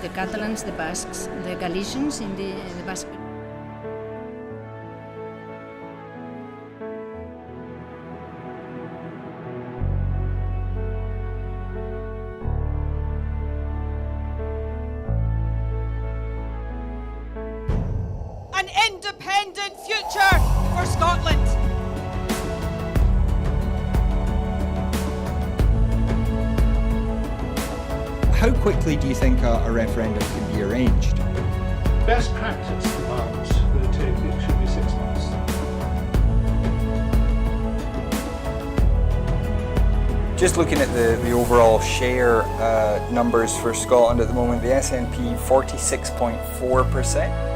The Catalans, the Basques, the Galicians in the Basque. An independent future for Scotland. How quickly do you think a referendum can be arranged? Best practice demands that it should be 6 months. Just looking at the overall share numbers for Scotland at the moment, the SNP 46.4%.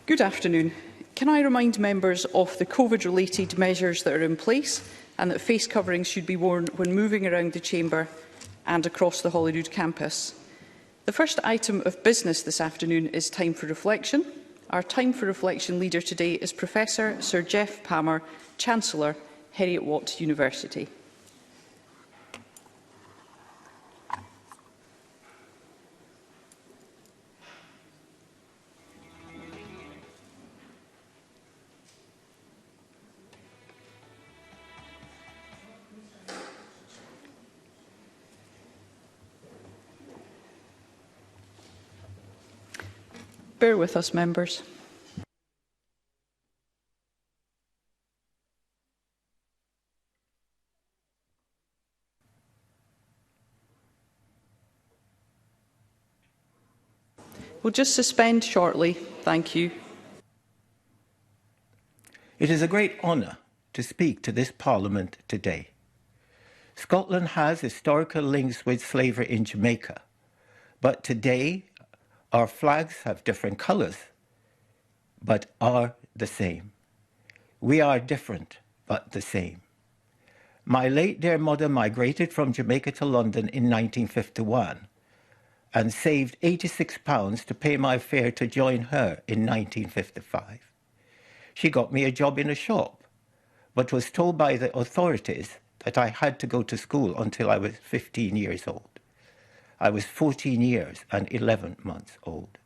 Good afternoon. Can I remind members of the COVID-related measures that are in place and that face coverings should be worn when moving around the Chamber and across the Holyrood campus? The first item of business this afternoon is time for reflection. Our time for reflection leader today is Professor Sir Geoff Palmer, Chancellor, Heriot-Watt University. Bear with us, members. We'll just suspend shortly. Thank you. It is a great honour to speak to this Parliament today. Scotland has historical links with slavery in Jamaica, but today our flags have different colours, but are the same. We are different, but the same. My late dear mother migrated from Jamaica to London in 1951 and saved £86 to pay my fare to join her in 1955. She got me a job in a shop, but was told by the authorities that I had to go to school until I was 15 years old. I was 14 years and 11 months old.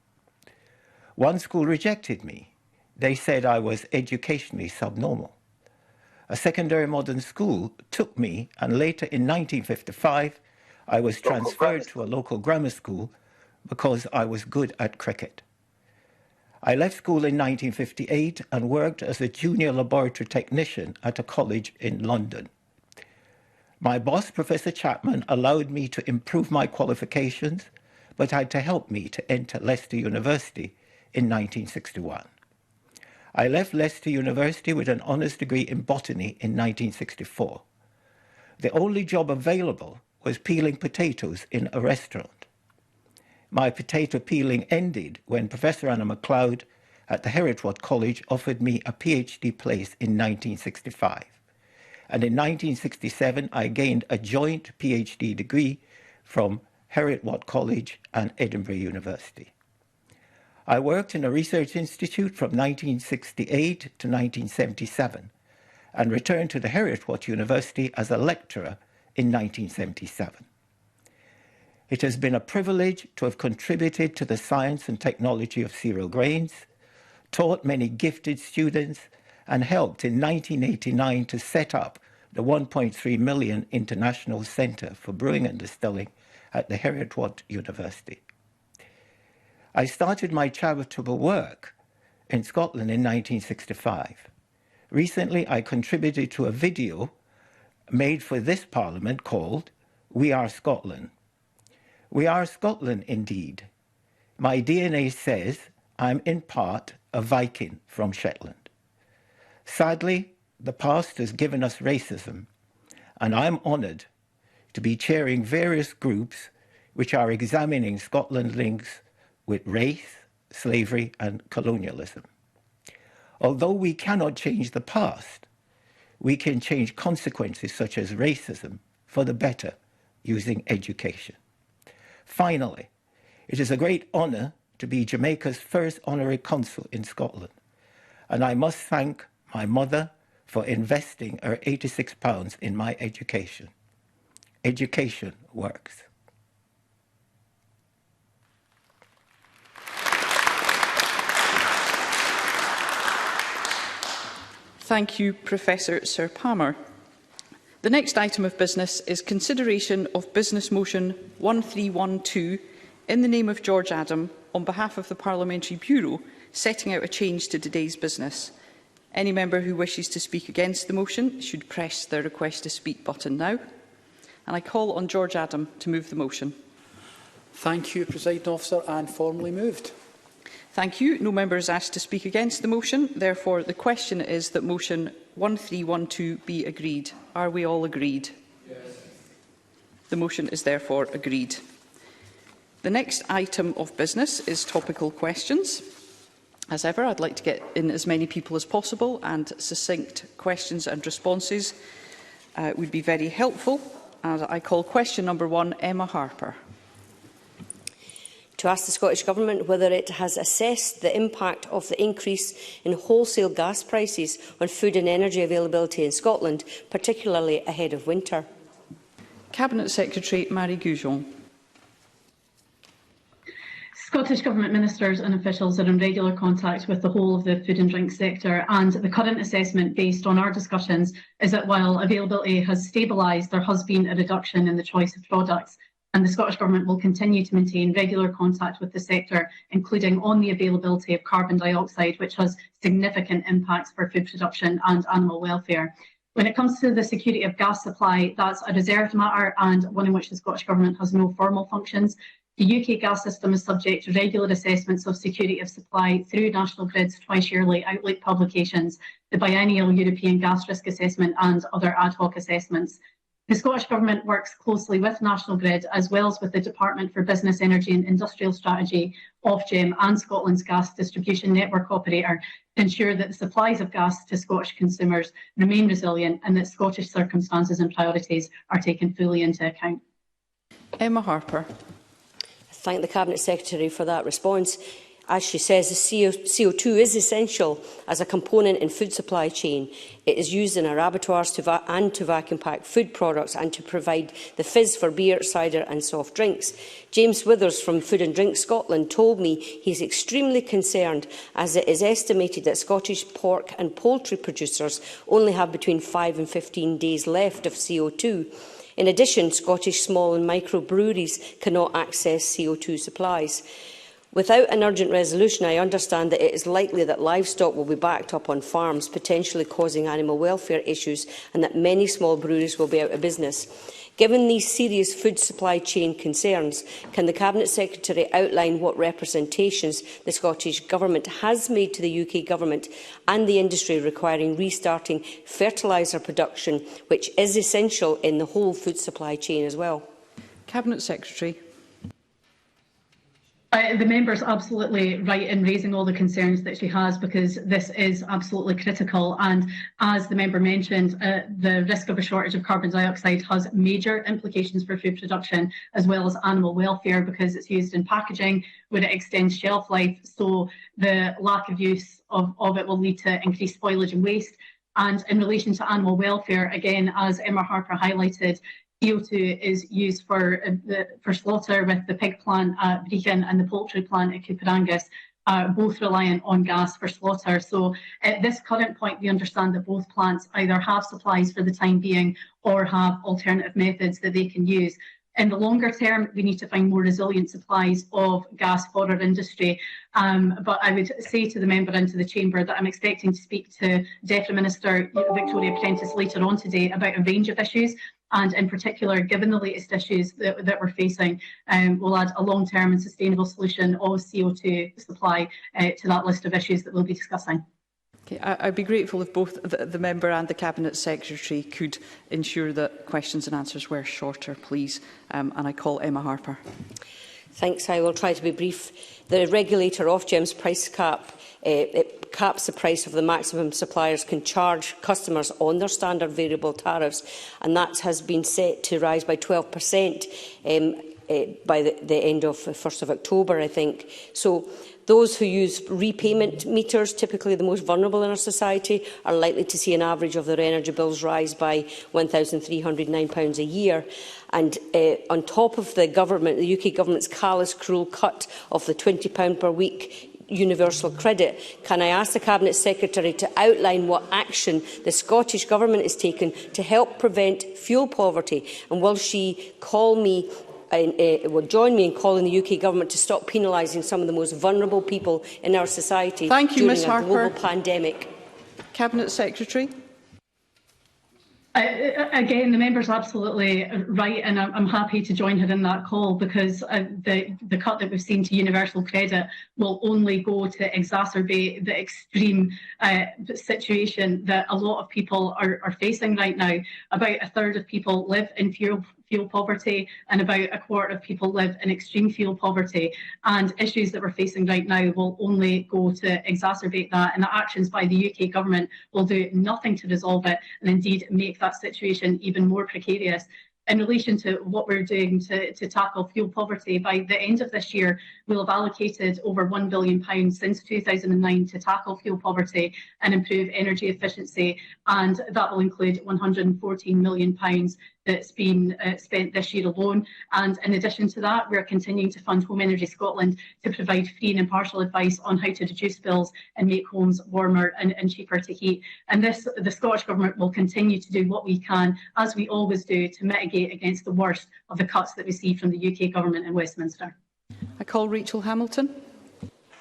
One school rejected me. They said I was educationally subnormal. A secondary modern school took me, and later in 1955, I was transferred to a local grammar school because I was good at cricket. I left school in 1958 and worked as a junior laboratory technician at a college in London. My boss, Professor Chapman, allowed me to improve my qualifications, but had to help me to enter Leicester University in 1961. I left Leicester University with an honours degree in botany in 1964. The only job available was peeling potatoes in a restaurant. My potato peeling ended when Professor Anna MacLeod at the Heriot-Watt College offered me a PhD place in 1965. And in 1967, I gained a joint PhD degree from Heriot-Watt College and Edinburgh University. I worked in a research institute from 1968 to 1977 and returned to the Heriot-Watt University as a lecturer in 1977. It has been a privilege to have contributed to the science and technology of cereal grains, taught many gifted students, and helped in 1989 to set up the $1.3 million International Centre for Brewing and Distilling at the Holyrood University. I started my charitable work in Scotland in 1965. Recently, I contributed to a video made for this Parliament called We Are Scotland. We are Scotland indeed. My DNA says I'm in part a Viking from Shetland. Sadly, the past has given us racism, and I'm honoured to be chairing various groups which are examining Scotland's links with race, slavery and colonialism. Although we cannot change the past, we can change consequences such as racism for the better using education. Finally, it is a great honour to be Jamaica's first honorary consul in Scotland, and I must thank my mother for investing her £86 in my education. Education works. Thank you, Professor Sir Palmer. The next item of business is consideration of Business Motion 1312 in the name of George Adam on behalf of the Parliamentary Bureau, setting out a change to today's business. Any member who wishes to speak against the motion should press the Request to Speak button now. And I call on George Adam to move the motion. Thank you, Presiding Officer, and formally moved. Thank you. No member is asked to speak against the motion. Therefore, the question is that motion 1312 be agreed. Are we all agreed? Yes. The motion is therefore agreed. The next item of business is topical questions. As ever, I'd like to get in as many people as possible, and succinct questions and responses would be very helpful. And I call question number 1, Emma Harper. To ask the Scottish Government whether it has assessed the impact of the increase in wholesale gas prices on food and energy availability in Scotland, particularly ahead of winter. Cabinet Secretary Marie Goujon. Scottish Government ministers and officials are in regular contact with the whole of the food and drink sector, and the current assessment based on our discussions is that while availability has stabilised, there has been a reduction in the choice of products. And the Scottish Government will continue to maintain regular contact with the sector, including on the availability of carbon dioxide, which has significant impacts for food production and animal welfare. When it comes to the security of gas supply, that's a reserved matter and one in which the Scottish Government has no formal functions. The UK gas system is subject to regular assessments of security of supply through National Grid's twice-yearly outlook publications, the biennial European Gas Risk Assessment and other ad hoc assessments. The Scottish Government works closely with National Grid, as well as with the Department for Business, Energy and Industrial Strategy, Ofgem and Scotland's gas distribution network operator to ensure that the supplies of gas to Scottish consumers remain resilient and that Scottish circumstances and priorities are taken fully into account. Emma Harper. I thank the Cabinet Secretary for that response. As she says, the CO2 is essential as a component in food supply chain. It is used in our abattoirs to vacuum pack food products and to provide the fizz for beer, cider and soft drinks. James Withers from Food and Drink Scotland told me he is extremely concerned, as it is estimated that Scottish pork and poultry producers only have between 5 and 15 days left of CO2. In addition, Scottish small and micro breweries cannot access CO2 supplies. Without an urgent resolution, I understand that it is likely that livestock will be backed up on farms, potentially causing animal welfare issues, and that many small breweries will be out of business. Given these serious food supply chain concerns, can the Cabinet Secretary outline what representations the Scottish Government has made to the UK Government and the industry requiring restarting fertiliser production, which is essential in the whole food supply chain as well? Cabinet Secretary. The member is absolutely right in raising all the concerns that she has, because this is absolutely critical. And as the member mentioned, the risk of a shortage of carbon dioxide has major implications for food production as well as animal welfare, because it's used in packaging where it extends shelf life. So the lack of use of it will lead to increased spoilage and waste. And in relation to animal welfare, again, as Emma Harper highlighted, CO2 is used for slaughter with the pig plant at Brechin and the poultry plant at Cooperangus. both reliant on gas for slaughter. So at this current point, we understand that both plants either have supplies for the time being or have alternative methods that they can use. In the longer term, we need to find more resilient supplies of gas for our industry. But I would say to the member and to the chamber that I'm expecting to speak to Deputy Minister Victoria Prentice later on today about a range of issues. And in particular, given the latest issues that we're facing, we'll add a long-term and sustainable solution of CO2 supply to that list of issues that we'll be discussing. Okay, I'd be grateful if both the member and the Cabinet Secretary could ensure that questions and answers were shorter, please. And I call Emma Harper. Thanks. I will try to be brief. The regulator Ofgem's price cap, it caps the price of the maximum suppliers can charge customers on their standard variable tariffs, and that has been set to rise by 12% by the end of 1st of October, I think. So those who use repayment meters, typically the most vulnerable in our society, are likely to see an average of their energy bills rise by £1,309 a year. And on top of the UK government's callous, cruel cut of the £20 per week universal credit, can I ask the Cabinet Secretary to outline what action the Scottish Government is taking to help prevent fuel poverty? And will she will join me in calling the UK Government to stop penalising some of the most vulnerable people in our society during Ms. Harper. Global pandemic? Cabinet Secretary. Again, the member's absolutely right, and I'm happy to join her in that call, because the cut that we've seen to universal credit will only go to exacerbate the extreme situation that a lot of people are facing right now. About a third of people live in fuel poverty, and about a quarter of people live in extreme fuel poverty. And issues that we're facing right now will only go to exacerbate that, and the actions by the UK Government will do nothing to resolve it, and indeed make that situation even more precarious. In relation to what we're doing to tackle fuel poverty, by the end of this year, we'll have allocated over £1 billion since 2009 to tackle fuel poverty and improve energy efficiency, and that will include £114 million that's been spent this year alone. And in addition to that, we're continuing to fund Home Energy Scotland to provide free and impartial advice on how to reduce bills and make homes warmer and cheaper to heat. And the Scottish Government will continue to do what we can, as we always do, to mitigate against the worst of the cuts that we see from the UK Government in Westminster. I call Rachel Hamilton.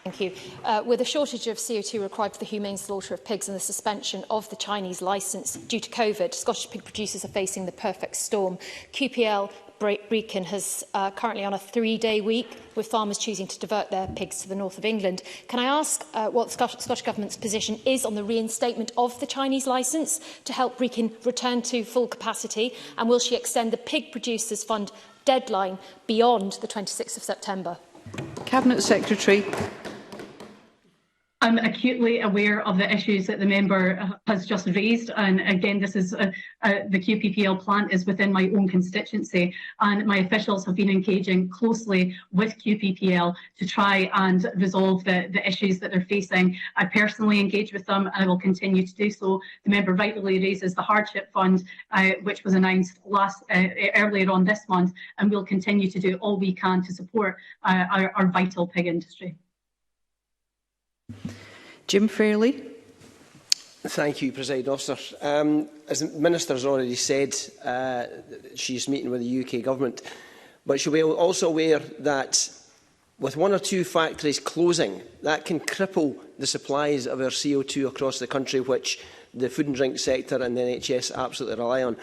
Thank you. With a shortage of CO2 required for the humane slaughter of pigs and the suspension of the Chinese licence due to COVID, Scottish pig producers are facing the perfect storm. QPL Brecon is currently on a 3-day week, with farmers choosing to divert their pigs to the north of England. Can I ask what the Scottish Government's position is on the reinstatement of the Chinese licence to help Brecon return to full capacity? And will she extend the Pig Producers Fund deadline beyond the 26th of September? Cabinet Secretary. I'm acutely aware of the issues that the member has just raised, and again, this is the QPPL plant is within my own constituency, and my officials have been engaging closely with QPPL to try and resolve the issues that they're facing. I personally engage with them, and I will continue to do so. The member rightly raises the hardship fund, which was announced earlier on this month, and we'll continue to do all we can to support our vital pig industry. Jim Fairley. Thank you, Presiding Officer. As the Minister has already said, she's meeting with the UK Government, but she'll be also aware that with 1 or 2 factories closing, that can cripple the supplies of our CO2 across the country, which the food and drink sector and the NHS absolutely rely on.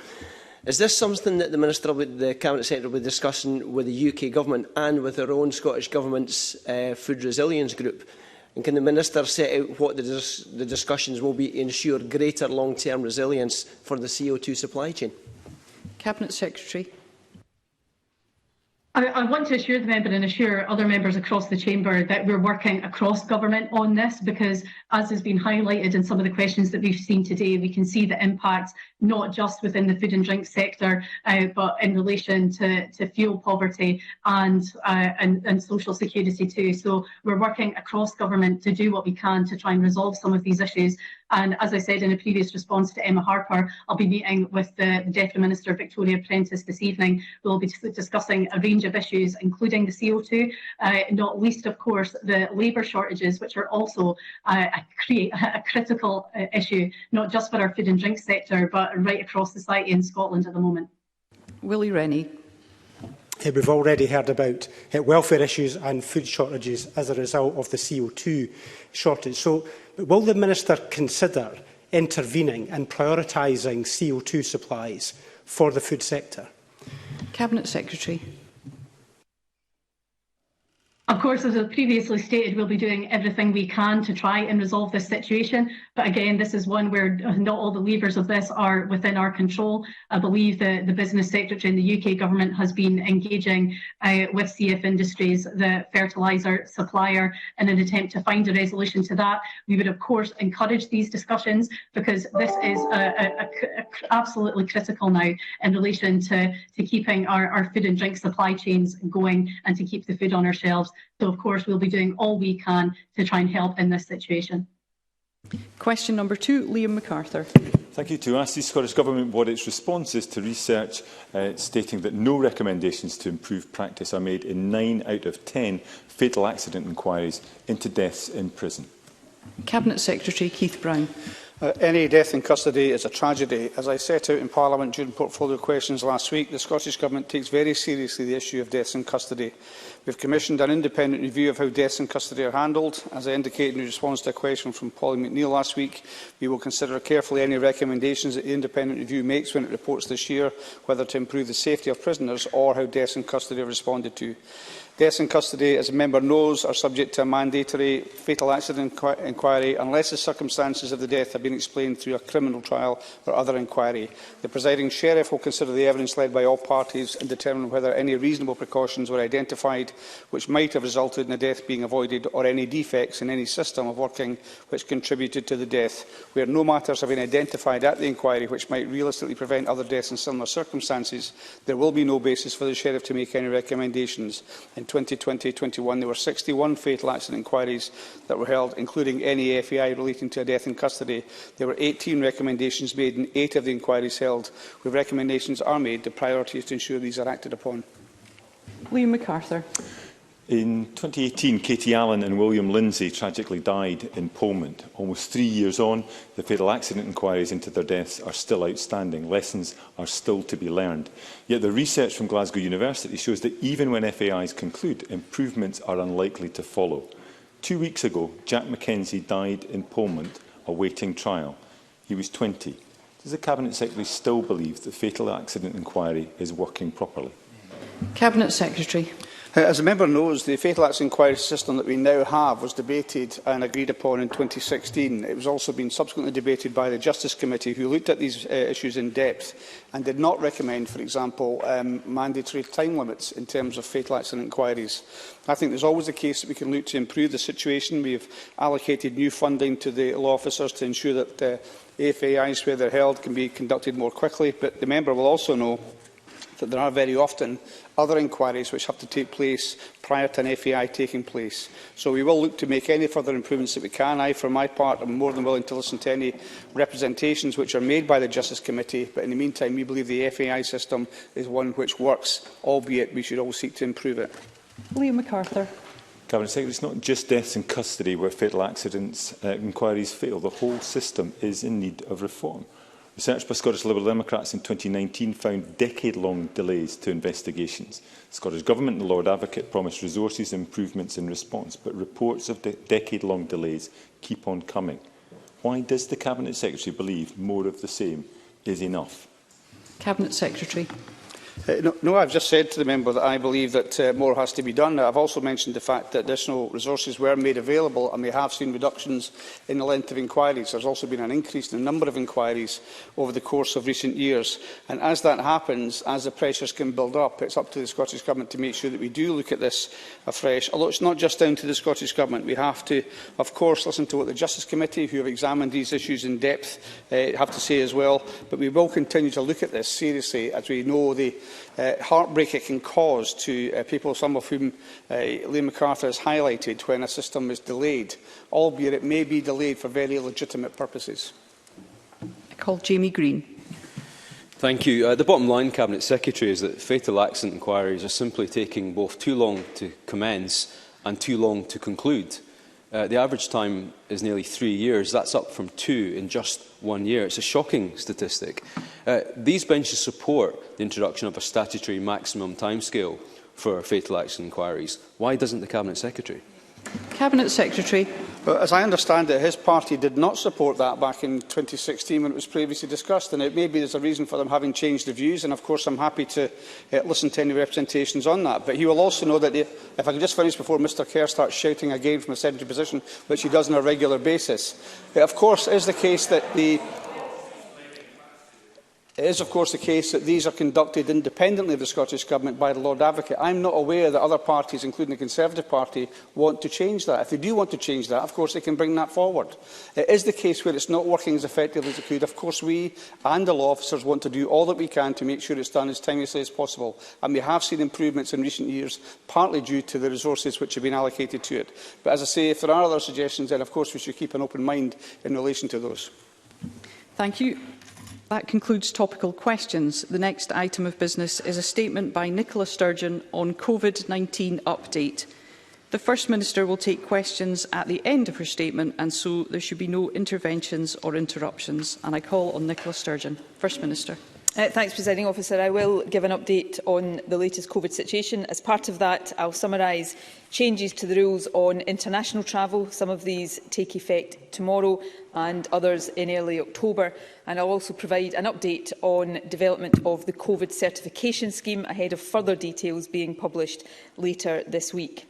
Is this something that the Cabinet Secretary will be discussing with the UK Government and with our own Scottish Government's Food Resilience Group? And can the Minister set out what the discussions will be to ensure greater long-term resilience for the CO2 supply chain? Cabinet Secretary. I want to assure the member and assure other members across the chamber that we're working across government on this, because as has been highlighted in some of the questions that we've seen today, we can see the impact not just within the food and drink sector, but in relation to fuel poverty and social security too. So we're working across government to do what we can to try and resolve some of these issues. And as I said in a previous response to Emma Harper, I'll be meeting with the Deputy Minister Victoria Prentice this evening. We'll be discussing a range of of issues, including the CO2, not least, of course, the labour shortages, which are also a critical issue, not just for our food and drink sector, but right across society in Scotland at the moment. Willie Rennie. We've already heard about welfare issues and food shortages as a result of the CO2 shortage. So will the Minister consider intervening and prioritising CO2 supplies for the food sector? Cabinet Secretary. Of course, as I've previously stated, we'll be doing everything we can to try and resolve this situation. But again, this is one where not all the levers of this are within our control. I believe the Business Secretary in the UK Government has been engaging with CF Industries, the fertiliser supplier, in an attempt to find a resolution to that. We would, of course, encourage these discussions because this is absolutely critical now in relation to keeping our food and drink supply chains going and to keep the food on our shelves. So, of course, we'll be doing all we can to try and help in this situation. Question number 2, Liam McArthur. Thank you. To ask the Scottish Government what its response is to research stating that no recommendations to improve practice are made in 9 out of 10 fatal accident inquiries into deaths in prison. Cabinet Secretary Keith Brown. Any death in custody is a tragedy. As I set out in Parliament during portfolio questions last week, the Scottish Government takes very seriously the issue of deaths in custody. We have commissioned an independent review of how deaths in custody are handled. As I indicated in response to a question from Polly McNeill last week, we will consider carefully any recommendations that the independent review makes when it reports this year, whether to improve the safety of prisoners or how deaths in custody are responded to. Deaths in custody, as a member knows, are subject to a mandatory fatal accident inquiry unless the circumstances of the death have been explained through a criminal trial or other inquiry. The presiding sheriff will consider the evidence led by all parties and determine whether any reasonable precautions were identified which might have resulted in a death being avoided or any defects in any system of working which contributed to the death. Where no matters have been identified at the inquiry which might realistically prevent other deaths in similar circumstances, there will be no basis for the sheriff to make any recommendations. In 2020-21, there were 61 fatal accident inquiries that were held, including any FAI relating to a death in custody. There were 18 recommendations made in 8 of the inquiries held. Where recommendations are made, the priority is to ensure these are acted upon. Liam McArthur. In 2018, Katie Allen and William Lindsay tragically died in Polmont. Almost 3 years on, the fatal accident inquiries into their deaths are still outstanding. Lessons are still to be learned. Yet the research from Glasgow University shows that even when FAIs conclude, improvements are unlikely to follow. 2 weeks ago, Jack Mackenzie died in Polmont, awaiting trial. He was 20. Does the Cabinet Secretary still believe the fatal accident inquiry is working properly? Cabinet Secretary. As the member knows, the fatal accident inquiry system that we now have was debated and agreed upon in 2016. It was also been subsequently debated by the Justice Committee, who looked at these issues in depth and did not recommend, for example, mandatory time limits in terms of fatal accident inquiries. I think there's always a case that we can look to improve the situation. We have allocated new funding to the law officers to ensure that FAIs, where they're held, can be conducted more quickly. But the member will also know that there are very often other inquiries which have to take place prior to an FAI taking place. So we will look to make any further improvements that we can. I, for my part, am more than willing to listen to any representations which are made by the Justice Committee, but in the meantime we believe the FAI system is one which works, albeit we should all seek to improve it. Liam McArthur. Cabinet Secretary, it's not just deaths in custody where fatal accidents inquiries fail. The whole system is in need of reform. Research by Scottish Liberal Democrats in 2019 found decade-long delays to investigations. The Scottish Government and the Lord Advocate promised resources and improvements in response, but reports of decade-long delays keep on coming. Why does the Cabinet Secretary believe more of the same is enough? Cabinet Secretary. No, I've just said to the member that I believe that more has to be done. I've also mentioned the fact that additional resources were made available and we have seen reductions in the length of inquiries. There's also been an increase in the number of inquiries over the course of recent years. And as that happens, as the pressures can build up, it's up to the Scottish Government to make sure that we do look at this afresh. Although it's not just down to the Scottish Government. We have to, of course, listen to what the Justice Committee, who have examined these issues in depth, have to say as well. But we will continue to look at this seriously, as we know the heartbreak it can cause to people, some of whom Liam McArthur has highlighted, when a system is delayed, albeit it may be delayed for very legitimate purposes. I call Jamie Green. Thank you. The bottom line, Cabinet Secretary, is that fatal accident inquiries are simply taking both too long to commence and too long to conclude. The average time is nearly 3 years. That's up from 2 in just 1 year. It's a shocking statistic. These benches support the introduction of a statutory maximum timescale for fatal accident inquiries. Why doesn't the Cabinet Secretary? Cabinet Secretary. Well, as I understand it, his party did not support that back in 2016 when it was previously discussed, and it may be there's a reason for them having changed the views, and of course I'm happy to listen to any representations on that. But he will also know that, if I can just finish before Mr Kerr starts shouting again from a sedentary position, which he does on a regular basis, it of course is the case that It is, of course, the case that these are conducted independently of the Scottish Government by the Lord Advocate. I am not aware that other parties, including the Conservative Party, want to change that. If they do want to change that, of course, they can bring that forward. It is the case where it's not working as effectively as it could. Of course, we and the law officers want to do all that we can to make sure it's done as timelessly as possible. And we have seen improvements in recent years, partly due to the resources which have been allocated to it. But as I say, if there are other suggestions, then of course we should keep an open mind in relation to those. Thank you. That concludes topical questions. The next item of business is a statement by Nicola Sturgeon on COVID-19 update. The First Minister will take questions at the end of her statement, and so there should be no interventions or interruptions. And I call on Nicola Sturgeon. First Minister. Thanks, Presiding Officer. I will give an update on the latest COVID situation. As part of that, I'll summarise changes to the rules on international travel. Some of these take effect tomorrow and others in early October. And I'll also provide an update on development of the COVID certification scheme ahead of further details being published later this week.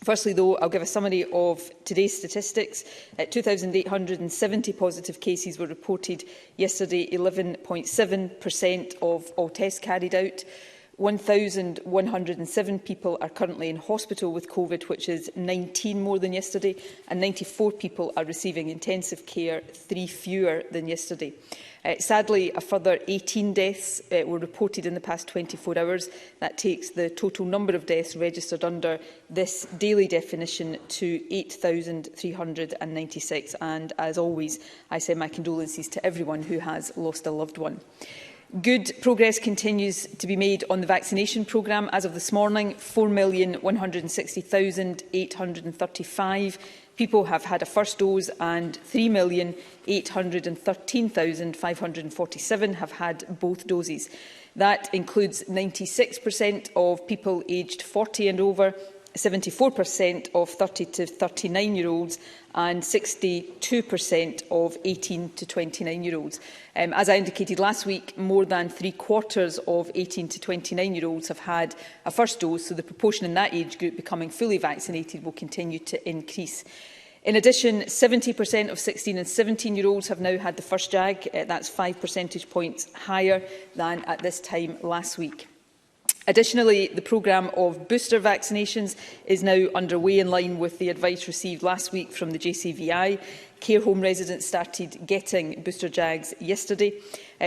Firstly, though, I'll give a summary of today's statistics. 2,870 positive cases were reported yesterday, 11.7% of all tests carried out. 1,107 people are currently in hospital with COVID, which is 19 more than yesterday, and 94 people are receiving intensive care, 3 fewer than yesterday. Sadly, a further 18 deaths were reported in the past 24 hours. That takes the total number of deaths registered under this daily definition to 8,396. And, as always, I send my condolences to everyone who has lost a loved one. Good progress continues to be made on the vaccination programme. As of this morning, 4,160,835 people have had a first dose and 3,813,547 have had both doses. That includes 96% of people aged 40 and over, 74% of 30 to 39-year-olds and 62% of 18 to 29-year-olds. As I indicated last week, more than 3/4 of 18 to 29-year-olds have had a first dose, so the proportion in that age group becoming fully vaccinated will continue to increase. In addition, 70% of 16 and 17-year-olds have now had the first jab. That's 5 percentage points higher than at this time last week. Additionally, the programme of booster vaccinations is now underway in line with the advice received last week from the JCVI. Care home residents started getting booster jabs yesterday.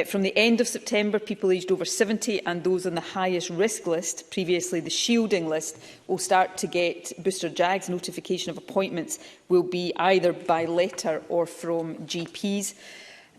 From the end of September, people aged over 70 and those on the highest risk list, previously the shielding list, will start to get booster jabs. Notification of appointments will be either by letter or from GPs.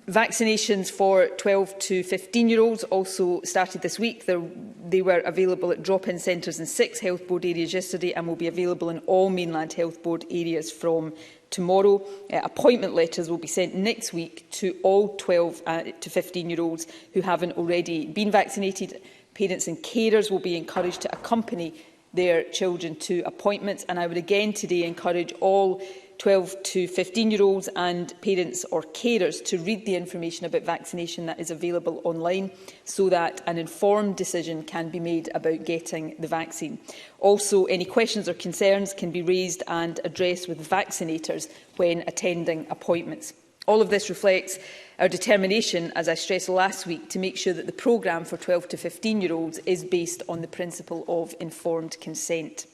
Vaccinations for 12 to 15-year-olds also started this week. They were available at drop-in centres in 6 Health Board areas yesterday and will be available in all mainland Health Board areas from tomorrow. Appointment letters will be sent next week to all 12 to 15-year-olds who haven't already been vaccinated. Parents and carers will be encouraged to accompany their children to appointments, and I would again today encourage all 12 to 15-year-olds and parents or carers to read the information about vaccination that is available online so that an informed decision can be made about getting the vaccine. Also, any questions or concerns can be raised and addressed with vaccinators when attending appointments. All of this reflects our determination, as I stressed last week, to make sure that the programme for 12 to 15-year-olds is based on the principle of informed consent.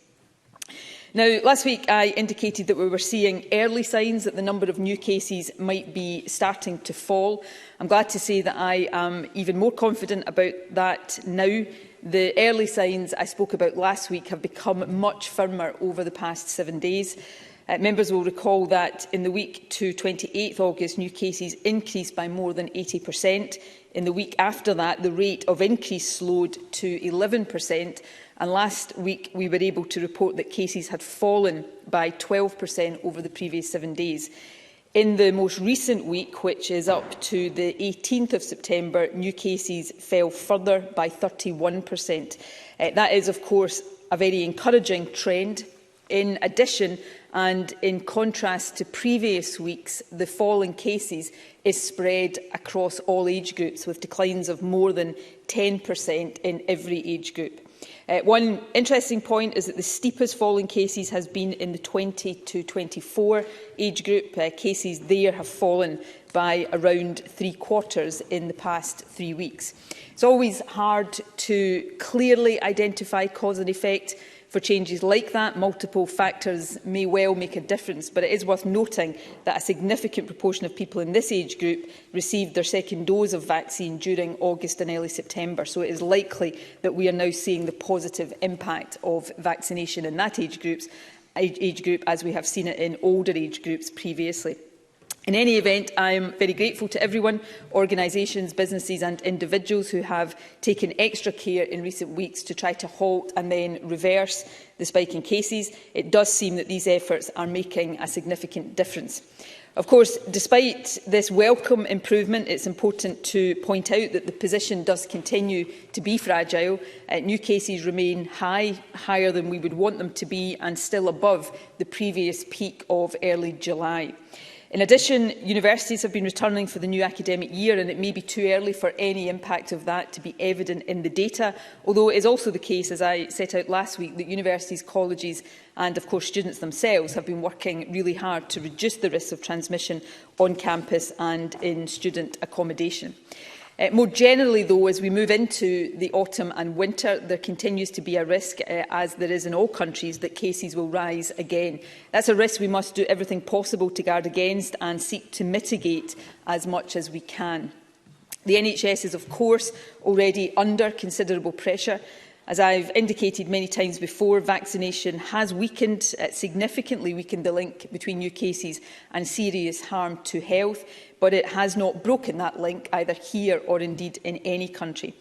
Now, last week I indicated that we were seeing early signs that the number of new cases might be starting to fall. I'm glad to say that I am even more confident about that now. The early signs I spoke about last week have become much firmer over the past 7 days. Members will recall that in the week to 28 August, new cases increased by more than 80%. In the week after that, the rate of increase slowed to 11%. And last week, we were able to report that cases had fallen by 12% over the previous 7 days. In the most recent week, which is up to the 18th of September, new cases fell further by 31%. That is, of course, a very encouraging trend. In addition, and in contrast to previous weeks, the fall in cases is spread across all age groups, with declines of more than 10% in every age group. One interesting point is that the steepest fall in cases has been in the 20 to 24 age group. Cases there have fallen by around 3/4 in the past 3 weeks. It's always hard to clearly identify cause and effect for changes like that. Multiple factors may well make a difference, but it is worth noting that a significant proportion of people in this age group received their second dose of vaccine during August and early September, so it is likely that we are now seeing the positive impact of vaccination in that age group as we have seen it in older age groups previously. In any event, I am very grateful to everyone, organisations, businesses and individuals who have taken extra care in recent weeks to try to halt and then reverse the spike in cases. It does seem that these efforts are making a significant difference. Of course, despite this welcome improvement, it's important to point out that the position does continue to be fragile. New cases remain high, higher than we would want them to be, and still above the previous peak of early July. In addition, universities have been returning for the new academic year, and it may be too early for any impact of that to be evident in the data, although it is also the case, as I set out last week, that universities, colleges and, of course, students themselves have been working really hard to reduce the risks of transmission on campus and in student accommodation. More generally, though, as we move into the autumn and winter, there continues to be a risk, as there is in all countries, that cases will rise again. That's a risk we must do everything possible to guard against and seek to mitigate as much as we can. The NHS is, of course, already under considerable pressure. As I've indicated many times before, vaccination has significantly weakened the link between new cases and serious harm to health, but it has not broken that link either here or indeed in any country.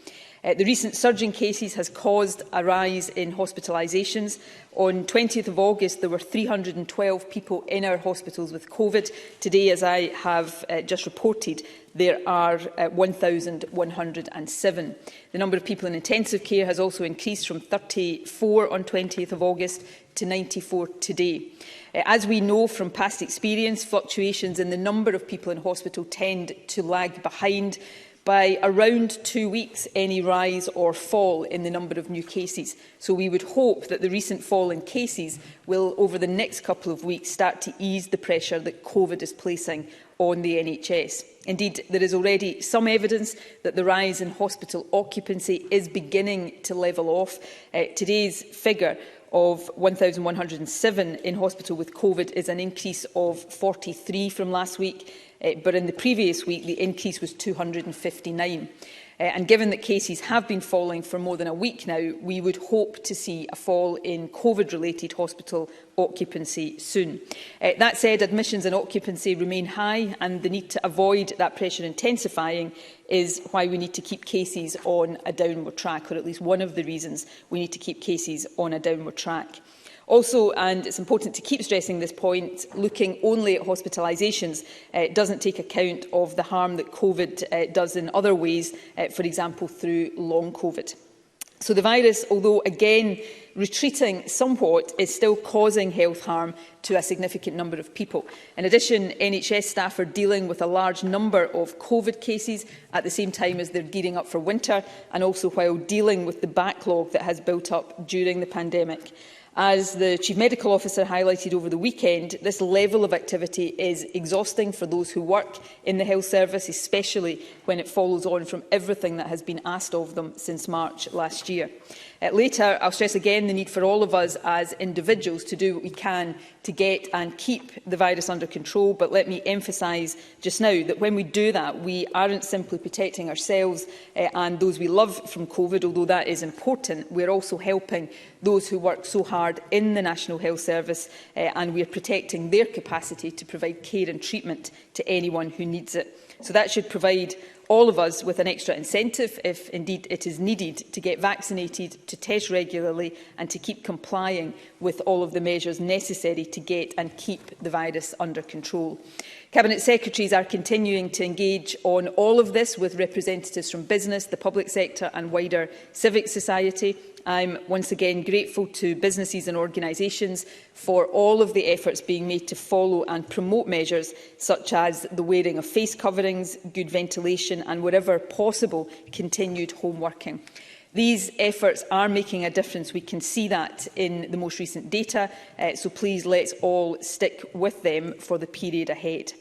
The recent surge in cases has caused a rise in hospitalisations. On 20th of August, there were 312 people in our hospitals with COVID. Today, as I have just reported, there are 1,107. The number of people in intensive care has also increased from 34 on 20th of August to 94 today. As we know from past experience, fluctuations in the number of people in hospital tend to lag behind by around 2 weeks any rise or fall in the number of new cases. So we would hope that the recent fall in cases will, over the next couple of weeks, start to ease the pressure that COVID is placing on the NHS. Indeed, there is already some evidence that the rise in hospital occupancy is beginning to level off. Today's figure of 1,107 in hospital with COVID is an increase of 43 from last week, but in the previous week the increase was 259. And given that cases have been falling for more than a week now, we would hope to see a fall in COVID-related hospital occupancy soon. That said, admissions and occupancy remain high, and the need to avoid that pressure intensifying is why we need to keep cases on a downward track, or at least one of the reasons we need to keep cases on a downward track. Also, and it's important to keep stressing this point, looking only at hospitalisations doesn't take account of the harm that COVID does in other ways, for example, through long COVID. So the virus, although again retreating somewhat, is still causing health harm to a significant number of people. In addition, NHS staff are dealing with a large number of COVID cases at the same time as they're gearing up for winter, and also while dealing with the backlog that has built up during the pandemic. As the Chief Medical Officer highlighted over the weekend, this level of activity is exhausting for those who work in the health service, especially when it follows on from everything that has been asked of them since March last year. Later, I'll stress again the need for all of us as individuals to do what we can to get and keep the virus under control, but let me emphasise just now that when we do that, we aren't simply protecting ourselves and those we love from COVID, although that is important. We're also helping those who work so hard hard in the National Health Service, and we are protecting their capacity to provide care and treatment to anyone who needs it. So that should provide all of us with an extra incentive, if indeed it is needed, to get vaccinated, to test regularly and to keep complying with all of the measures necessary to get and keep the virus under control. Cabinet Secretaries are continuing to engage on all of this with representatives from business, the public sector and wider civic society. I'm once again grateful to businesses and organisations for all of the efforts being made to follow and promote measures such as the wearing of face coverings, good ventilation and, wherever possible, continued home working. These efforts are making a difference. We can see that in the most recent data, so please let's all stick with them for the period ahead.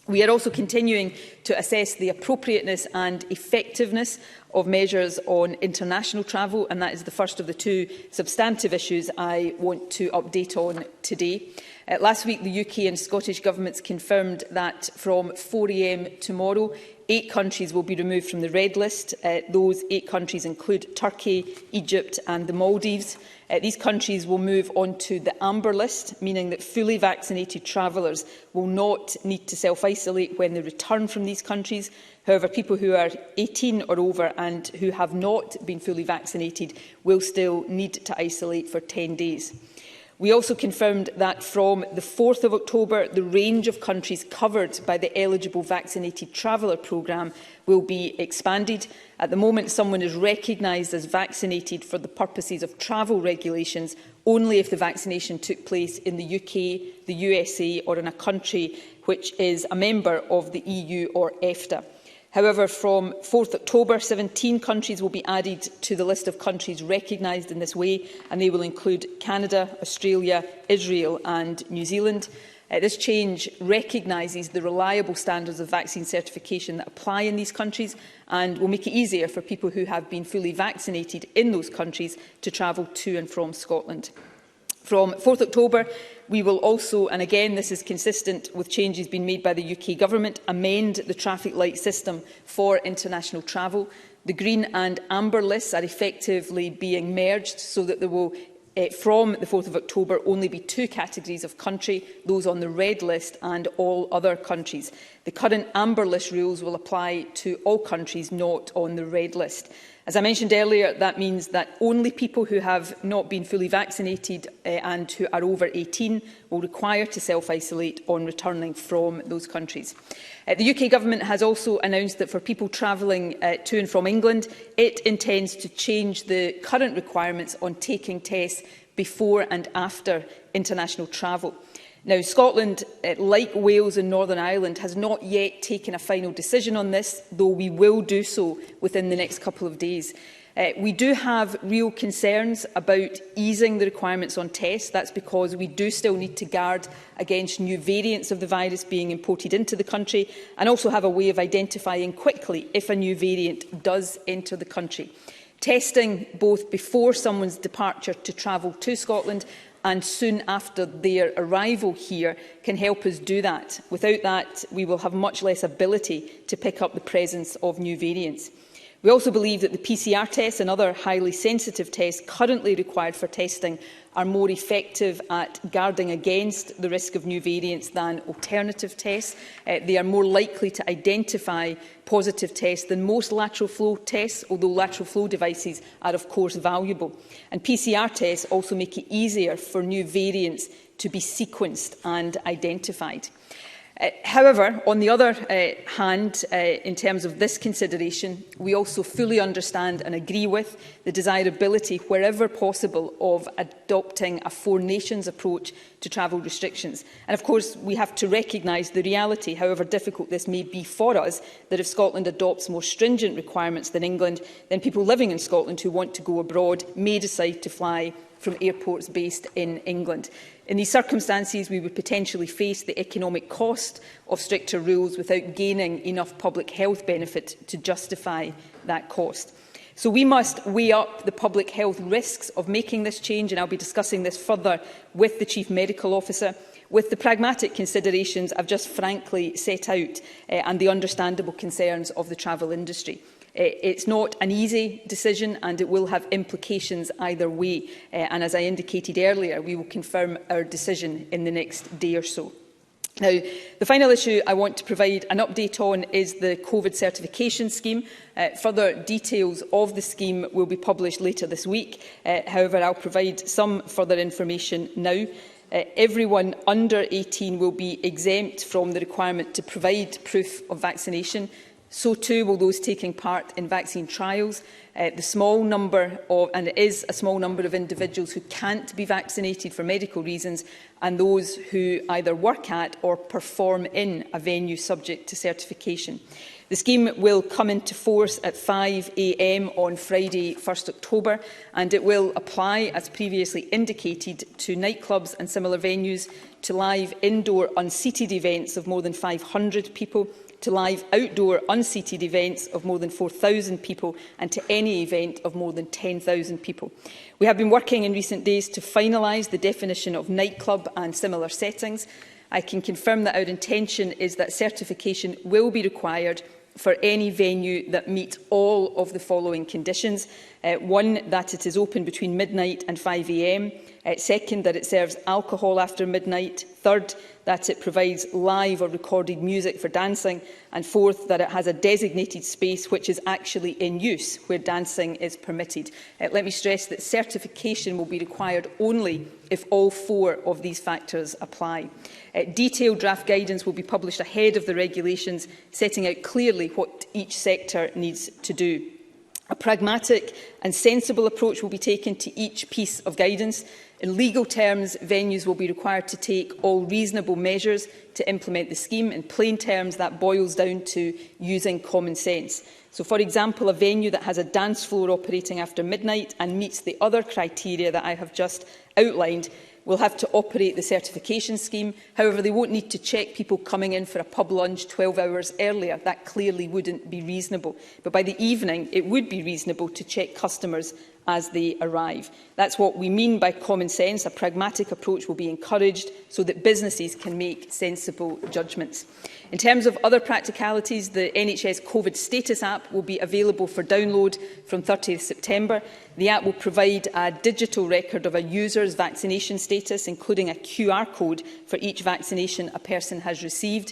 We are also continuing to assess the appropriateness and effectiveness of measures on international travel, and that is the first of the two substantive issues I want to update on today. Last week, the UK and Scottish Governments confirmed that from 4 a.m. tomorrow, 8 countries will be removed from the red list. Those 8 countries include Turkey, Egypt and the Maldives. These countries will move onto the amber list, meaning that fully vaccinated travellers will not need to self-isolate when they return from these countries. However, people who are 18 or over and who have not been fully vaccinated will still need to isolate for 10 days. We also confirmed that from the 4th of October, the range of countries covered by the eligible vaccinated traveller programme will be expanded. At the moment, someone is recognised as vaccinated for the purposes of travel regulations only if the vaccination took place in the UK, the USA or in a country which is a member of the EU or EFTA. However, from 4th October, 17 countries will be added to the list of countries recognised in this way, and they will include Canada, Australia, Israel and New Zealand. This change recognises the reliable standards of vaccine certification that apply in these countries and will make it easier for people who have been fully vaccinated in those countries to travel to and from Scotland. From 4th October, we will also, and again this is consistent with changes being made by the UK Government, amend the traffic light system for international travel. The green and amber lists are effectively being merged so that there will, from the 4th of October, only be 2 categories of country, those on the red list and all other countries. The current amber list rules will apply to all countries not on the red list. As I mentioned earlier, that means that only people who have not been fully vaccinated and who are over 18 will require to self-isolate on returning from those countries. The UK Government has also announced that for people travelling to and from England, it intends to change the current requirements on taking tests before and after international travel. Now, Scotland, like Wales and Northern Ireland, has not yet taken a final decision on this, though we will do so within the next couple of days. We do have real concerns about easing the requirements on tests. That's because we do still need to guard against new variants of the virus being imported into the country and also have a way of identifying quickly if a new variant does enter the country. Testing both before someone's departure to travel to Scotland and soon after their arrival here can help us do that. Without that, we will have much less ability to pick up the presence of new variants. We also believe that the PCR tests and other highly sensitive tests currently required for testing are more effective at guarding against the risk of new variants than alternative tests. They are more likely to identify positive tests than most lateral flow tests, although lateral flow devices are of course valuable. And PCR tests also make it easier for new variants to be sequenced and identified. However, on the other hand, in terms of this consideration, we also fully understand and agree with the desirability, wherever possible, of adopting a 4 nations approach to travel restrictions. And of course, we have to recognise the reality, however difficult this may be for us, that if Scotland adopts more stringent requirements than England, then people living in Scotland who want to go abroad may decide to fly from airports based in England. In these circumstances, we would potentially face the economic cost of stricter rules without gaining enough public health benefit to justify that cost. So we must weigh up the public health risks of making this change, and I'll be discussing this further with the Chief Medical Officer, with the pragmatic considerations I've just frankly set out and the understandable concerns of the travel industry. It's not an easy decision and it will have implications either way. And as I indicated earlier, we will confirm our decision in the next day or so. Now, the final issue I want to provide an update on is the COVID certification scheme. Further details of the scheme will be published later this week. However, I'll provide some further information now. Everyone under 18 will be exempt from the requirement to provide proof of vaccination. So too will those taking part in vaccine trials. And it is a small number of individuals who can't be vaccinated for medical reasons, and those who either work at or perform in a venue subject to certification. The scheme will come into force at 5 a.m. on Friday, 1st October, and it will apply, as previously indicated, to nightclubs and similar venues, to live indoor unseated events of more than 500 people, to live outdoor unseated events of more than 4,000 people, and to any event of more than 10,000 people. We have been working in recent days to finalise the definition of nightclub and similar settings. I can confirm that our intention is that certification will be required for any venue that meets all of the following conditions. One, that it is open between midnight and 5 a.m. Second, that it serves alcohol after midnight. Third, that it provides live or recorded music for dancing. And fourth, that it has a designated space which is actually in use where dancing is permitted. Let me stress that certification will be required only if all four of these factors apply. Detailed draft guidance will be published ahead of the regulations, setting out clearly what each sector needs to do. A pragmatic and sensible approach will be taken to each piece of guidance. In legal terms, venues will be required to take all reasonable measures to implement the scheme. In plain terms, that boils down to using common sense. So, for example, a venue that has a dance floor operating after midnight and meets the other criteria that I have just outlined will have to operate the certification scheme. However, they won't need to check people coming in for a pub lunch 12 hours earlier. That clearly wouldn't be reasonable. But by the evening, it would be reasonable to check customers as they arrive. That's what we mean by common sense. A pragmatic approach will be encouraged so that businesses can make sensible judgments. In terms of other practicalities, the NHS COVID status app will be available for download from 30th September. The app will provide a digital record of a user's vaccination status, including a QR code for each vaccination a person has received.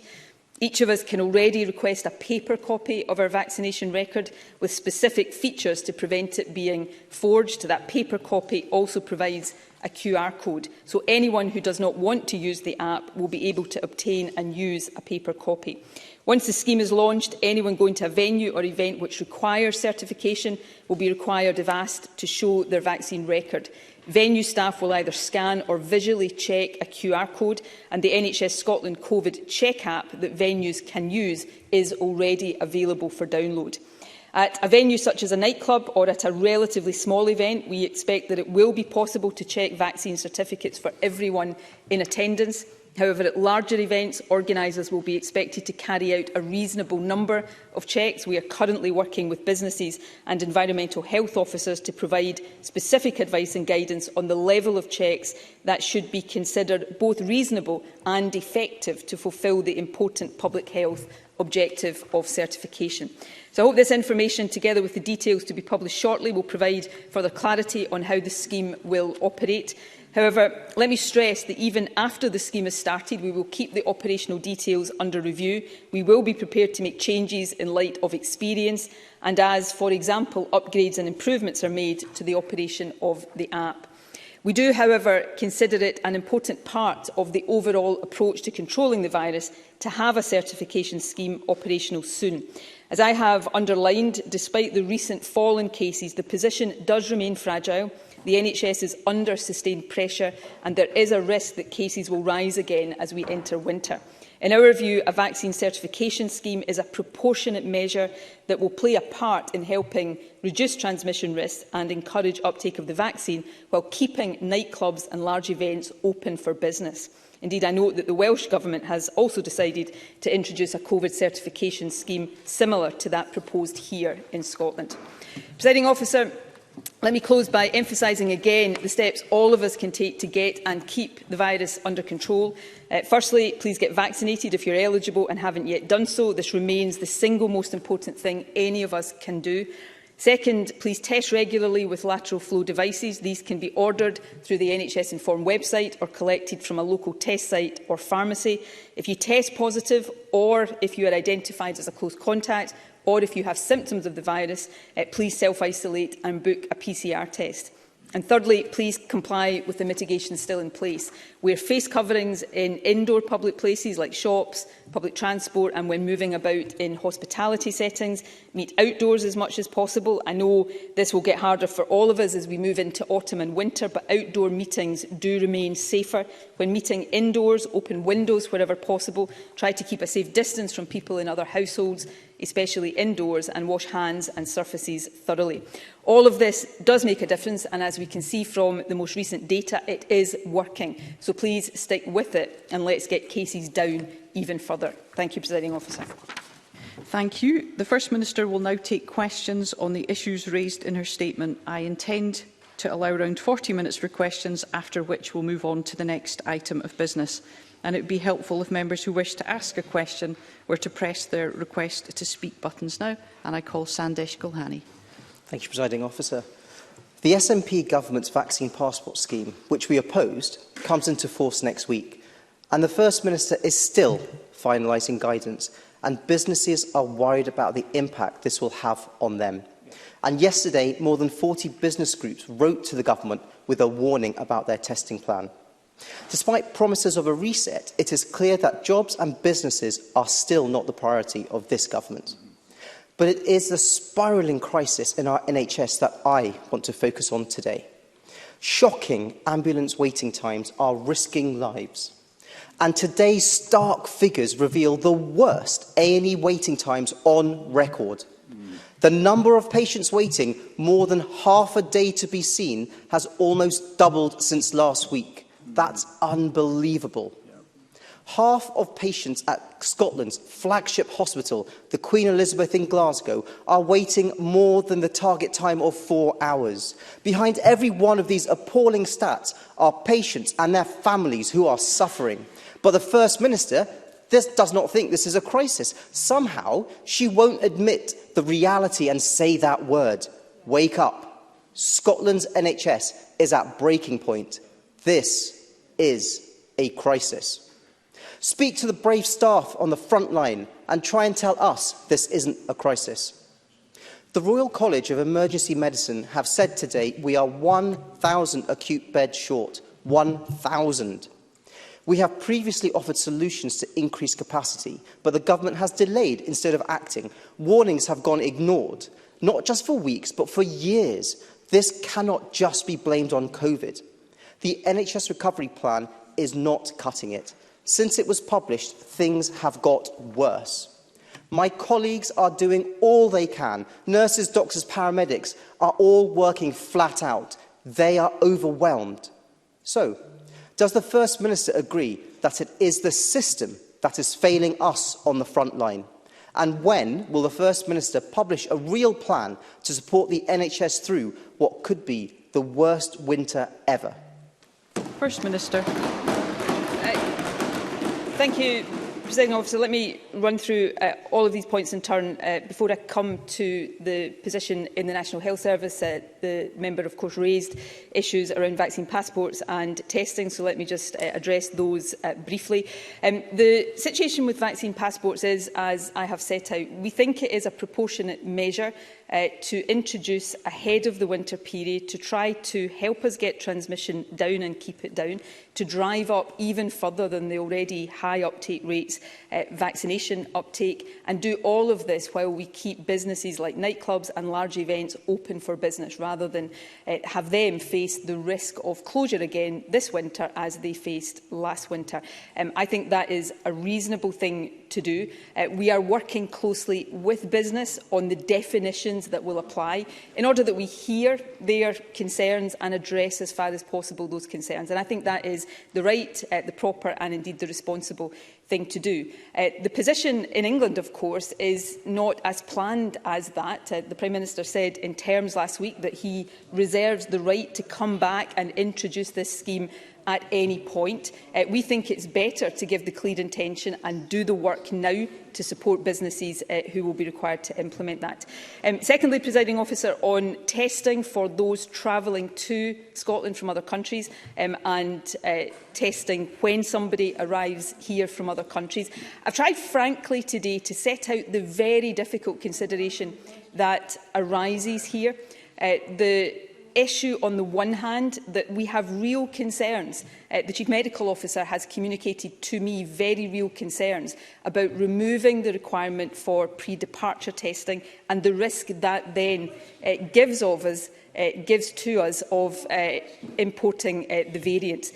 Each of us can already request a paper copy of our vaccination record with specific features to prevent it being forged. That paper copy also provides a QR code, so anyone who does not want to use the app will be able to obtain and use a paper copy. Once the scheme is launched, anyone going to a venue or event which requires certification will be required, if asked, to show their vaccine record. Venue staff will either scan or visually check a QR code, and the NHS Scotland COVID Check app that venues can use is already available for download. At a venue such as a nightclub or at a relatively small event, we expect that it will be possible to check vaccine certificates for everyone in attendance. However, at larger events, organisers will be expected to carry out a reasonable number of checks. We are currently working with businesses and environmental health officers to provide specific advice and guidance on the level of checks that should be considered both reasonable and effective to fulfil the important public health objective of certification. So I hope this information, together with the details to be published shortly, will provide further clarity on how the scheme will operate. However, let me stress that even after the scheme has started, we will keep the operational details under review. We will be prepared to make changes in light of experience and as, for example, upgrades and improvements are made to the operation of the app. We do, however, consider it an important part of the overall approach to controlling the virus to have a certification scheme operational soon. As I have underlined, despite the recent fall in cases, the position does remain fragile. The NHS is under sustained pressure and there is a risk that cases will rise again as we enter winter. In our view, a vaccine certification scheme is a proportionate measure that will play a part in helping reduce transmission risks and encourage uptake of the vaccine while keeping nightclubs and large events open for business. Indeed, I note that the Welsh Government has also decided to introduce a COVID certification scheme similar to that proposed here in Scotland. Presiding Officer, Let me close by emphasising again the steps all of us can take to get and keep the virus under control. Firstly, please get vaccinated if you're eligible and haven't yet done so. This remains the single most important thing any of us can do. Second, please test regularly with lateral flow devices. These can be ordered through the NHS Inform website or collected from a local test site or pharmacy. If you test positive, or if you are identified as a close contact, or if you have symptoms of the virus, please self-isolate and book a PCR test. And thirdly, please comply with the mitigation still in place. Wear face coverings in indoor public places like shops, public transport and when moving about in hospitality settings. Meet outdoors as much as possible. I know this will get harder for all of us as we move into autumn and winter, but outdoor meetings do remain safer. When meeting indoors, open windows wherever possible. Try to keep a safe distance from people in other households, especially indoors, and wash hands and surfaces thoroughly. All of this does make a difference, and as we can see from the most recent data, it is working. So please stick with it and let's get cases down even further. Thank you, Presiding Officer. Thank you. The First Minister will now take questions on the issues raised in her statement. I intend to allow around 40 minutes for questions, after which we'll move on to the next item of business. And it would be helpful if members who wish to ask a question were to press their request to speak buttons now. And I call Sandesh Gulhani. Thank you, Presiding Officer. The SNP government's vaccine passport scheme, which we opposed, comes into force next week. And the First Minister is still finalising guidance. And businesses are worried about the impact this will have on them. And yesterday, more than 40 business groups wrote to the government with a warning about their testing plan. Despite promises of a reset, it is clear that jobs and businesses are still not the priority of this government. But it is the spiralling crisis in our NHS that I want to focus on today. Shocking ambulance waiting times are risking lives. And today's stark figures reveal the worst A&E waiting times on record. The number of patients waiting more than half a day to be seen has almost doubled since last week. That's unbelievable. Half of patients at Scotland's flagship hospital, the Queen Elizabeth in Glasgow, are waiting more than the target time of 4 hours. Behind every one of these appalling stats are patients and their families who are suffering. But the First Minister does not think this is a crisis. Somehow, she won't admit the reality and say that word. Wake up. Scotland's NHS is at breaking point. This is a crisis. Speak to the brave staff on the front line and try and tell us this isn't a crisis. The Royal College of Emergency Medicine have said today we are 1,000 acute beds short. 1,000. We have previously offered solutions to increase capacity, but the government has delayed instead of acting. Warnings have gone ignored, not just for weeks, but for years. This cannot just be blamed on COVID. The NHS recovery plan is not cutting it. Since it was published, things have got worse. My colleagues are doing all they can. Nurses, doctors, paramedics are all working flat out. They are overwhelmed. So, does the First Minister agree that it is the system that is failing us on the front line? And when will the First Minister publish a real plan to support the NHS through what could be the worst winter ever? First Minister. Thank you, Presiding Officer. Let me run through all of these points in turn before I come to the position in the National Health Service. The member, of course, raised issues around vaccine passports and testing, so let me just address those briefly. The situation with vaccine passports is, as I have set out, we think it is a proportionate measure to introduce ahead of the winter period to try to help us get transmission down and keep it down, to drive up even further than the already high uptake rates, vaccination uptake, and do all of this while we keep businesses like nightclubs and large events open for business, rather than have them face the risk of closure again this winter as they faced last winter. I think that is a reasonable thing to do. We are working closely with business on the definitions that will apply in order that we hear their concerns and address as far as possible those concerns. And I think that is the right, the proper and indeed the responsible thing to do. The position in England, of course, is not as planned as that. The Prime Minister said in terms last week that he reserves the right to come back and introduce this scheme at any point. We think it's better to give the clear intention and do the work now to support businesses who will be required to implement that. Secondly, Presiding Officer, on testing for those travelling to Scotland from other countries and testing when somebody arrives here from other countries. I've tried frankly today to set out the very difficult consideration that arises here. The issue on the one hand that we have real concerns. The Chief Medical Officer has communicated to me very real concerns about removing the requirement for pre-departure testing and the risk that then gives to us of importing the variants.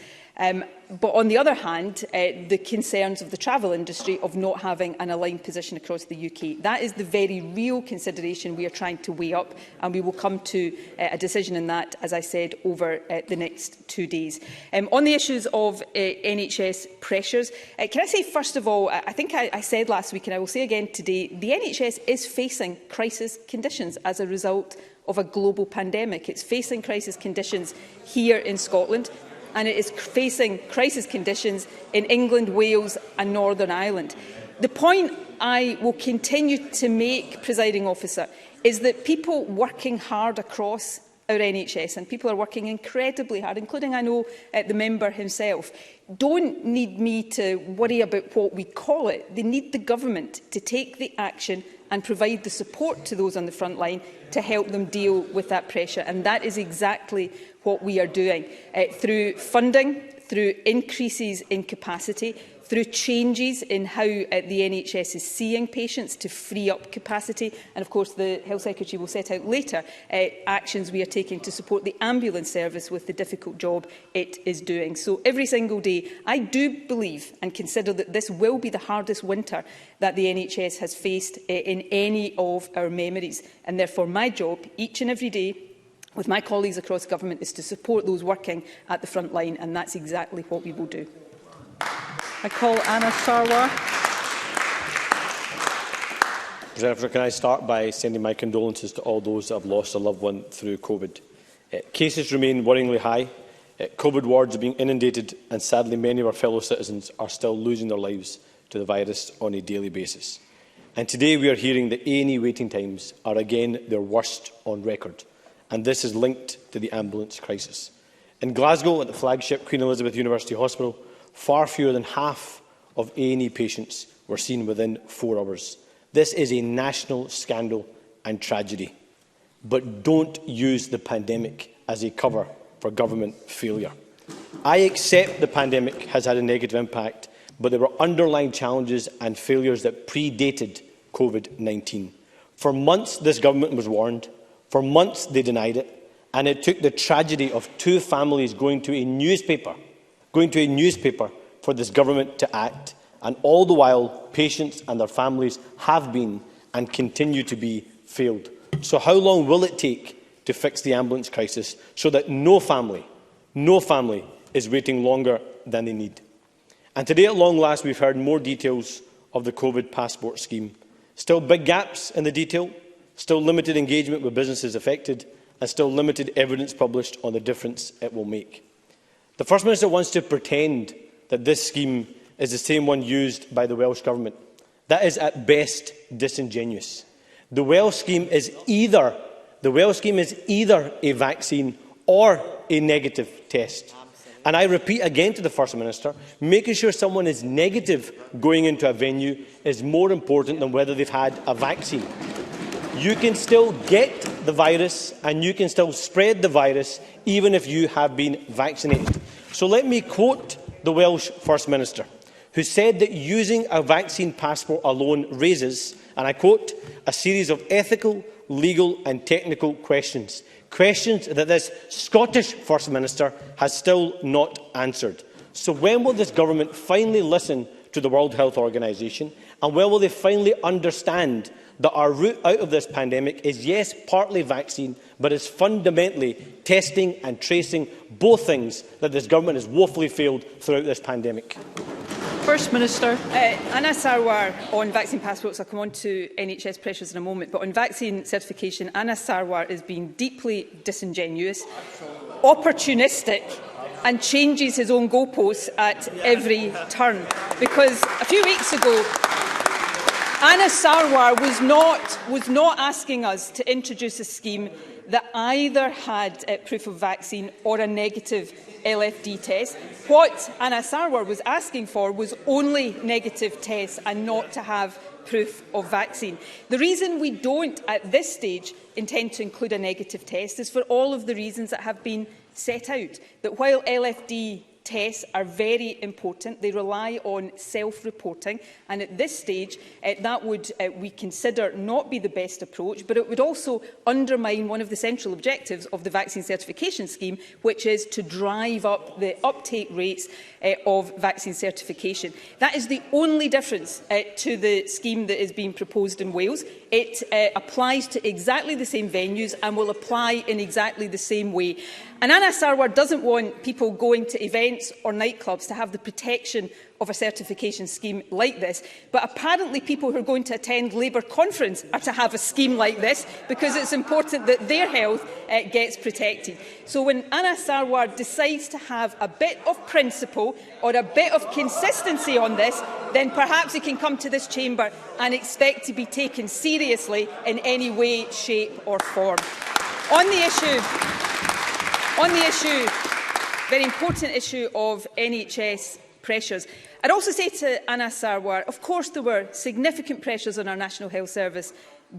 But on the other hand, the concerns of the travel industry of not having an aligned position across the UK. That is the very real consideration we are trying to weigh up, and we will come to a decision on that, as I said, over the next 2 days. On the issues of NHS pressures, can I say first of all, I think I said last week and I will say again today, the NHS is facing crisis conditions as a result of a global pandemic. It's facing crisis conditions here in Scotland, and it is facing crisis conditions in England, Wales and Northern Ireland. The point I will continue to make, Presiding Officer, is that people working hard across our NHS, and people are working incredibly hard, including, I know, the member himself, don't need me to worry about what we call it. They need the government to take the action and provide the support to those on the front line to help them deal with that pressure. And that is exactly what we are doing, through funding, through increases in capacity, through changes in how the NHS is seeing patients to free up capacity. And of course, the Health Secretary will set out later actions we are taking to support the ambulance service with the difficult job it is doing. So every single day, I do believe and consider that this will be the hardest winter that the NHS has faced in any of our memories. And therefore, my job, each and every day, with my colleagues across government, is to support those working at the front line, and that's exactly what we will do. I call Anna Sarwar. President, can I start by sending my condolences to all those that have lost a loved one through COVID. Cases remain worryingly high. COVID wards are being inundated, and sadly many of our fellow citizens are still losing their lives to the virus on a daily basis. And today we are hearing that A&E waiting times are again their worst on record, and this is linked to the ambulance crisis. In Glasgow, at the flagship Queen Elizabeth University Hospital, far fewer than half of A&E patients were seen within 4 hours. This is a national scandal and tragedy. But don't use the pandemic as a cover for government failure. I accept the pandemic has had a negative impact, but there were underlying challenges and failures that predated COVID-19. For months, this government was warned. For months, they denied it. And it took the tragedy of 2 families going to a newspaper for this government to act. And all the while, patients and their families have been and continue to be failed. So how long will it take to fix the ambulance crisis so that no family is waiting longer than they need? And today, at long last, we've heard more details of the COVID passport scheme. Still big gaps in the detail, still limited engagement with businesses affected, and still limited evidence published on the difference it will make. The First Minister wants to pretend that this scheme is the same one used by the Welsh Government. That is at best disingenuous. The Welsh scheme is either a vaccine or a negative test. And I repeat again to the First Minister, making sure someone is negative going into a venue is more important than whether they've had a vaccine. You can still get the virus and you can still spread the virus even if you have been vaccinated. So let me quote the Welsh First Minister, who said that using a vaccine passport alone raises, and I quote, a series of ethical, legal and technical questions. Questions that this Scottish First Minister has still not answered. So when will this government finally listen to the World Health Organization, and when will they finally understand that our route out of this pandemic is, yes, partly vaccine, but is fundamentally testing and tracing, both things that this government has woefully failed throughout this pandemic? First Minister. Anna Sarwar on vaccine passports. I'll come on to NHS pressures in a moment. But on vaccine certification, Anna Sarwar is being deeply disingenuous, opportunistic and changes his own goalposts at every turn. Because a few weeks ago, Anna Sarwar was not asking us to introduce a scheme that either had proof of vaccine or a negative LFD test. What Anna Sarwar was asking for was only negative tests and not to have proof of vaccine. The reason we don't, at this stage, intend to include a negative test is for all of the reasons that have been set out. That while LFD tests are very important, they rely on self-reporting, and at this stage that would, we consider, not be the best approach, but it would also undermine one of the central objectives of the vaccine certification scheme, which is to drive up the uptake rates of vaccine certification. That is the only difference to the scheme that is being proposed in Wales. It applies to exactly the same venues and will apply in exactly the same way. And Anna Sarwar doesn't want people going to events or nightclubs to have the protection of a certification scheme like this, but apparently people who are going to attend Labour conference are to have a scheme like this because it's important that their health gets protected. So when Anna Sarwar decides to have a bit of principle or a bit of consistency on this, then perhaps he can come to this chamber and expect to be taken seriously in any way, shape or form. On the issue, very important issue of NHS pressures, I'd also say to Anna Sarwar, of course there were significant pressures on our National Health Service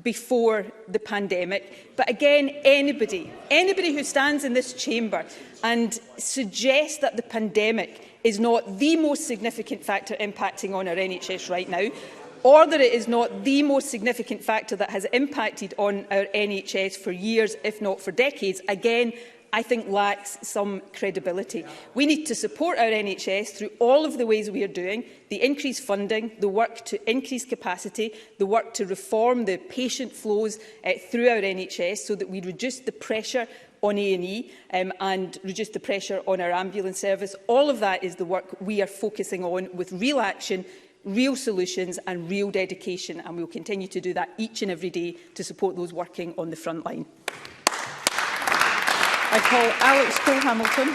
before the pandemic, but again, anybody who stands in this chamber and suggests that the pandemic is not the most significant factor impacting on our NHS right now, or that it is not the most significant factor that has impacted on our NHS for years, if not for decades, again, I think lacks some credibility. We need to support our NHS through all of the ways we are doing, the increased funding, the work to increase capacity, the work to reform the patient flows through our NHS so that we reduce the pressure on A&E and reduce the pressure on our ambulance service. All of that is the work we are focusing on with real action, real solutions and real dedication, and we will continue to do that each and every day to support those working on the front line. I call Alex Cole-Hamilton.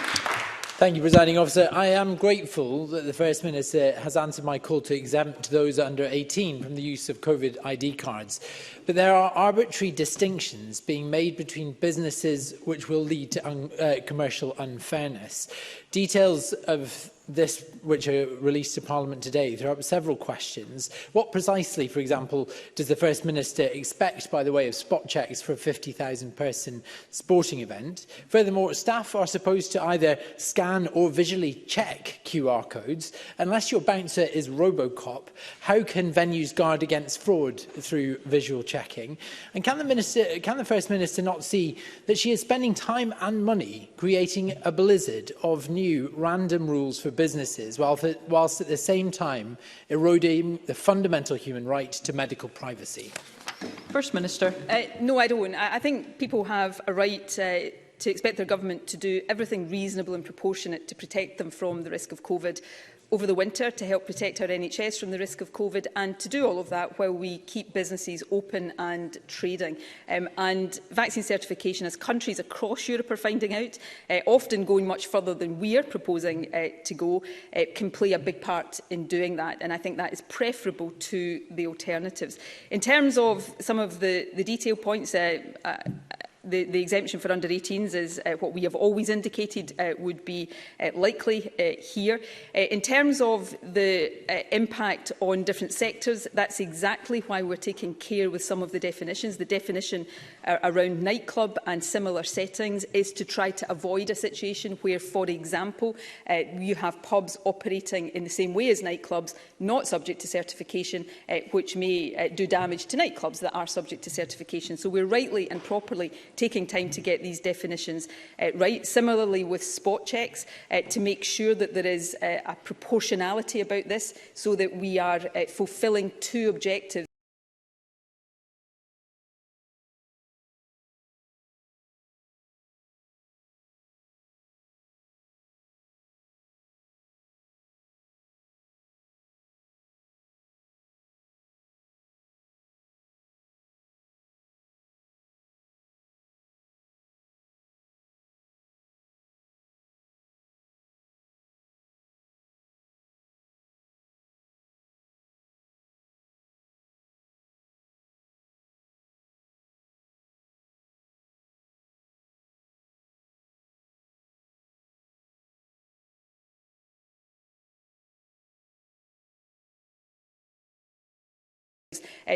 Thank you, Presiding Officer. I am grateful that the First Minister has answered my call to exempt those under 18 from the use of COVID ID cards. But there are arbitrary distinctions being made between businesses which will lead to commercial unfairness. Details of this, which are released to Parliament today, throw up several questions. What precisely, for example, does the First Minister expect by the way of spot checks for a 50,000-person sporting event? Furthermore, staff are supposed to either scan or visually check QR codes. Unless your bouncer is Robocop, how can venues guard against fraud through visual checking? And can the First Minister not see that she is spending time and money creating a blizzard of new random rules for businesses, whilst at the same time eroding the fundamental human right to medical privacy? First Minister. No, I don't. I think people have a right to expect their government to do everything reasonable and proportionate to protect them from the risk of COVID over the winter, to help protect our NHS from the risk of COVID, and to do all of that while we keep businesses open and trading. And vaccine certification, as countries across Europe are finding out, often going much further than we are proposing to go, can play a big part in doing that. And I think that is preferable to the alternatives. In terms of some of the detail points, the exemption for under-18s is what we have always indicated would be likely here. In terms of the impact on different sectors, that's exactly why we're taking care with some of the definitions. The definition around nightclub and similar settings is to try to avoid a situation where, for example, you have pubs operating in the same way as nightclubs, not subject to certification, which may do damage to nightclubs that are subject to certification. So we're rightly and properly taking time to get these definitions right. Similarly with spot checks, to make sure that there is a proportionality about this so that we are fulfilling two objectives.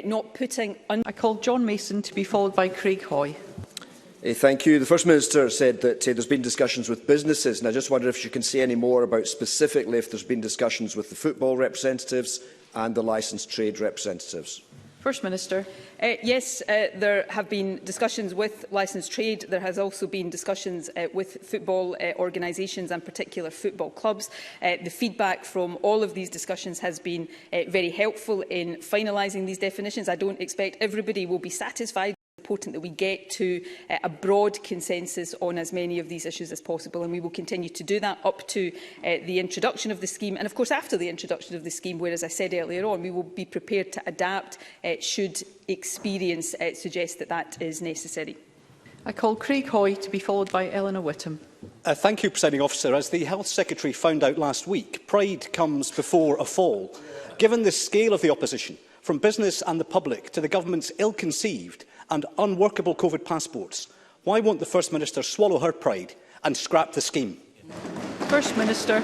not putting... I call John Mason to be followed by Craig Hoy. Thank you. The First Minister said that there's been discussions with businesses, and I just wonder if she can say any more about specifically if there's been discussions with the football representatives and the licensed trade representatives. First Minister. Yes, there have been discussions with licensed trade. There has also been discussions with football organisations and particular football clubs. The feedback from all of these discussions has been very helpful in finalising these definitions. I don't expect everybody will be satisfied. It's important that we get to a broad consensus on as many of these issues as possible, and we will continue to do that up to the introduction of the scheme, and of course after the introduction of the scheme, where, as I said earlier on, we will be prepared to adapt should experience suggest that that is necessary. I call Craig Hoy to be followed by Eleanor Whittam. Thank you, Presiding Officer. As the Health Secretary found out last week, pride comes before a fall. Given the scale of the opposition, from business and the public to the government's ill-conceived and unworkable COVID passports, why won't the First Minister swallow her pride and scrap the scheme? First Minister.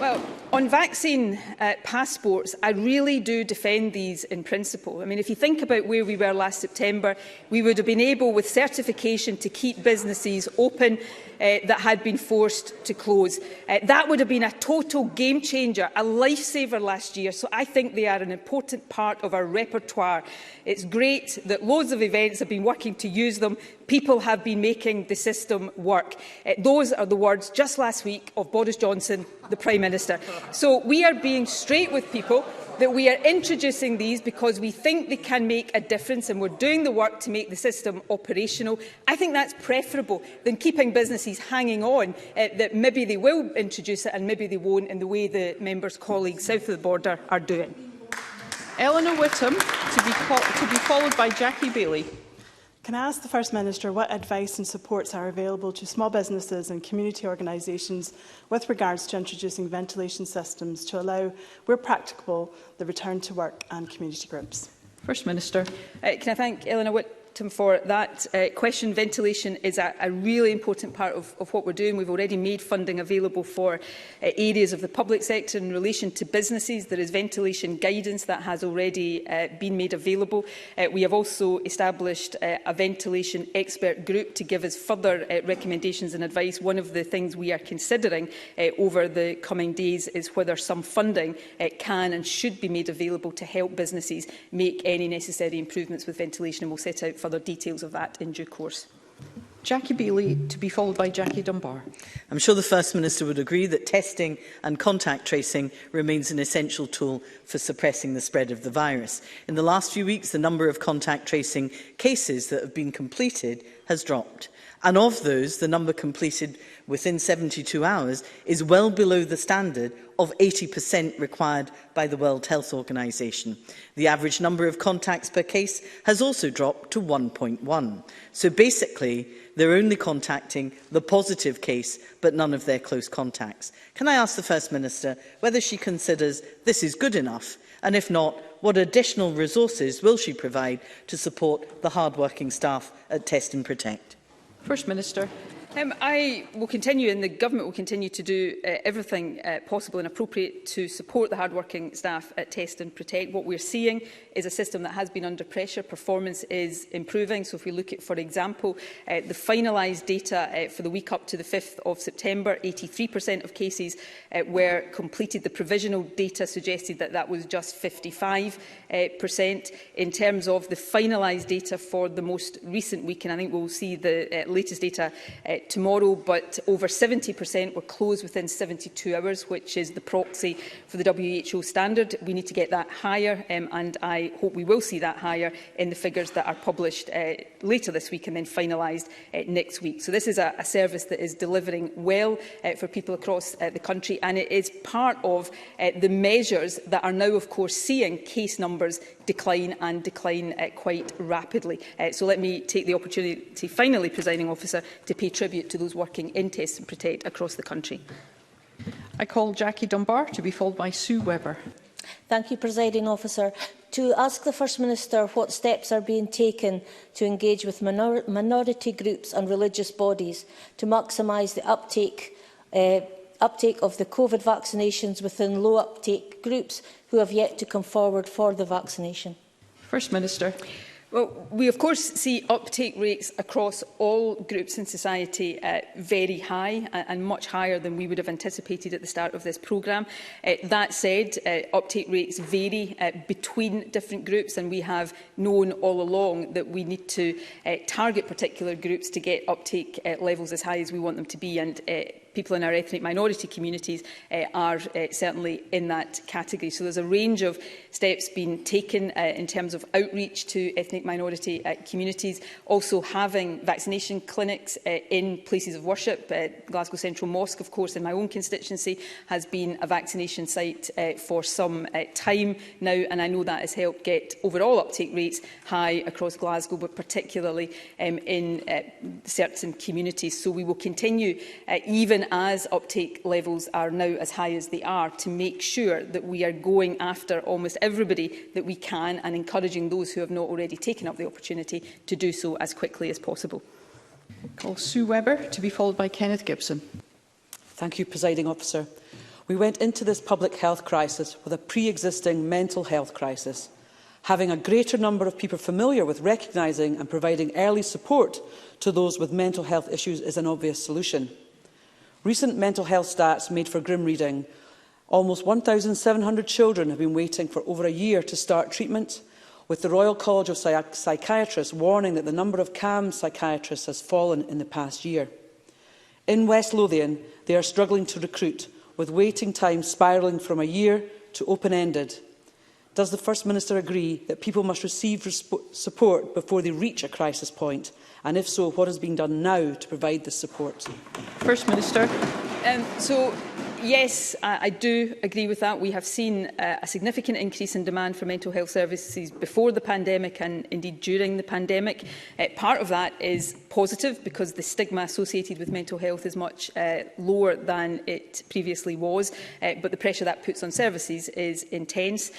Well, on vaccine passports, I really do defend these in principle. I mean, if you think about where we were last September, we would have been able, with certification, to keep businesses open that had been forced to close. That would have been a total game changer, a lifesaver last year. So I think they are an important part of our repertoire. It's great that loads of events have been working to use them. People have been making the system work. Those are the words just last week of Boris Johnson, the Prime Minister. So we are being straight with people that we are introducing these because we think they can make a difference, and we're doing the work to make the system operational. I think that's preferable than keeping businesses hanging on that maybe they will introduce it and maybe they won't, in the way the members' colleagues south of the border are doing. Eleanor Whittam to be followed by Jackie Bailey. Can I ask the First Minister what advice and supports are available to small businesses and community organisations with regards to introducing ventilation systems to allow, where practicable, the return to work and community groups? First Minister. Can I thank Eleanor Whittam for that question? Ventilation is a really important part of what we're doing. We've already made funding available for areas of the public sector in relation to businesses. There is ventilation guidance that has already been made available. We have also established a ventilation expert group to give us further recommendations and advice. One of the things we are considering over the coming days is whether some funding can and should be made available to help businesses make any necessary improvements with ventilation, and we'll set out further details of that in due course. Jackie Bailey to be followed by Jackie Dunbar. I'm sure the First Minister would agree that testing and contact tracing remains an essential tool for suppressing the spread of the virus. In the last few weeks, the number of contact tracing cases that have been completed has dropped. And of those, the number completed within 72 hours is well below the standard of 80% required by the World Health Organization. The average number of contacts per case has also dropped to 1.1. So basically, they're only contacting the positive case, but none of their close contacts. Can I ask the First Minister whether she considers this is good enough? And if not, what additional resources will she provide to support the hard-working staff at Test and Protect? First Minister. I will continue, and the Government will continue to do everything possible and appropriate to support the hard-working staff at Test and Protect. What we're seeing is a system that has been under pressure. Performance is improving. So if we look at, for example, the finalised data for the week up to the 5th of September, 83% of cases were completed. The provisional data suggested that that was just 55%. In terms of the finalised data for the most recent week, and I think we'll see the latest data tomorrow, but over 70% were closed within 72 hours, which is the proxy for the WHO standard. We need to get that higher, and I hope we will see that higher in the figures that are published later this week and then finalised next week. So this is a service that is delivering well for people across the country, and it is part of the measures that are now, of course, seeing case numbers decline and decline quite rapidly. So let me take the opportunity, finally, Presiding Officer, to pay tribute to those working in Test and Protect across the country. I call Jackie Dunbar to be followed by Sue Webber. Thank you, Presiding Officer. To ask the First Minister what steps are being taken to engage with minority groups and religious bodies to maximise the uptake uptake of the COVID vaccinations within low uptake groups who have yet to come forward for the vaccination? First Minister. Well, we of course see uptake rates across all groups in society very high and much higher than we would have anticipated at the start of this programme. That said, uptake rates vary between different groups, and we have known all along that we need to target particular groups to get uptake levels as high as we want them to be, and people in our ethnic minority communities are certainly in that category. So there's a range of steps being taken in terms of outreach to ethnic minority communities, also having vaccination clinics in places of worship. Glasgow Central Mosque, of course, in my own constituency, has been a vaccination site for some time now, and I know that has helped get overall uptake rates high across Glasgow, but particularly in certain communities. So we will continue, even as uptake levels are now as high as they are, to make sure that we are going after almost everybody that we can and encouraging those who have not already taken up the opportunity to do so as quickly as possible. Call Sue Webber, to be followed by Kenneth Gibson. Thank you, Presiding Officer. We went into this public health crisis with a pre-existing mental health crisis. Having a greater number of people familiar with recognising and providing early support to those with mental health issues is an obvious solution. Recent mental health stats made for grim reading. Almost 1,700 children have been waiting for over a year to start treatment, with the Royal College of Psychiatrists warning that the number of CAM psychiatrists has fallen in the past year. In West Lothian, they are struggling to recruit, with waiting times spiralling from a year to open-ended. Does the First Minister agree that people must receive support before they reach a crisis point? And if so, what is being done now to provide this support? First Minister. Yes, I do agree with that. We have seen a significant increase in demand for mental health services before the pandemic and indeed during the pandemic. Part of that is positive because the stigma associated with mental health is much lower than it previously was, but the pressure that puts on services is intense.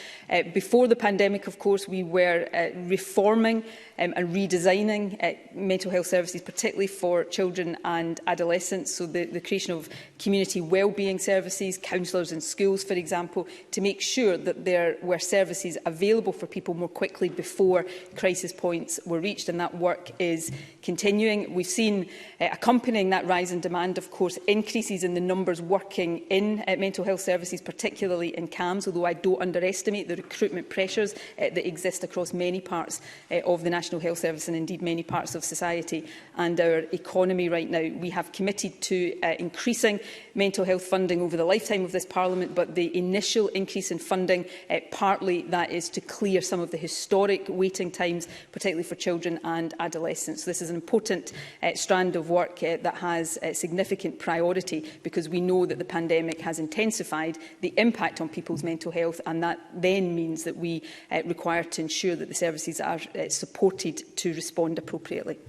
Before the pandemic, of course, we were reforming and redesigning mental health services, particularly for children and adolescents. So the creation of community wellbeing services, counsellors in schools, for example, to make sure that there were services available for people more quickly before crisis points were reached, and that work is continuing. We've seen, accompanying that rise in demand, of course, increases in the numbers working in mental health services, particularly in CAMS, although I don't underestimate the recruitment pressures that exist across many parts of the National Health Service and indeed many parts of society and our economy right now. We have committed to increasing mental health funding over the lifetime of this Parliament, but the initial increase in funding, partly that is to clear some of the historic waiting times, particularly for children and adolescents. So this is an important strand of work that has significant priority because we know that the pandemic has intensified the impact on people's mental health, and that then means that we require to ensure that the services are supported to respond appropriately.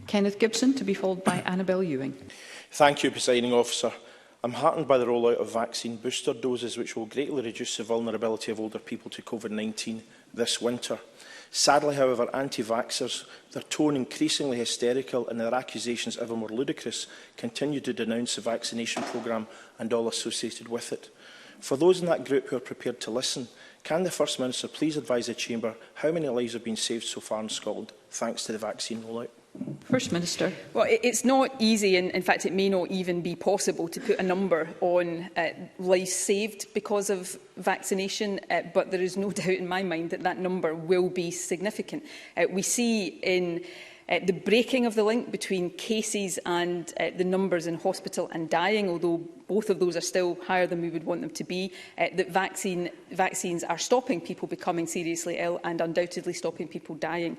Kenneth Gibson, to be followed by Annabel Ewing. Thank you, Presiding Officer. I'm heartened by the rollout of vaccine booster doses, which will greatly reduce the vulnerability of older people to COVID-19 this winter. Sadly, however, anti-vaxxers, their tone increasingly hysterical and their accusations ever more ludicrous, continue to denounce the vaccination programme and all associated with it. For those in that group who are prepared to listen, can the First Minister please advise the Chamber how many lives have been saved so far in Scotland thanks to the vaccine rollout? First Minister. Well, it's not easy, and in fact it may not even be possible to put a number on lives saved because of vaccination, but there is no doubt in my mind that that number will be significant. We see in the breaking of the link between cases and the numbers in hospital and dying, although both of those are still higher than we would want them to be, that vaccines are stopping people becoming seriously ill and undoubtedly stopping people dying.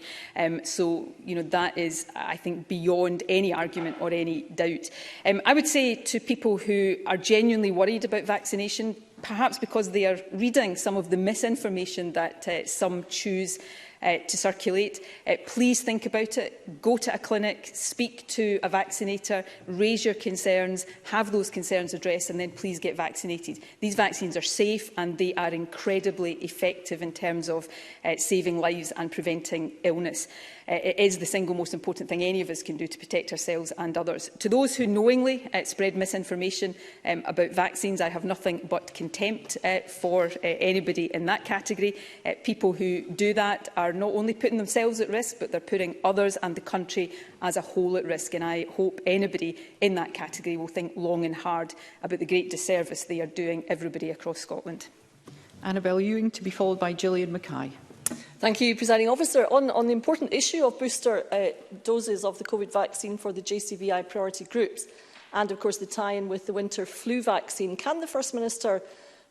So, that is, I think, beyond any argument or any doubt. I would say to people who are genuinely worried about vaccination, perhaps because they are reading some of the misinformation that some choose to circulate. Please think about it, go to a clinic, speak to a vaccinator, raise your concerns, have those concerns addressed, and then please get vaccinated. These vaccines are safe and they are incredibly effective in terms of saving lives and preventing illness. It is the single most important thing any of us can do to protect ourselves and others. To those who knowingly spread misinformation about vaccines, I have nothing but contempt for anybody in that category. People who do that are not only putting themselves at risk, but they're putting others and the country as a whole at risk. And I hope anybody in that category will think long and hard about the great disservice they are doing everybody across Scotland. Annabel Ewing, to be followed by Gillian Mackay. Thank you, Presiding Officer. On the important issue of booster doses of the COVID vaccine for the JCVI priority groups, and of course the tie-in with the winter flu vaccine, can the First Minister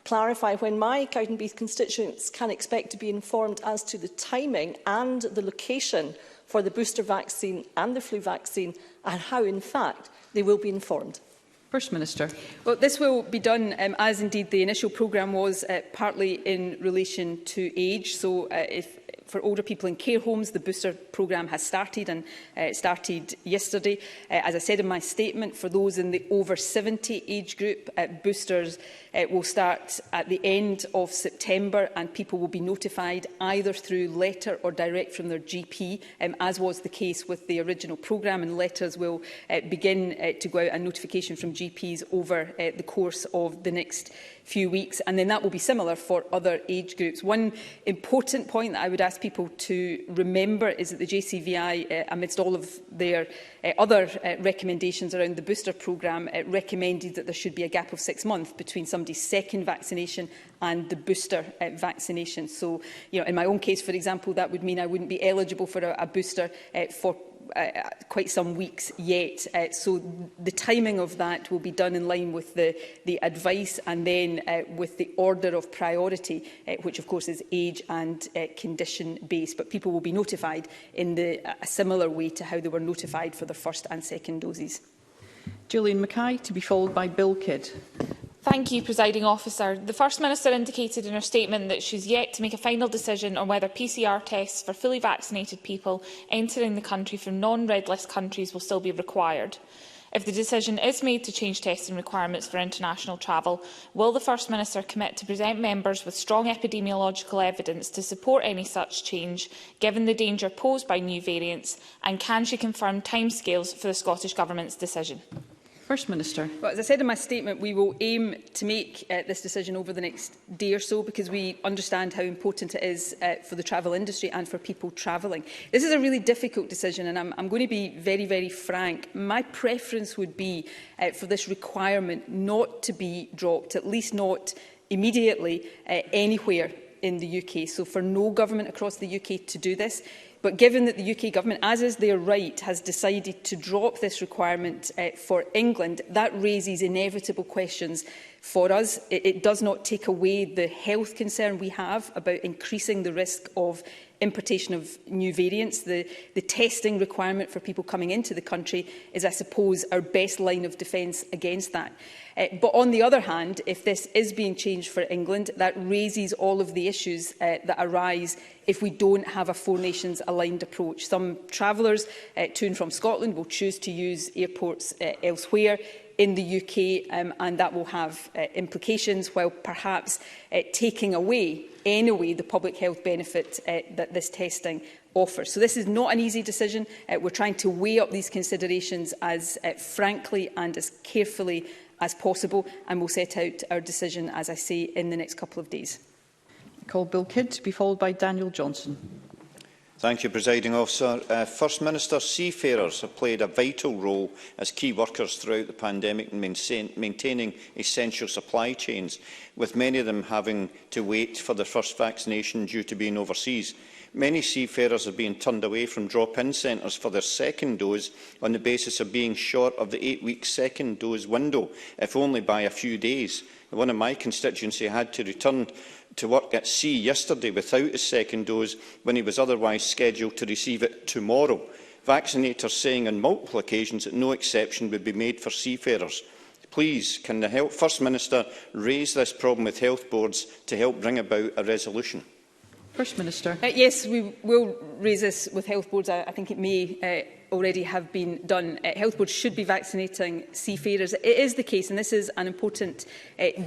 clarify when my Cowdenbeath constituents can expect to be informed as to the timing and the location for the booster vaccine and the flu vaccine, and how, in fact, they will be informed? First Minister. Well, this will be done, as indeed the initial programme was, partly in relation to age. So for older people in care homes, the booster programme has started and started yesterday. As I said in my statement, for those in the over 70 age group, boosters will start at the end of September, and people will be notified either through letter or direct from their GP, as was the case with the original programme, and letters will begin to go out, and notification from GPs over the course of the next few weeks, and then that will be similar for other age groups. One important point that I would ask people to remember is that the JCVI, amidst all of their other recommendations around the booster programme, recommended that there should be a gap of 6 months between somebody's second vaccination and the booster vaccination. So, in my own case, for example, that would mean I wouldn't be eligible for a booster for quite some weeks yet. So the timing of that will be done in line with the advice, and then with the order of priority, which of course is age and condition based. But people will be notified in a similar way to how they were notified for their first and second doses. Gillian Mackay, to be followed by Bill Kidd. Thank you, Presiding Officer. The First Minister indicated in her statement that she is yet to make a final decision on whether PCR tests for fully vaccinated people entering the country from non-red list countries will still be required. If the decision is made to change testing requirements for international travel, will the First Minister commit to present members with strong epidemiological evidence to support any such change, given the danger posed by new variants, and can she confirm timescales for the Scottish Government's decision? First Minister. Well, as I said in my statement, we will aim to make this decision over the next day or so, because we understand how important it is for the travel industry and for people travelling. This is a really difficult decision, and I'm going to be very, very frank. My preference would be for this requirement not to be dropped, at least not immediately, anywhere in the UK. So for no government across the UK to do this. But given that the UK Government, as is their right, has decided to drop this requirement for England, that raises inevitable questions for us. It does not take away the health concern we have about increasing the risk of importation of new variants. The testing requirement for people coming into the country is, I suppose, our best line of defence against that. But on the other hand, if this is being changed for England, that raises all of the issues that arise if we don't have a four nations aligned approach. Some travellers to and from Scotland will choose to use airports elsewhere in the UK, and that will have implications, while perhaps taking away anyway the public health benefit that this testing offers. So this is not an easy decision. We're trying to weigh up these considerations as frankly and as carefully as possible, and we'll set out our decision, as I say, in the next couple of days. I call Bill Kidd to be followed by Daniel Johnson. Thank you, Presiding Officer. First Minister, seafarers have played a vital role as key workers throughout the pandemic in maintaining essential supply chains, with many of them having to wait for their first vaccination due to being overseas. Many seafarers have been turned away from drop-in centres for their second dose on the basis of being short of the 8-week second dose window, if only by a few days. One of my constituency had to return to work at sea yesterday without his second dose when he was otherwise scheduled to receive it tomorrow. Vaccinators saying on multiple occasions that no exception would be made for seafarers. Please, can the First Minister raise this problem with health boards to help bring about a resolution? First Minister. Yes, we will raise this with health boards. I think it may already have been done. Health boards should be vaccinating seafarers. It is the case, and this is an important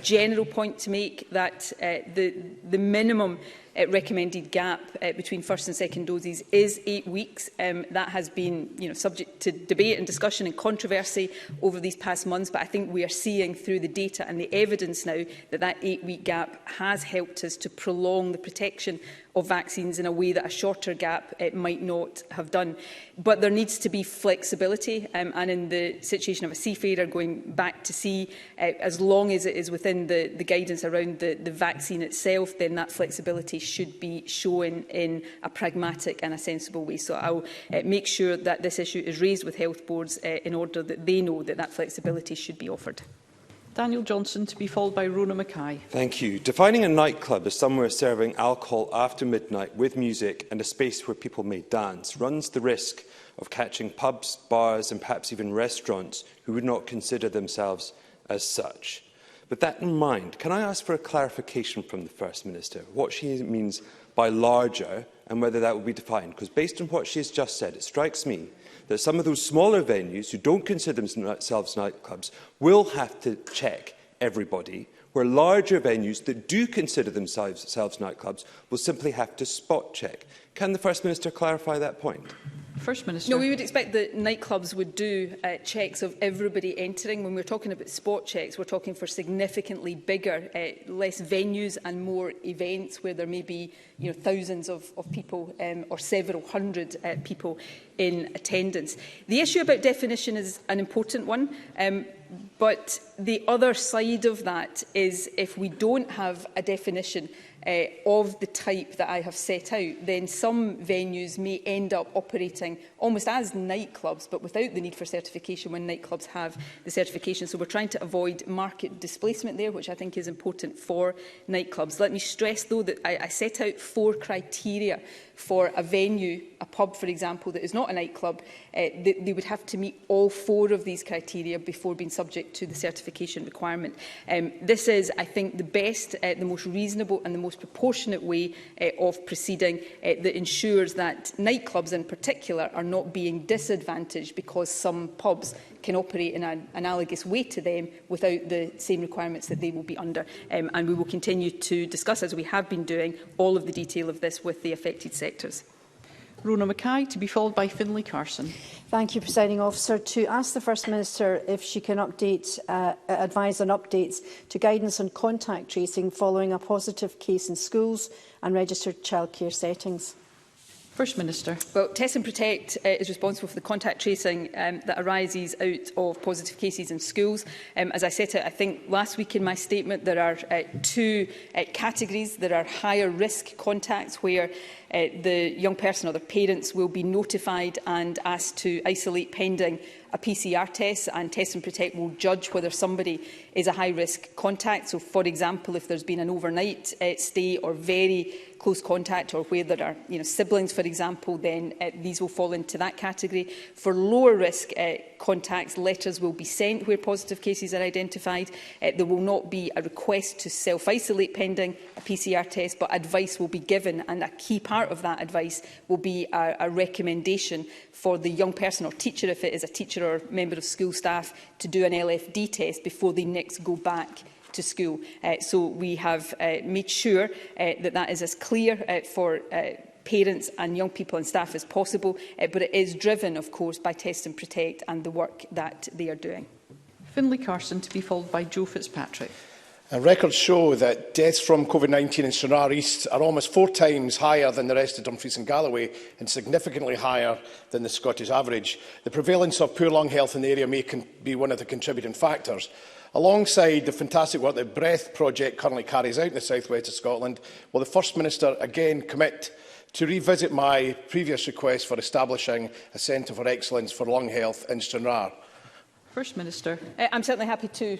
general point to make, that the minimum recommended gap between first and second doses is 8 weeks. That has been subject to debate and discussion and controversy over these past months, but I think we are seeing through the data and the evidence now that that 8-week gap has helped us to prolong the protection of vaccines in a way that a shorter gap might not have done. But there needs to be flexibility, and in the situation of a seafarer going back to sea, as long as it is within the guidance around the vaccine itself, then that flexibility should be shown in a pragmatic and a sensible way. So I'll make sure that this issue is raised with health boards in order that they know that that flexibility should be offered. Daniel Johnson, to be followed by Rona Mackay. Thank you. Defining a nightclub as somewhere serving alcohol after midnight with music and a space where people may dance runs the risk of catching pubs, bars and perhaps even restaurants who would not consider themselves as such. With that in mind, can I ask for a clarification from the First Minister, what she means by larger and whether that will be defined? Because based on what she has just said, it strikes me that some of those smaller venues who don't consider themselves nightclubs will have to check everybody, where larger venues that do consider themselves nightclubs will simply have to spot check. Can the First Minister clarify that point? First Minister. No, we would expect that nightclubs would do checks of everybody entering. When we're talking about spot checks, we're talking for significantly bigger, less venues and more events where there may be thousands of people or several hundred people in attendance. The issue about definition is an important one, but the other side of that is if we don't have a definition of the type that I have set out, then some venues may end up operating almost as nightclubs, but without the need for certification when nightclubs have the certification. So we're trying to avoid market displacement there, which I think is important for nightclubs. Let me stress, though, that I set out 4 criteria for a venue, a pub, for example, that is not a nightclub. They would have to meet all 4 of these criteria before being subject to the certification requirement. This is, I think, the best, the most reasonable and the most proportionate way of proceeding that ensures that nightclubs in particular are not being disadvantaged because some pubs can operate in an analogous way to them without the same requirements that they will be under. And we will continue to discuss, as we have been doing, all of the detail of this with the affected sectors. Rona Mackay, to be followed by Finlay Carson. Thank you, Presiding Officer. To ask the First Minister if she can advise on updates to guidance on contact tracing following a positive case in schools and registered childcare settings. First Minister. Well, Test and Protect is responsible for the contact tracing that arises out of positive cases in schools. As I set out, I think last week in my statement, there are 2 categories. There are higher risk contacts where the young person or their parents will be notified and asked to isolate pending a PCR test, and Test and Protect will judge whether somebody is a high-risk contact. So, for example, if there's been an overnight stay or very close contact, or where there are siblings, for example, then these will fall into that category. For lower-risk contacts, letters will be sent where positive cases are identified. There will not be a request to self-isolate pending a PCR test, but advice will be given, and a key part of that advice will be a recommendation for the young person or teacher, if it is a teacher or member of school staff, to do an LFD test before they next go back to school. So we have made sure that that is as clear for parents and young people and staff as possible, but it is driven, of course, by Test and Protect and the work that they are doing. Finlay Carson, to be followed by Joe Fitzpatrick. Records show that deaths from COVID-19 in Stranraer East are almost 4 times higher than the rest of Dumfries and Galloway, and significantly higher than the Scottish average. The prevalence of poor lung health in the area may be one of the contributing factors. Alongside the fantastic work that Breath Project currently carries out in the south west of Scotland, will the First Minister again commit to revisit my previous request for establishing a Centre for Excellence for Lung Health in Stranraer? First Minister. I'm certainly happy to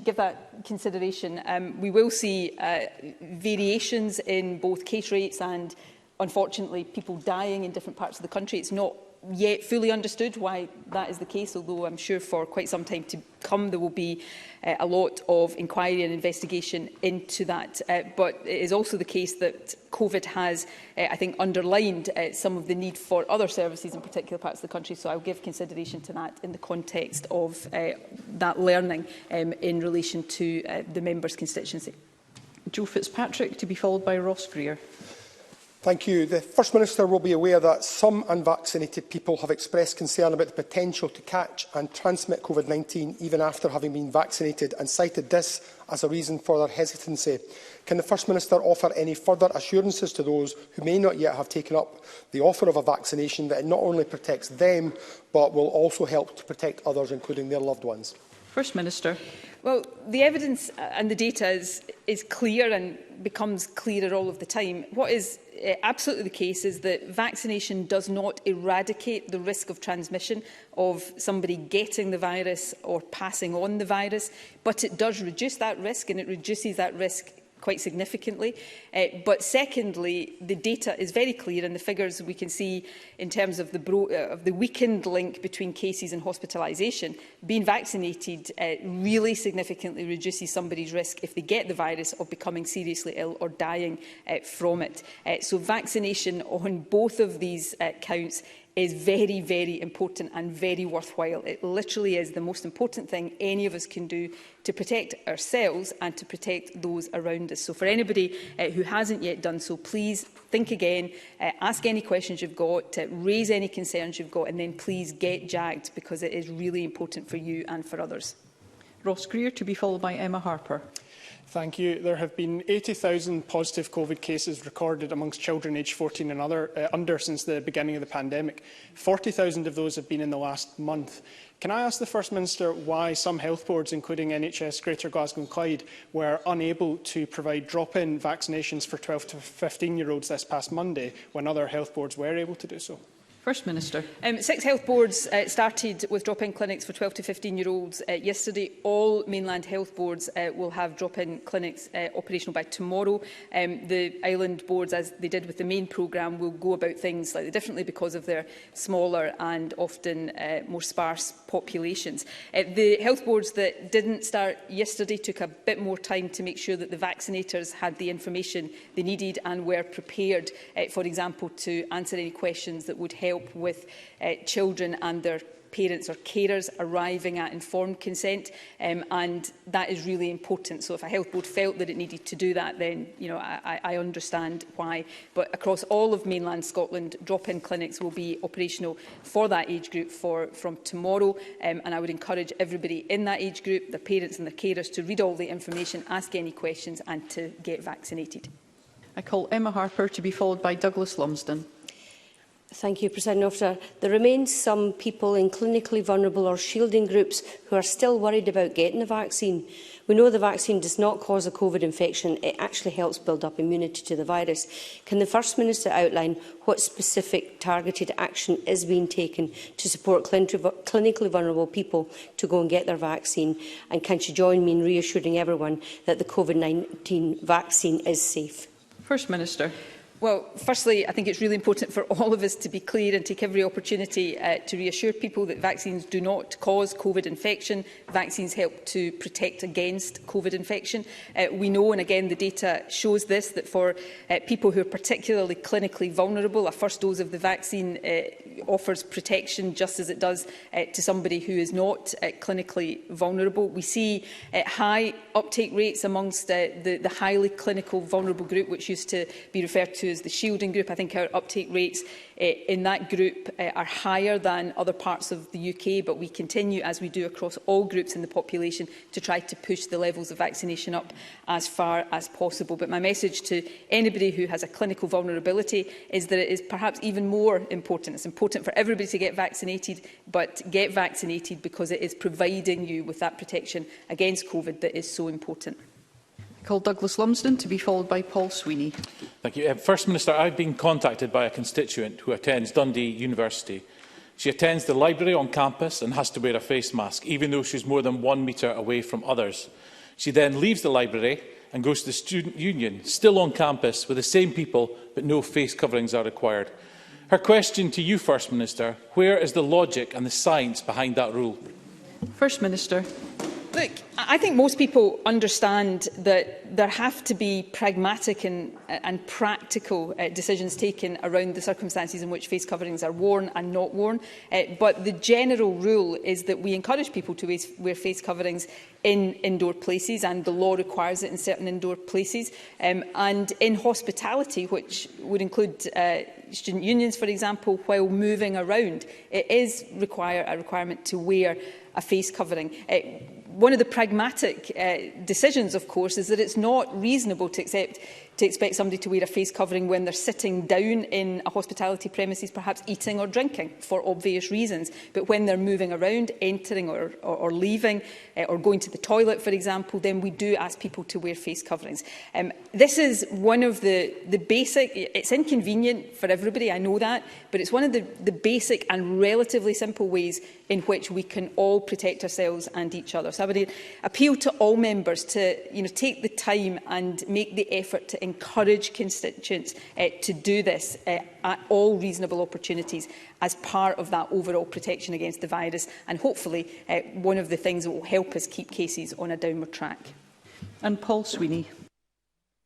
give that consideration. We will see variations in both case rates and unfortunately, people dying in different parts of the country. It's not yet fully understood why that is the case, although I'm sure for quite some time to come there will be a lot of inquiry and investigation into that. But it is also the case that COVID has, I think, underlined some of the need for other services in particular parts of the country. So I'll give consideration to that in the context of that learning in relation to the member's constituency. Joe Fitzpatrick, to be followed by Ross Greer. Thank you. The First Minister will be aware that some unvaccinated people have expressed concern about the potential to catch and transmit COVID-19 even after having been vaccinated and cited this as a reason for their hesitancy. Can the First Minister offer any further assurances to those who may not yet have taken up the offer of a vaccination that it not only protects them but will also help to protect others, including their loved ones? First Minister. Well, the evidence and the data is clear and becomes clearer all of the time. What is absolutely the case is that vaccination does not eradicate the risk of transmission of somebody getting the virus or passing on the virus, but it does reduce that risk, and it reduces that risk quite significantly. But secondly, the data is very clear, and the figures we can see in terms of the weakened link between cases and hospitalisation. Being vaccinated really significantly reduces somebody's risk if they get the virus of becoming seriously ill or dying from it. So vaccination on both of these counts is very, very important and very worthwhile. It literally is the most important thing any of us can do to protect ourselves and to protect those around us. So for anybody who hasn't yet done so, please think again, ask any questions you've got, raise any concerns you've got, and then please get jagged, because it is really important for you and for others. Ross Greer, to be followed by Emma Harper. Thank you. There have been 80,000 positive COVID cases recorded amongst children aged 14 and under since the beginning of the pandemic. 40,000 of those have been in the last month. Can I ask the First Minister why some health boards, including NHS Greater Glasgow and Clyde, were unable to provide drop-in vaccinations for 12 to 15-year-olds this past Monday, when other health boards were able to do so? First Minister. 6 health boards started with drop-in clinics for 12 to 15-year-olds yesterday. All mainland health boards will have drop-in clinics operational by tomorrow. The island boards, as they did with the main programme, will go about things slightly differently because of their smaller and often more sparse populations. The health boards that didn't start yesterday took a bit more time to make sure that the vaccinators had the information they needed and were prepared, for example, to answer any questions that would help with children and their parents or carers arriving at informed consent, and that is really important. So if a health board felt that it needed to do that, then I understand why. But across all of mainland Scotland, drop-in clinics will be operational for that age group from tomorrow, and I would encourage everybody in that age group, their parents and their carers, to read all the information, ask any questions and to get vaccinated. I call Emma Harper, to be followed by Douglas Lumsden. Thank you, President Officer. There remains some people in clinically vulnerable or shielding groups who are still worried about getting the vaccine. We know the vaccine does not cause a COVID infection. It actually helps build up immunity to the virus. Can the First Minister outline what specific targeted action is being taken to support clinically vulnerable people to go and get their vaccine? And can she join me in reassuring everyone that the COVID-19 vaccine is safe? First Minister. Well, firstly, I think it's really important for all of us to be clear and take every opportunity to reassure people that vaccines do not cause COVID infection. Vaccines help to protect against COVID infection. We know, and again the data shows this, that for people who are particularly clinically vulnerable, a first dose of the vaccine offers protection just as it does to somebody who is not clinically vulnerable. We see high uptake rates amongst the highly clinical vulnerable group, which used to be referred to as the shielding group. I think our uptake rates in that group are higher than other parts of the UK, but we continue, as we do across all groups in the population, to try to push the levels of vaccination up as far as possible. But my message to anybody who has a clinical vulnerability is that it is perhaps even more important. It's important for everybody to get vaccinated, but get vaccinated because it is providing you with that protection against COVID that is so important. I call Douglas Lumsden, to be followed by Paul Sweeney. Thank you. First Minister, I've been contacted by a constituent who attends Dundee University. She attends the library on campus and has to wear a face mask, even though she's more than 1 metre away from others. She then leaves the library and goes to the student union, still on campus with the same people, but no face coverings are required. Her question to you, First Minister: where is the logic and the science behind that rule? First Minister. Look, I think most people understand that there have to be pragmatic and practical decisions taken around the circumstances in which face coverings are worn and not worn. But the general rule is that we encourage people to wear face coverings in indoor places, and the law requires it in certain indoor places. And in hospitality, which would include student unions, for example, while moving around, it is a requirement to wear a face covering. One of the pragmatic decisions, of course, is that it's not reasonable to expect somebody to wear a face covering when they're sitting down in a hospitality premises, perhaps eating or drinking, for obvious reasons. But when they're moving around, entering or leaving, or going to the toilet, for example, then we do ask people to wear face coverings. This is one of the basic, it's inconvenient for everybody, I know that, but it's one of the basic and relatively simple ways in which we can all protect ourselves and each other. So I would appeal to all members to take the time and make the effort to encourage constituents to do this at all reasonable opportunities as part of that overall protection against the virus, and hopefully one of the things that will help us keep cases on a downward track. And Paul Sweeney.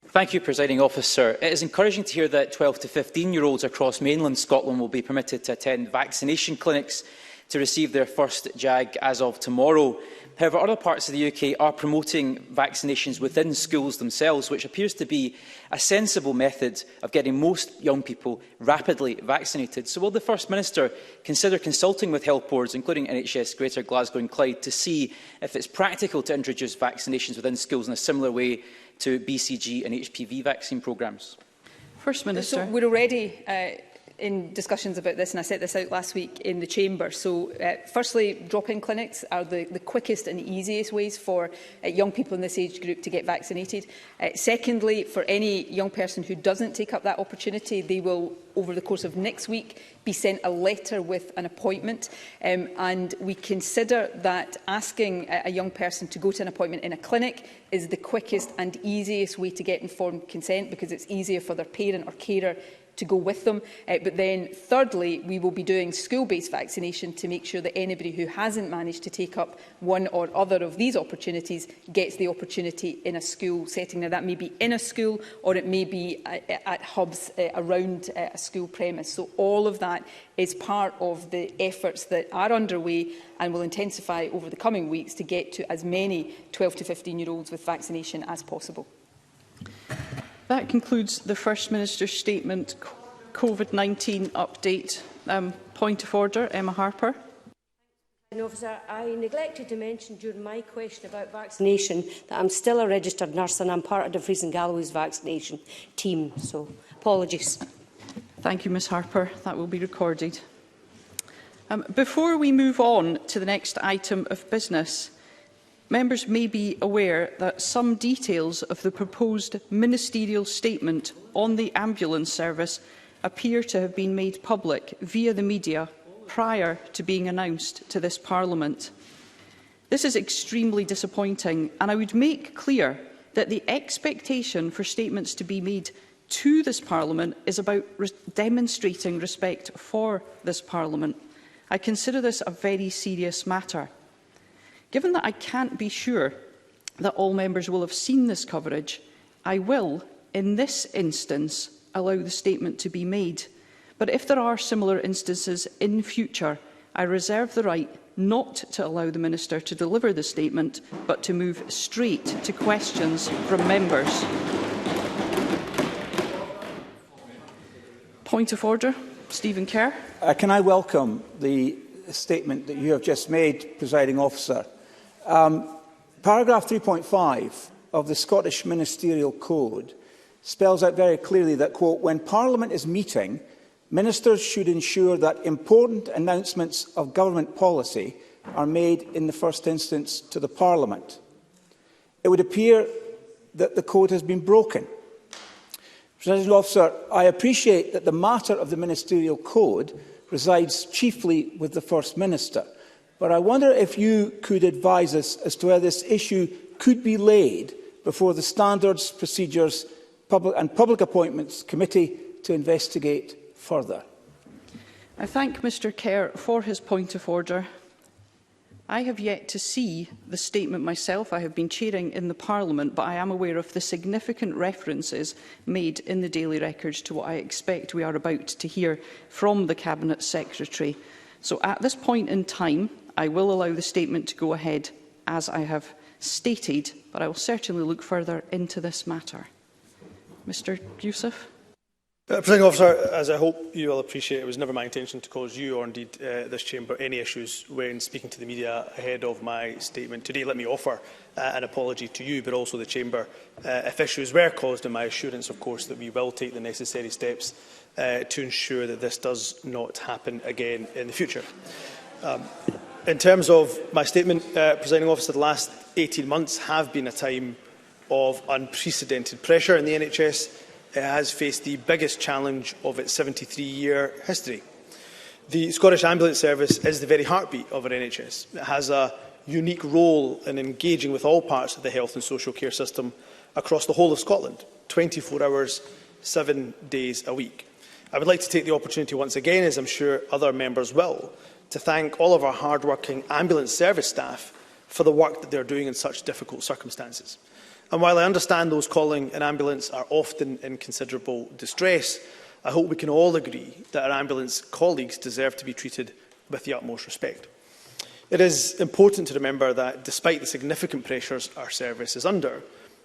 Thank you, Presiding Officer. It is encouraging to hear that 12 to 15-year-olds across mainland Scotland will be permitted to attend vaccination clinics to receive their first jab as of tomorrow. However, other parts of the UK are promoting vaccinations within schools themselves, which appears to be a sensible method of getting most young people rapidly vaccinated. So will the First Minister consider consulting with health boards, including NHS Greater Glasgow and Clyde, to see if it's practical to introduce vaccinations within schools in a similar way to BCG and HPV vaccine programmes? First Minister. So we're already in discussions about this, and I set this out last week in the Chamber. So, firstly, drop-in clinics are the quickest and easiest ways for young people in this age group to get vaccinated. Secondly, for any young person who doesn't take up that opportunity, they will, over the course of next week, be sent a letter with an appointment. And we consider that asking a young person to go to an appointment in a clinic is the quickest and easiest way to get informed consent, because it's easier for their parent or carer to go with them. But then, thirdly, we will be doing school-based vaccination to make sure that anybody who hasn't managed to take up one or other of these opportunities gets the opportunity in a school setting. Now, that may be in a school, or it may be at hubs around a school premise. So all of that is part of the efforts that are underway and will intensify over the coming weeks to get to as many 12 to 15-year-olds with vaccination as possible. That concludes the First Minister's statement. COVID-19 update. Point of order, Emma Harper. Officer, I neglected to mention during my question about vaccination that I'm still a registered nurse and I'm part of the Fries and Galloway's vaccination team. So, apologies. Thank you, Ms Harper. That will be recorded. Before we move on to the next item of business, members may be aware that some details of the proposed ministerial statement on the ambulance service appear to have been made public via the media prior to being announced to this Parliament. This is extremely disappointing, and I would make clear that the expectation for statements to be made to this Parliament is about demonstrating respect for this Parliament. I consider this a very serious matter. Given that I can't be sure that all members will have seen this coverage, I will, in this instance, allow the statement to be made. But if there are similar instances in future, I reserve the right not to allow the Minister to deliver the statement, but to move straight to questions from members. Point of order, Stephen Kerr. Can I welcome the statement that you have just made, Presiding Officer? Paragraph 3.5 of the Scottish Ministerial Code spells out very clearly that, quote, when Parliament is meeting, ministers should ensure that important announcements of government policy are made in the first instance to the Parliament. It would appear that the code has been broken. Presiding Officer, I appreciate that the matter of the Ministerial Code resides chiefly with the First Minister, but I wonder if you could advise us as to whether this issue could be laid before the Standards, Procedures and Public Appointments Committee to investigate further. I thank Mr Kerr for his point of order. I have yet to see the statement myself. I have been chairing in the Parliament, but I am aware of the significant references made in the Daily Records to what I expect we are about to hear from the Cabinet Secretary. So at this point in time, I will allow the statement to go ahead as I have stated, but I will certainly look further into this matter. Mr Youssef. Presiding Officer, as I hope you will appreciate, it was never my intention to cause you or indeed this chamber any issues when speaking to the media ahead of my statement today. Let me offer an apology to you, but also the chamber, if issues were caused, and my assurance, of course, that we will take the necessary steps to ensure that this does not happen again in the future. In terms of my statement, Presiding Officer, the last 18 months have been a time of unprecedented pressure in the NHS. It has faced the biggest challenge of its 73-year history. The Scottish Ambulance Service is the very heartbeat of our NHS. It has a unique role in engaging with all parts of the health and social care system across the whole of Scotland, 24 hours, 7 days a week. I would like to take the opportunity once again, as I'm sure other members will, to thank all of our hard-working ambulance service staff for the work that they're doing in such difficult circumstances. And while I understand those calling an ambulance are often in considerable distress, I hope we can all agree that our ambulance colleagues deserve to be treated with the utmost respect. It is important to remember that despite the significant pressures our service is under,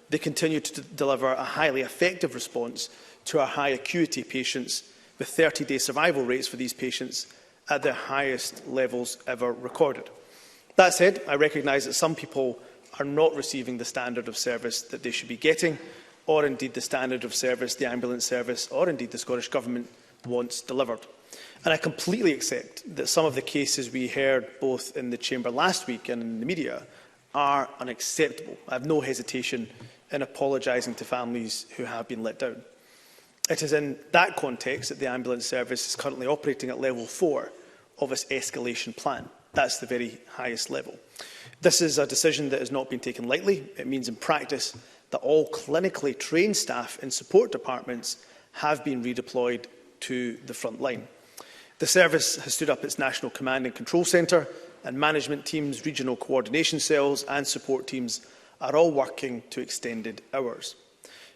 they continue to deliver a highly effective response to our high acuity patients, with 30-day survival rates for these patients at their highest levels ever recorded. That said, I recognise that some people are not receiving the standard of service that they should be getting, or indeed the standard of service the ambulance service or indeed the Scottish Government wants delivered. And I completely accept that some of the cases we heard both in the chamber last week and in the media are unacceptable. I have no hesitation in apologising to families who have been let down. It is in that context that the ambulance service is currently operating at level 4 of its escalation plan. That's the very highest level. This is a decision that has not been taken lightly. It means in practice that all clinically trained staff in support departments have been redeployed to the front line. The service has stood up its National Command and Control Centre, and management teams, regional coordination cells and support teams are all working to extended hours.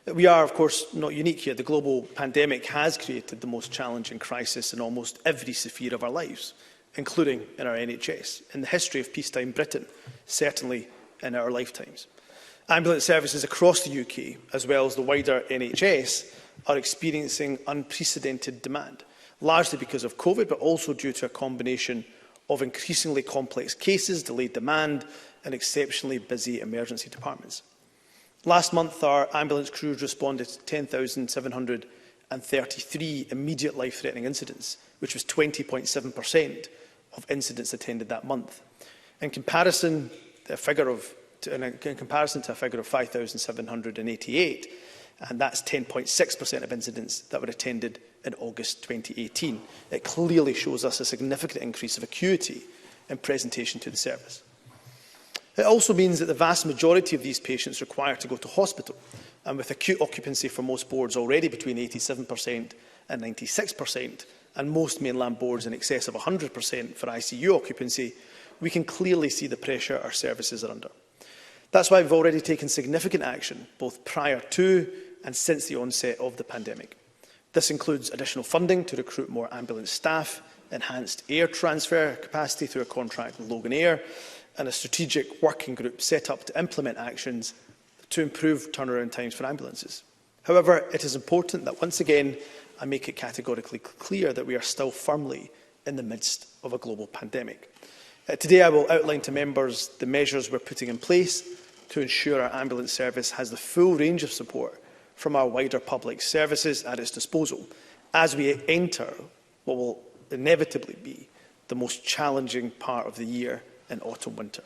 We are, of course, not unique here. The global pandemic has created the most challenging crisis in almost every sphere of our lives, including in our NHS, in the history of peacetime Britain, certainly in our lifetimes. Ambulance services across the UK, as well as the wider NHS, are experiencing unprecedented demand, largely because of COVID, but also due to a combination of increasingly complex cases, delayed demand, and exceptionally busy emergency departments. Last month, our ambulance crews responded to 10,733 immediate life-threatening incidents, which was 20.7% of incidents attended that month. In comparison to a figure of 5,788, and that's 10.6% of incidents that were attended in August 2018. It clearly shows us a significant increase of acuity in presentation to the service. It also means that the vast majority of these patients require to go to hospital, and with acute occupancy for most boards already between 87% and 96%, and most mainland boards in excess of 100% for ICU occupancy, we can clearly see the pressure our services are under. That's why we've already taken significant action, both prior to and since the onset of the pandemic. This includes additional funding to recruit more ambulance staff, enhanced air transfer capacity through a contract with Logan Air, and a strategic working group set up to implement actions to improve turnaround times for ambulances. However, it is important that once again I make it categorically clear that we are still firmly in the midst of a global pandemic. Today I will outline to members the measures we're putting in place to ensure our ambulance service has the full range of support from our wider public services at its disposal as we enter what will inevitably be the most challenging part of the year in autumn-winter.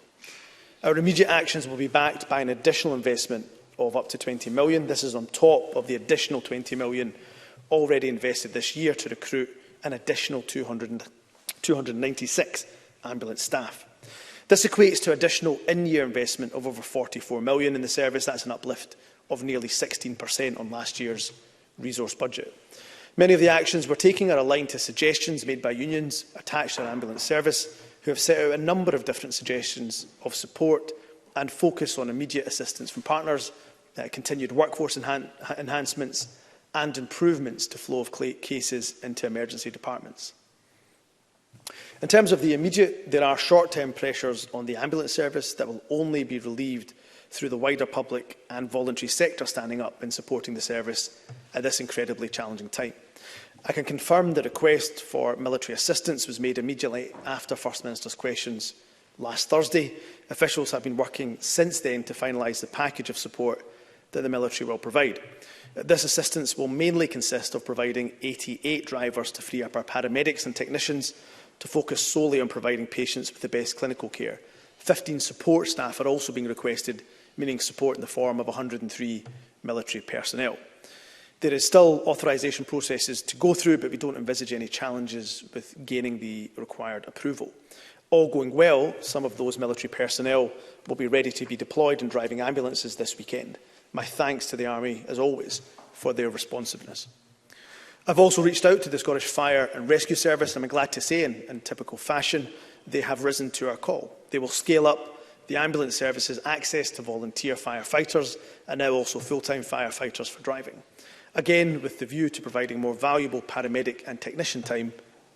Our immediate actions will be backed by an additional investment of up to 20 million. This is on top of the additional 20 million already invested this year to recruit an additional 296 ambulance staff. This equates to additional in-year investment of over £44 million in the service. That's an uplift of nearly 16% on last year's resource budget. Many of the actions we're taking are aligned to suggestions made by unions attached to our ambulance service, who have set out a number of different suggestions of support and focus on immediate assistance from partners, continued workforce enhancements and improvements to flow of cases into emergency departments. In terms of the immediate, there are short-term pressures on the ambulance service that will only be relieved through the wider public and voluntary sector standing up in supporting the service at this incredibly challenging time. I can confirm the request for military assistance was made immediately after First Minister's questions last Thursday. Officials have been working since then to finalise the package of support that the military will provide. This assistance will mainly consist of providing 88 drivers to free up our paramedics and technicians to focus solely on providing patients with the best clinical care. 15 support staff are also being requested, meaning support in the form of 103 military personnel. There is still authorisation processes to go through, but we don't envisage any challenges with gaining the required approval. All going well, some of those military personnel will be ready to be deployed in driving ambulances this weekend. My thanks to the Army, as always, for their responsiveness. I've also reached out to the Scottish Fire and Rescue Service, and I'm glad to say, in typical fashion, they have risen to our call. They will scale up the ambulance service's access to volunteer firefighters and now also full-time firefighters for driving. Again, with the view to providing more valuable paramedic and technician time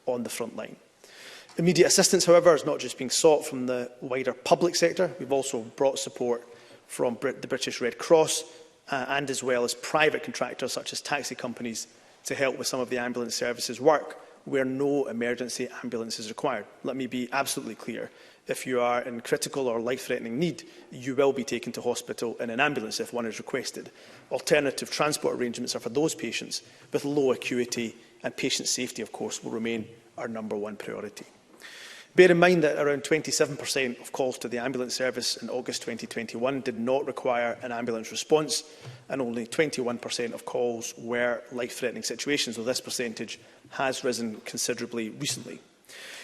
on the front line. Immediate assistance, however, is not just being sought from the wider public sector. We've also brought support from the British Red Cross and as well as private contractors such as taxi companies to help with some of the ambulance services work where no emergency ambulance is required. Let me be absolutely clear. If you are in critical or life-threatening need, you will be taken to hospital in an ambulance if one is requested. Alternative transport arrangements are for those patients with low acuity, and patient safety, of course, will remain our #1 priority. Bear in mind that around 27% of calls to the ambulance service in August 2021 did not require an ambulance response, and only 21% of calls were life-threatening situations, though this percentage has risen considerably recently.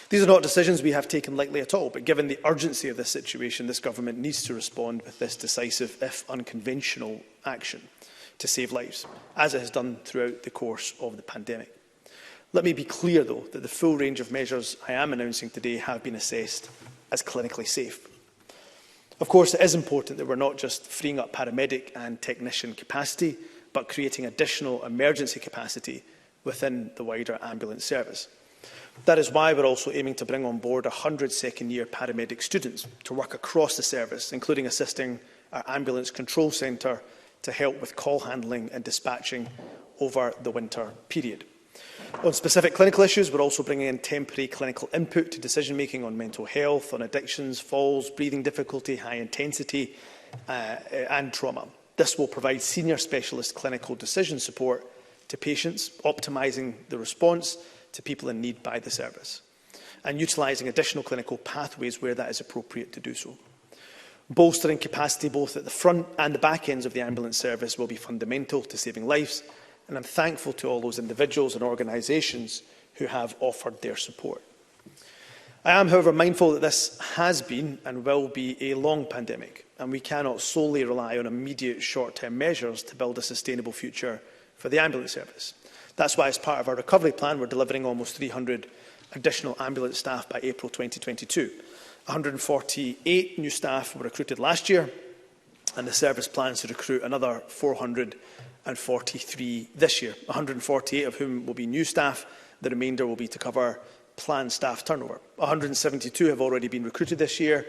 These are not decisions we have taken lightly at all, but given the urgency of this situation, this government needs to respond with this decisive, if unconventional, action to save lives, as it has done throughout the course of the pandemic. Let me be clear, though, that the full range of measures I am announcing today have been assessed as clinically safe. Of course, it is important that we're not just freeing up paramedic and technician capacity, but creating additional emergency capacity within the wider ambulance service. That is why we're also aiming to bring on board 100 second-year paramedic students to work across the service, including assisting our ambulance control centre to help with call handling and dispatching over the winter period. On specific clinical issues, we're also bringing in temporary clinical input to decision-making on mental health, on addictions, falls, breathing difficulty, high intensity and trauma. This will provide senior specialist clinical decision support to patients, optimising the response to people in need by the service, and utilising additional clinical pathways where that is appropriate to do so. Bolstering capacity both at the front and the back ends of the ambulance service will be fundamental to saving lives, and I'm thankful to all those individuals and organisations who have offered their support. I am, however, mindful that this has been and will be a long pandemic, and we cannot solely rely on immediate short-term measures to build a sustainable future for the ambulance service. That's why, as part of our recovery plan, we're delivering almost 300 additional ambulance staff by April 2022. 148 new staff were recruited last year, and the service plans to recruit another 443 this year, 148 of whom will be new staff. The remainder will be to cover planned staff turnover. 172 have already been recruited this year,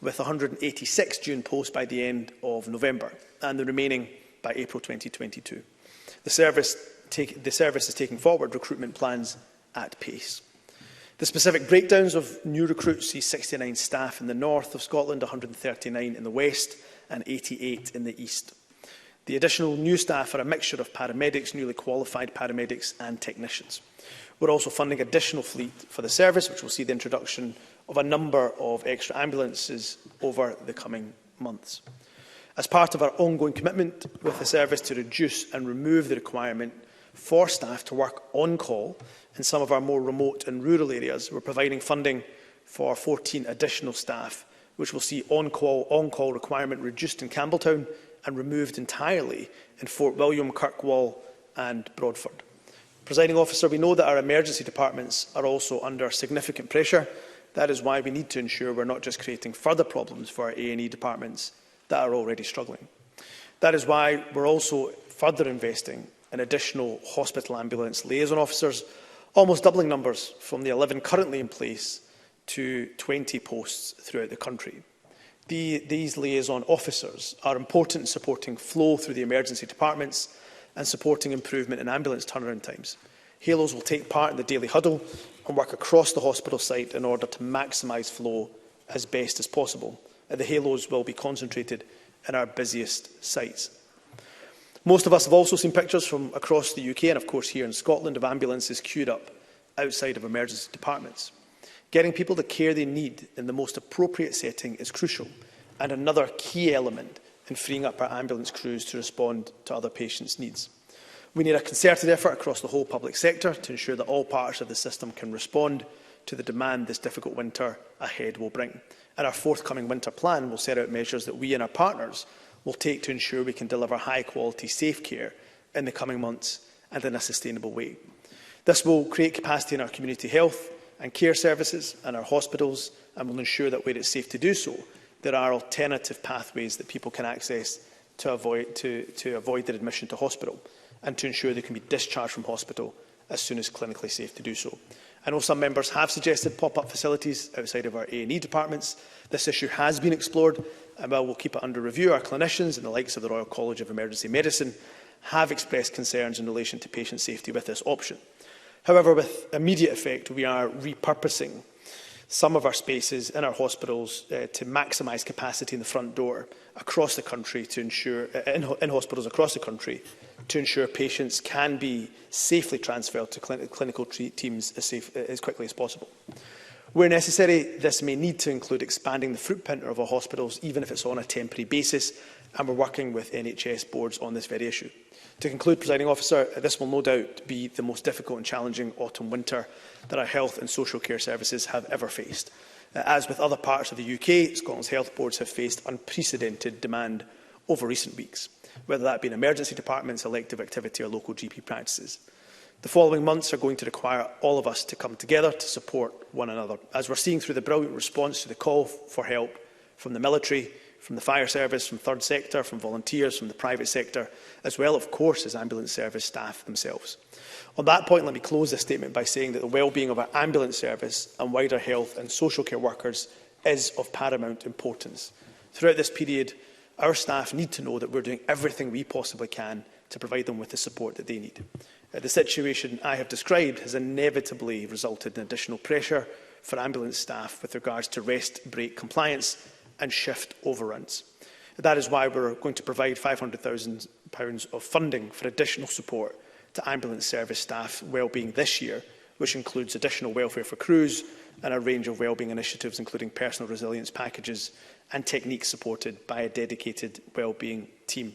with 186 due in post by the end of November, and the remaining by April 2022. The service is taking forward recruitment plans at pace. The specific breakdowns of new recruits see 69 staff in the north of Scotland, 139 in the west and 88 in the east. The additional new staff are a mixture of paramedics, newly qualified paramedics and technicians. We're also funding additional fleet for the service, which will see the introduction of a number of extra ambulances over the coming months. As part of our ongoing commitment with the service to reduce and remove the requirement for staff to work on call in some of our more remote and rural areas, we're providing funding for 14 additional staff which will see on-call requirement reduced in Campbelltown and removed entirely in Fort William, Kirkwall and Broadford. Presiding Officer, we know that our emergency departments are also under significant pressure. That is why we need to ensure we're not just creating further problems for our A&E departments that are already struggling. That is why we're also further investing in additional hospital ambulance liaison officers, almost doubling numbers from the 11 currently in place to 20 posts throughout the country. These liaison officers are important in supporting flow through the emergency departments and supporting improvement in ambulance turnaround times. Halos will take part in the daily huddle and work across the hospital site in order to maximise flow as best as possible. The halos will be concentrated in our busiest sites. Most of us have also seen pictures from across the UK and, of course, here in Scotland of ambulances queued up outside of emergency departments. Getting people the care they need in the most appropriate setting is crucial and another key element in freeing up our ambulance crews to respond to other patients' needs. We need a concerted effort across the whole public sector to ensure that all parts of the system can respond to the demand this difficult winter ahead will bring. And our forthcoming winter plan will set out measures that we and our partners will take to ensure we can deliver high-quality, safe care in the coming months and in a sustainable way. This will create capacity in our community health and care services and our hospitals, and will ensure that where it's safe to do so, there are alternative pathways that people can access to avoid their admission to hospital, and to ensure they can be discharged from hospital as soon as clinically safe to do so. I know some members have suggested pop-up facilities outside of our A&E departments. This issue has been explored, and while we'll keep it under review, our clinicians and the likes of the Royal College of Emergency Medicine have expressed concerns in relation to patient safety with this option. However, with immediate effect, we are repurposing some of our spaces in our hospitals to maximise capacity in the front door across the country to ensure, in hospitals across the country, to ensure patients can be safely transferred to clinical teams as quickly as possible. Where necessary, this may need to include expanding the footprint of our hospitals, even if it's on a temporary basis, and we're working with NHS boards on this very issue. To conclude, Presiding Officer, this will no doubt be the most difficult and challenging autumn-winter that our health and social care services have ever faced. As with other parts of the UK, Scotland's health boards have faced unprecedented demand over recent weeks, whether that be in emergency departments, elective activity or local GP practices. The following months are going to require all of us to come together to support one another, as we're seeing through the brilliant response to the call for help from the military, from the fire service, from third sector, from volunteers, from the private sector, as well, of course, as ambulance service staff themselves. On that point, let me close this statement by saying that the well-being of our ambulance service and wider health and social care workers is of paramount importance. Throughout this period, our staff need to know that we're doing everything we possibly can to provide them with the support that they need. The situation I have described has inevitably resulted in additional pressure for ambulance staff with regards to rest break compliance and shift overruns. That is why we're going to provide £500,000 of funding for additional support to ambulance service staff wellbeing this year, which includes additional welfare for crews and a range of wellbeing initiatives, including personal resilience packages and techniques supported by a dedicated wellbeing team.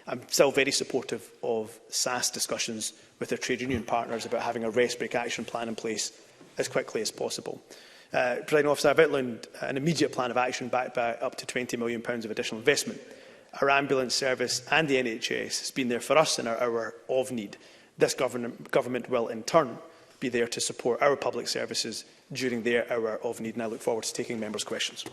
I'm still very supportive of SAS discussions with their trade union partners about having a rest break action plan in place as quickly as possible. Presiding Officer, I've outlined an immediate plan of action backed by up to £20 million of additional investment. Our ambulance service and the NHS has been there for us in our hour of need. This government will, in turn, be there to support our public services during their hour of need, and I look forward to taking members' questions.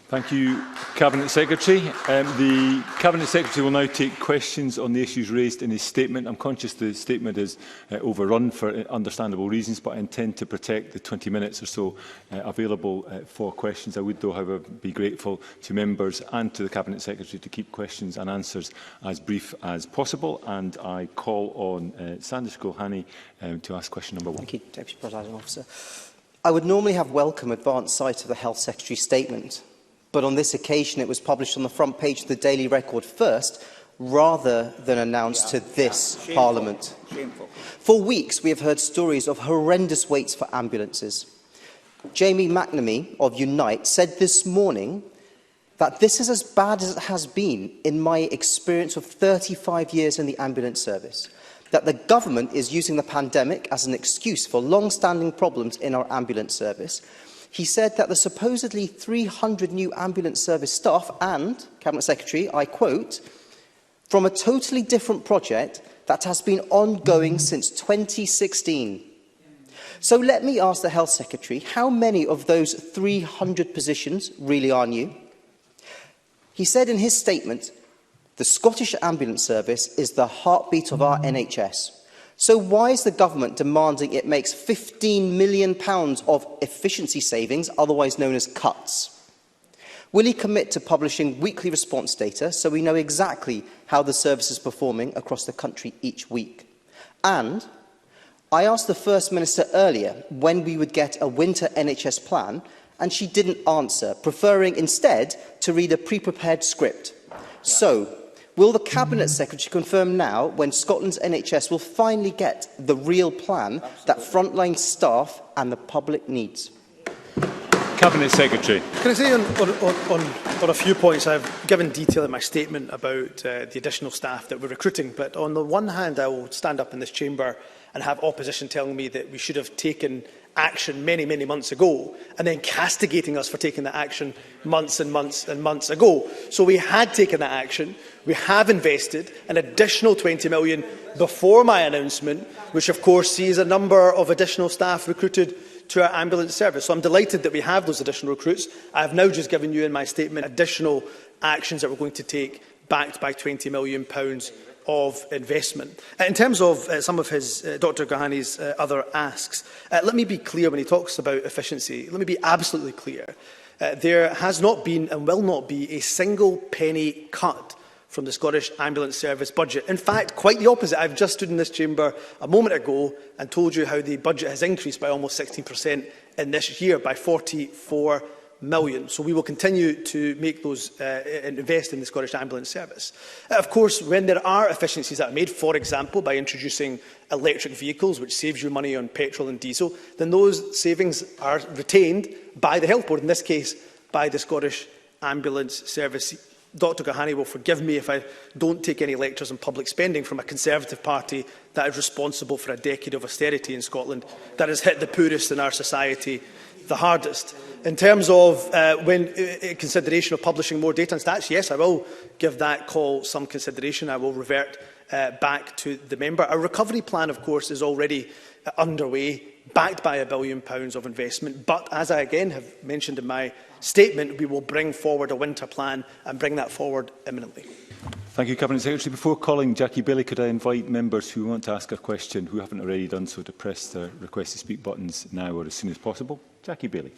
Thank you, Cabinet Secretary. The Cabinet Secretary will now take questions on the issues raised in his statement. I'm conscious the statement is overrun for understandable reasons, but I intend to protect the 20 minutes or so available for questions. I would, though, however, be grateful to members and to the Cabinet Secretary to keep questions and answers as brief as possible. And I call on Sandish Gulhani to ask question number 1. Thank you, Deputy Presiding Officer. I would normally have welcome advance sight of the Health Secretary's statement, but on this occasion it was published on the front page of the Daily Record first, rather than announced to this Shameful. Parliament. Shameful. For weeks we have heard stories of horrendous waits for ambulances. Jamie McNamee of Unite said this morning that this is as bad as it has been in my experience of 35 years in the ambulance service, that the government is using the pandemic as an excuse for long-standing problems in our ambulance service. He said that the supposedly 300 new ambulance service staff and, Cabinet Secretary, I quote, from a totally different project that has been ongoing since 2016. So let me ask the Health Secretary, how many of those 300 positions really are new? He said in his statement, the Scottish Ambulance Service is the heartbeat of our NHS. So why is the government demanding it makes £15 million of efficiency savings, otherwise known as cuts? Will he commit to publishing weekly response data so we know exactly how the service is performing across the country each week? And I asked the First Minister earlier when we would get a winter NHS plan, and she didn't answer, preferring instead to read a pre-prepared script. So, will the Cabinet Secretary confirm now when Scotland's NHS will finally get the real plan that frontline staff and the public needs? Cabinet Secretary. Can I say on a few points, I've given detail in my statement about the additional staff that we're recruiting, but on the one hand, I will stand up in this chamber and have opposition telling me that we should have taken action many, many months ago, and then castigating us for taking that action months and months and months ago. So we had taken that action. We have invested an additional 20 million before my announcement, which of course sees a number of additional staff recruited to our ambulance service. So I'm delighted that we have those additional recruits. I have now just given you in my statement additional actions that we're going to take, backed by £20 million of investment. In terms of some of his, Dr Ghahani's other asks, let me be clear when he talks about efficiency. Let me be absolutely clear. There has not been and will not be a single penny cut from the Scottish Ambulance Service budget. In fact, quite the opposite. I've just stood in this chamber a moment ago and told you how the budget has increased by almost 16% in this year, by 44 million. So we will continue to make those invest in the Scottish Ambulance Service. Of course, when there are efficiencies that are made, for example, by introducing electric vehicles, which saves you money on petrol and diesel, then those savings are retained by the Health Board, in this case, by the Scottish Ambulance Service. Dr Ghahani will forgive me if I don't take any lectures on public spending from a Conservative party that is responsible for a decade of austerity in Scotland that has hit the poorest in our society the hardest. In terms of consideration of publishing more data and stats, yes, I will give that call some consideration. I will revert back to the member. Our recovery plan, of course, is already underway, backed by £1 billion of investment. But as I again have mentioned in my statement, we will bring forward a winter plan and bring that forward imminently. Thank you, Cabinet Secretary. Before calling Jackie Bailey, could I invite members who want to ask a question who haven't already done so to press the request to speak buttons now or as soon as possible? Jackie Bailey.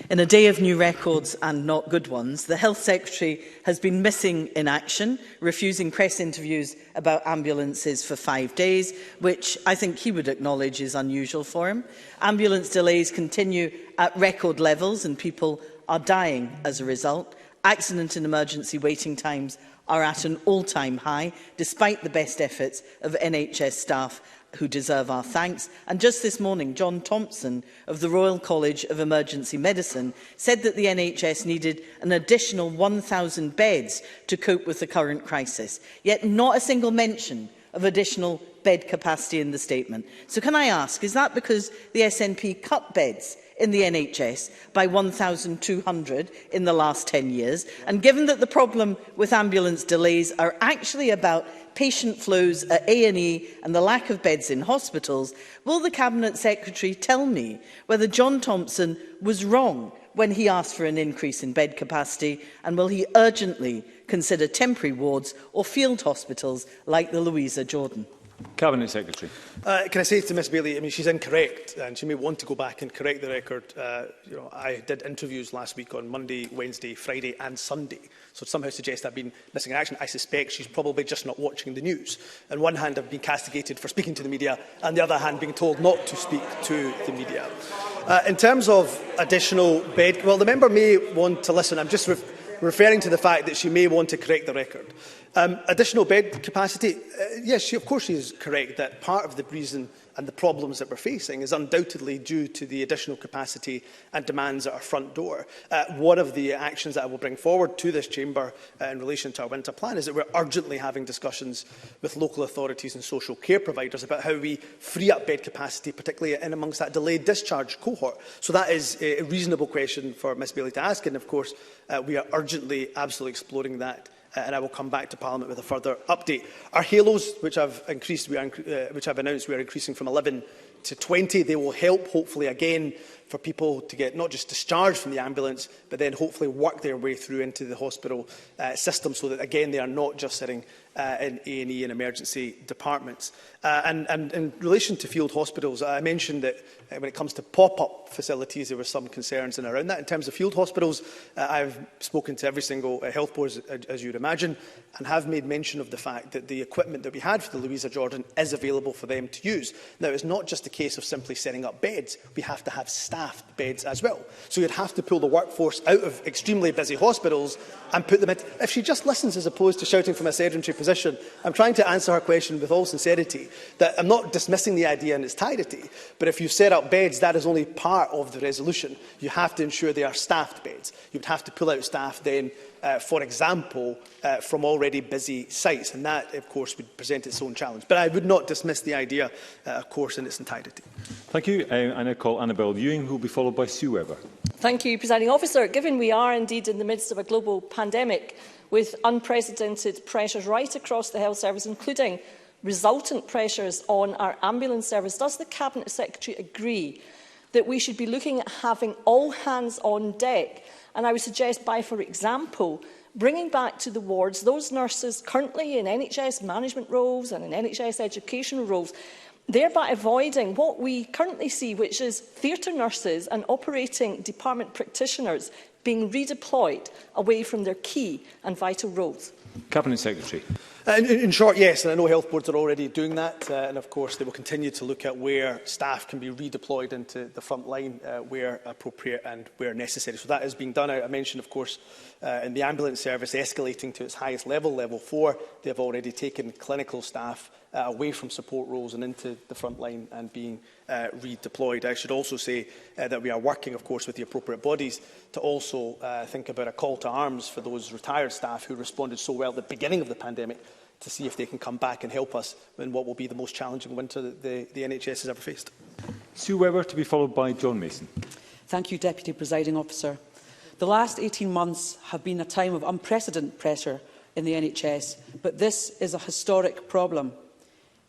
In a day of new records and not good ones, the Health Secretary has been missing in action, refusing press interviews about ambulances for 5 days, which I think he would acknowledge is unusual for him. Ambulance delays continue at record levels and people are dying as a result. Accident and emergency waiting times are at an all-time high, despite the best efforts of NHS staff who deserve our thanks. And just this morning, John Thompson of the Royal College of Emergency Medicine said that the NHS needed an additional 1,000 beds to cope with the current crisis, yet not a single mention of additional bed capacity in the statement. So can I ask, is that because the SNP cut beds in the NHS by 1,200 in the last 10 years? And given that the problem with ambulance delays are actually about patient flows at A&E and the lack of beds in hospitals, will the Cabinet Secretary tell me whether John Thompson was wrong when he asked for an increase in bed capacity, and will he urgently consider temporary wards or field hospitals like the Louisa Jordan? Cabinet Secretary. Can I say to Ms Bailey, I mean, she's incorrect and she may want to go back and correct the record. I did interviews last week on Monday, Wednesday, Friday and Sunday. So to somehow suggest I've been missing in action, I suspect she's probably just not watching the news. On one hand, I've been castigated for speaking to the media, and the other hand, being told not to speak to the media. In terms of additional bed, well, the member may want to listen. I'm just referring to the fact that she may want to correct the record. Additional bed capacity, yes, of course she is correct that part of the reason and the problems that we're facing is undoubtedly due to the additional capacity and demands at our front door. One of the actions that I will bring forward to this chamber in relation to our winter plan is that we're urgently having discussions with local authorities and social care providers about how we free up bed capacity, particularly in amongst that delayed discharge cohort. So that is a reasonable question for Ms Bailey to ask, and of course we are urgently absolutely exploring that. And I will come back to Parliament with a further update. Our halos, which I've announced, we are increasing from 11 to 20. They will help, hopefully, again, for people to get not just discharged from the ambulance, but then hopefully work their way through into the hospital system, so that, again, they are not just sitting in A&E and emergency departments. And in relation to field hospitals, I mentioned that when it comes to pop-up facilities, there were some concerns around that. In terms of field hospitals, I've spoken to every single health board, as you'd imagine, and have made mention of the fact that the equipment that we had for the Louisa Jordan is available for them to use. Now, it's not just a case of simply setting up beds. We have to have staffed beds as well. So you'd have to pull the workforce out of extremely busy hospitals and put them in. If she just listens as opposed to shouting from a sedentary position, I'm trying to answer her question with all sincerity, that I'm not dismissing the idea in its entirety, but if you set up beds, that is only part of the resolution. You have to ensure they are staffed beds. You would have to pull out staff then, for example, from already busy sites, and that, of course, would present its own challenge. But I would not dismiss the idea, of course, in its entirety. Thank you. I now call Annabel Ewing, who will be followed by Sue Webber. Thank you, Presiding Officer. Given we are indeed in the midst of a global pandemic with unprecedented pressures right across the health service, including resultant pressures on our ambulance service, does the Cabinet Secretary agree that we should be looking at having all hands on deck? And I would suggest by, for example, bringing back to the wards those nurses currently in NHS management roles and in NHS educational roles, thereby avoiding what we currently see, which is theatre nurses and operating department practitioners being redeployed away from their key and vital roles. Cabinet Secretary. In short, yes, and I know health boards are already doing that, and of course they will continue to look at where staff can be redeployed into the front line where appropriate and where necessary. So that is being done. I mentioned, of course, in the ambulance service escalating to its highest level, level 4, they have already taken clinical staff away from support roles and into the front line and being redeployed. I should also say that we are working, of course, with the appropriate bodies to also think about a call to arms for those retired staff who responded so well at the beginning of the pandemic, to see if they can come back and help us in what will be the most challenging winter that the NHS has ever faced. Sue Webber, to be followed by John Mason. Thank you, Deputy Presiding Officer. The last 18 months have been a time of unprecedented pressure in the NHS, but this is a historic problem.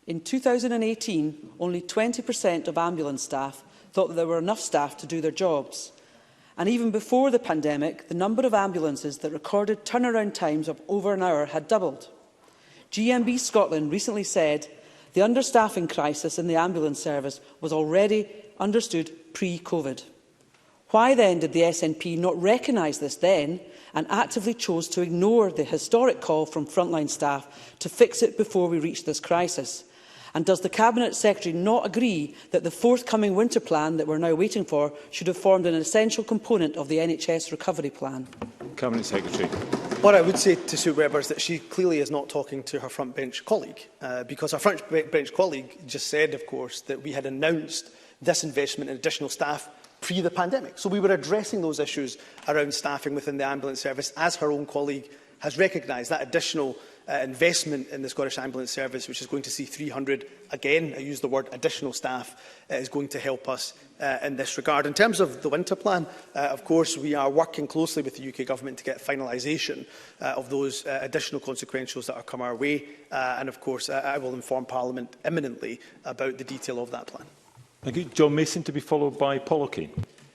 In 2018, only 20% of ambulance staff thought that there were enough staff to do their jobs. And even before the pandemic, the number of ambulances that recorded turnaround times of over an hour had doubled. GMB Scotland recently said the understaffing crisis in the ambulance service was already understood pre-COVID. Why then did the SNP not recognise this then and actively chose to ignore the historic call from frontline staff to fix it before we reached this crisis? And does the Cabinet Secretary not agree that the forthcoming winter plan that we're now waiting for should have formed an essential component of the NHS recovery plan? Cabinet Secretary. What I would say to Sue Webber is that she clearly is not talking to her front bench colleague, because her front bench colleague just said, of course, that we had announced this investment in additional staff pre the pandemic. So we were addressing those issues around staffing within the ambulance service, as her own colleague has recognised. That additional investment in the Scottish Ambulance Service, which is going to see 300, again, I use the word additional staff, is going to help us in this regard. In terms of the winter plan, of course, we are working closely with the UK Government to get finalisation of those additional consequentials that are come our way. And of course, I will inform Parliament imminently about the detail of that plan. Thank you. John Mason, to be followed by Paul O'Kane.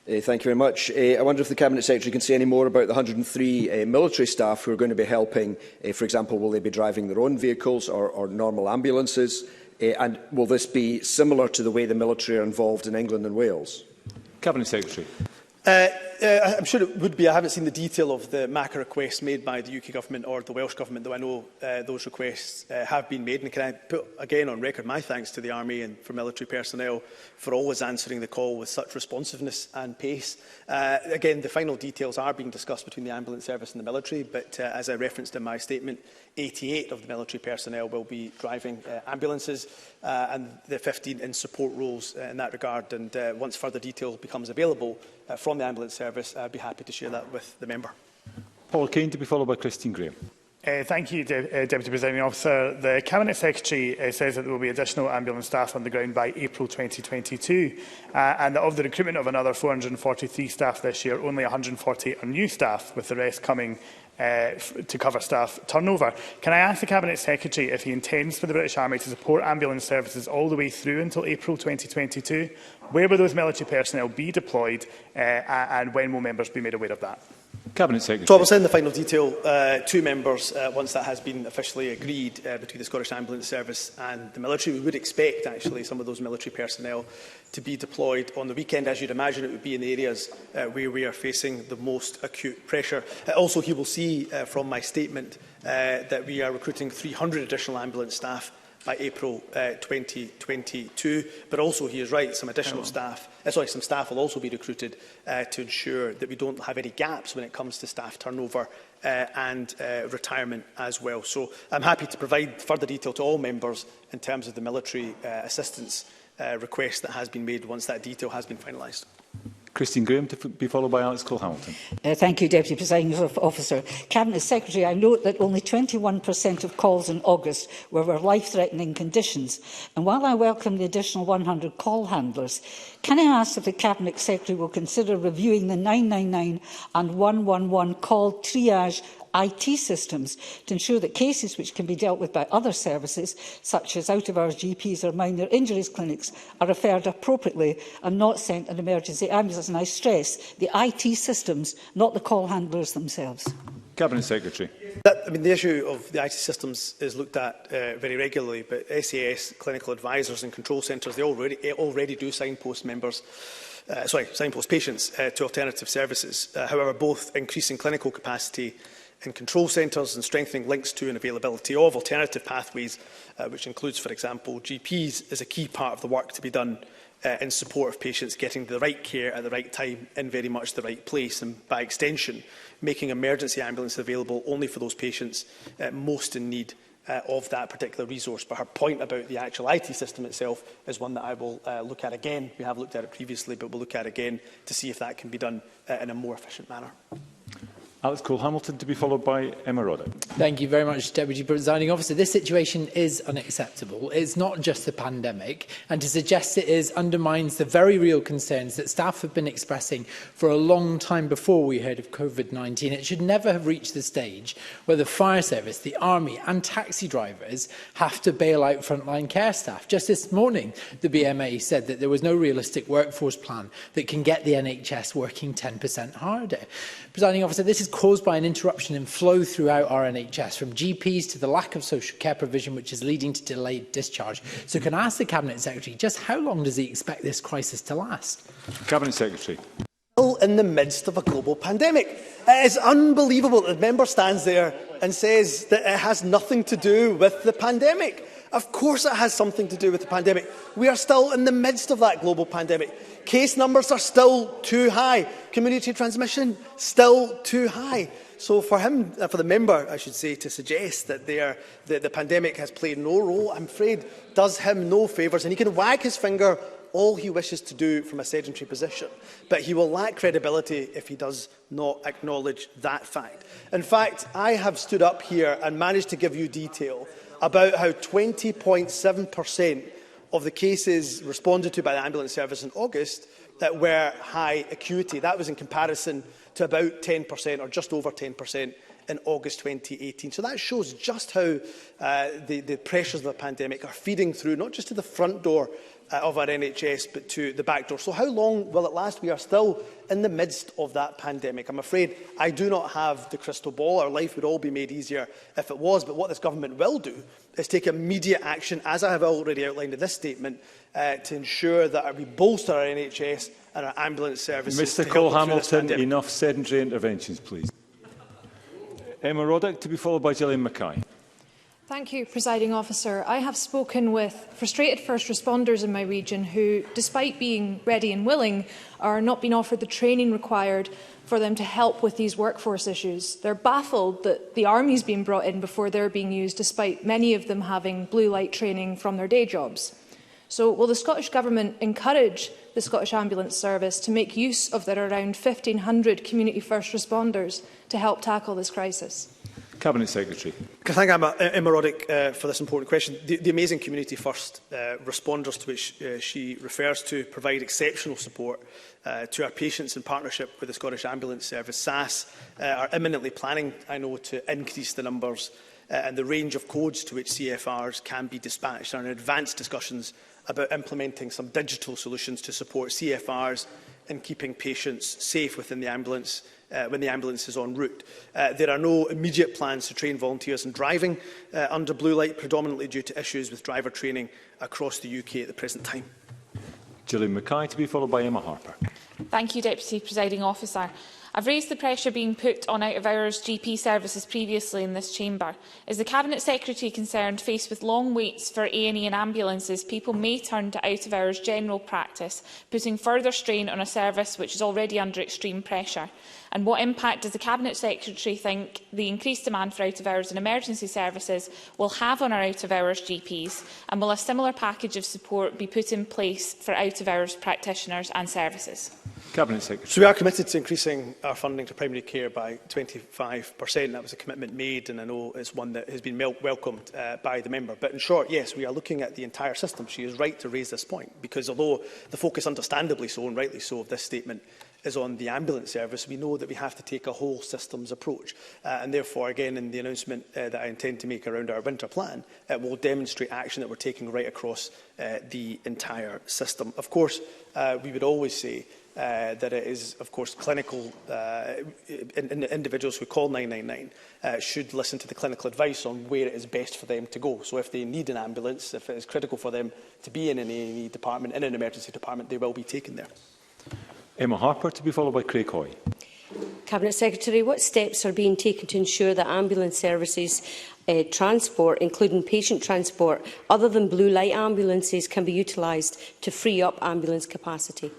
Thank you very much. I wonder if the Cabinet Secretary can say any more about the 103 military staff who are going to be helping. For example, will they be driving their own vehicles or normal ambulances? And will this be similar to the way the military are involved in England and Wales? Cabinet Secretary. I'm sure it would be. I haven't seen the detail of the MACA requests made by the UK Government or the Welsh Government, though I know those requests have been made. And can I put again on record my thanks to the Army and for military personnel for always answering the call with such responsiveness and pace. Again, the final details are being discussed between the ambulance service and the military, but as I referenced in my statement, 88 of the military personnel will be driving ambulances and the 15 in support roles in that regard. And once further detail becomes available from the ambulance service, I'd be happy to share that with the member. Paul Kane, to be followed by Christine Graham. Thank you, Deputy Presiding Officer. The Cabinet Secretary says that there will be additional ambulance staff on the ground by April 2022, and that of the recruitment of another 443 staff this year, only 148 are new staff, with the rest coming to cover staff turnover. Can I ask the Cabinet Secretary if he intends for the British Army to support ambulance services all the way through until April 2022? Where will those military personnel be deployed, and when will members be made aware of that? Cabinet Secretary. So I will send the final detail to members once that has been officially agreed between the Scottish Ambulance Service and the military. We would expect, actually, some of those military personnel to be deployed on the weekend. As you'd imagine, it would be in the areas where we are facing the most acute pressure. Also, he will see from my statement that we are recruiting 300 additional ambulance staff by April 2022. But also, he is right, some additional staff, some staff will also be recruited to ensure that we don't have any gaps when it comes to staff turnover and retirement as well. So I'm happy to provide further detail to all members in terms of the military assistance request that has been made once that detail has been finalised. Christine Graham, to be followed by Alex Cole-Hamilton. Thank you, Deputy Presiding Officer. Cabinet Secretary, I note that only 21% of calls in August were life-threatening conditions. And while I welcome the additional 100 call handlers, can I ask if the Cabinet Secretary will consider reviewing the 999 and 111 call triage IT systems to ensure that cases which can be dealt with by other services, such as out-of-hours GPs or minor injuries clinics, are referred appropriately and not sent an emergency ambulance? And I stress the IT systems, not the call handlers themselves. Cabinet Secretary. The issue of the IT systems is looked at very regularly, but SAS, clinical advisors and control centres, they already do signpost members. Signpost patients to alternative services. However, both increasing clinical capacity in control centres and strengthening links to and availability of alternative pathways, which includes, for example, GPs, is a key part of the work to be done in support of patients getting the right care at the right time in very much the right place, and by extension, making emergency ambulance available only for those patients most in need of that particular resource. But her point about the actual IT system itself is one that I will look at again. We have looked at it previously, but we'll look at it again to see if that can be done in a more efficient manner. Alex Cole-Hamilton, to be followed by Emma Roddick. Thank you very much, Deputy Presiding Officer. This situation is unacceptable. It's not just the pandemic, and to suggest it is undermines the very real concerns that staff have been expressing for a long time before we heard of COVID-19. It should never have reached the stage where the fire service, the army and taxi drivers have to bail out frontline care staff. Just this morning, the BMA said that there was no realistic workforce plan that can get the NHS working 10% harder. Presiding Officer, this is caused by an interruption in flow throughout our NHS, from GPs to the lack of social care provision, which is leading to delayed discharge. So can I ask the Cabinet Secretary, just how long does he expect this crisis to last? Cabinet Secretary. Still in the midst of a global pandemic. It is unbelievable that the member stands there and says that it has nothing to do with the pandemic. Of course it has something to do with the pandemic. We are still in the midst of that global pandemic. Case numbers are still too high. Community transmission, still too high. So for him, for the member, I should say, to suggest that the pandemic has played no role, I'm afraid, does him no favours. And he can wag his finger all he wishes to do from a sedentary position. But he will lack credibility if he does not acknowledge that fact. In fact, I have stood up here and managed to give you detail about how 20.7% of the cases responded to by the ambulance service in August that were high acuity. That was in comparison to about 10% or just over 10% in August 2018. So that shows just how the pressures of the pandemic are feeding through, not just to the front door of our NHS, but to the back door. So how long will it last? We are still in the midst of that pandemic. I'm afraid I do not have the crystal ball. Our life would all be made easier if it was. But what this government will do is take immediate action, as I have already outlined in this statement, to ensure that we bolster our NHS and our ambulance services. Mr Cole-Hamilton, enough sedentary interventions, please. Emma Roddick, to be followed by Gillian Mackay. Thank you, Presiding Officer. I have spoken with frustrated first responders in my region who, despite being ready and willing, are not being offered the training required for them to help with these workforce issues. They're baffled that the Army is being brought in before they're being used, despite many of them having blue light training from their day jobs. So will the Scottish Government encourage the Scottish Ambulance Service to make use of their around 1,500 community first responders to help tackle this crisis? Cabinet Secretary. Thank Emma Roddick for this important question. The amazing community first responders to which she refers to provide exceptional support to our patients in partnership with the Scottish Ambulance Service. SAS are imminently planning, I know, to increase the numbers and the range of codes to which CFRs can be dispatched. There are advanced discussions about implementing some digital solutions to support CFRs in keeping patients safe within the ambulance when the ambulance is en route. There are no immediate plans to train volunteers in driving under blue light, predominantly due to issues with driver training across the UK at the present time. Gillian Mackay, to be followed by Emma Harper. Thank you, Deputy Presiding Officer. I've raised the pressure being put on out-of-hours GP services previously in this chamber. Is the Cabinet Secretary concerned, faced with long waits for A&E and ambulances, people may turn to out-of-hours general practice, putting further strain on a service which is already under extreme pressure? And what impact does the Cabinet Secretary think the increased demand for out-of-hours and emergency services will have on our out-of-hours GPs? And will a similar package of support be put in place for out-of-hours practitioners and services? Cabinet Secretary. So we are committed to increasing our funding to primary care by 25%. That was a commitment made, and I know it's one that has been welcomed by the member. But in short, yes, we are looking at the entire system. She is right to raise this point, because although the focus, understandably so and rightly so, of this statement is on the ambulance service, we know that we have to take a whole systems approach. And therefore, again, in the announcement that I intend to make around our winter plan, it will demonstrate action that we're taking right across the entire system. Of course, we would always say that it is, of course, clinical individuals who call 999 should listen to the clinical advice on where it is best for them to go. So if they need an ambulance, if it is critical for them to be in an A&E department, in an emergency department, they will be taken there. Emma Harper, to be followed by Craig Hoy. Cabinet Secretary, what steps are being taken to ensure that ambulance services transport, including patient transport, other than blue light ambulances, can be utilised to free up ambulance capacity?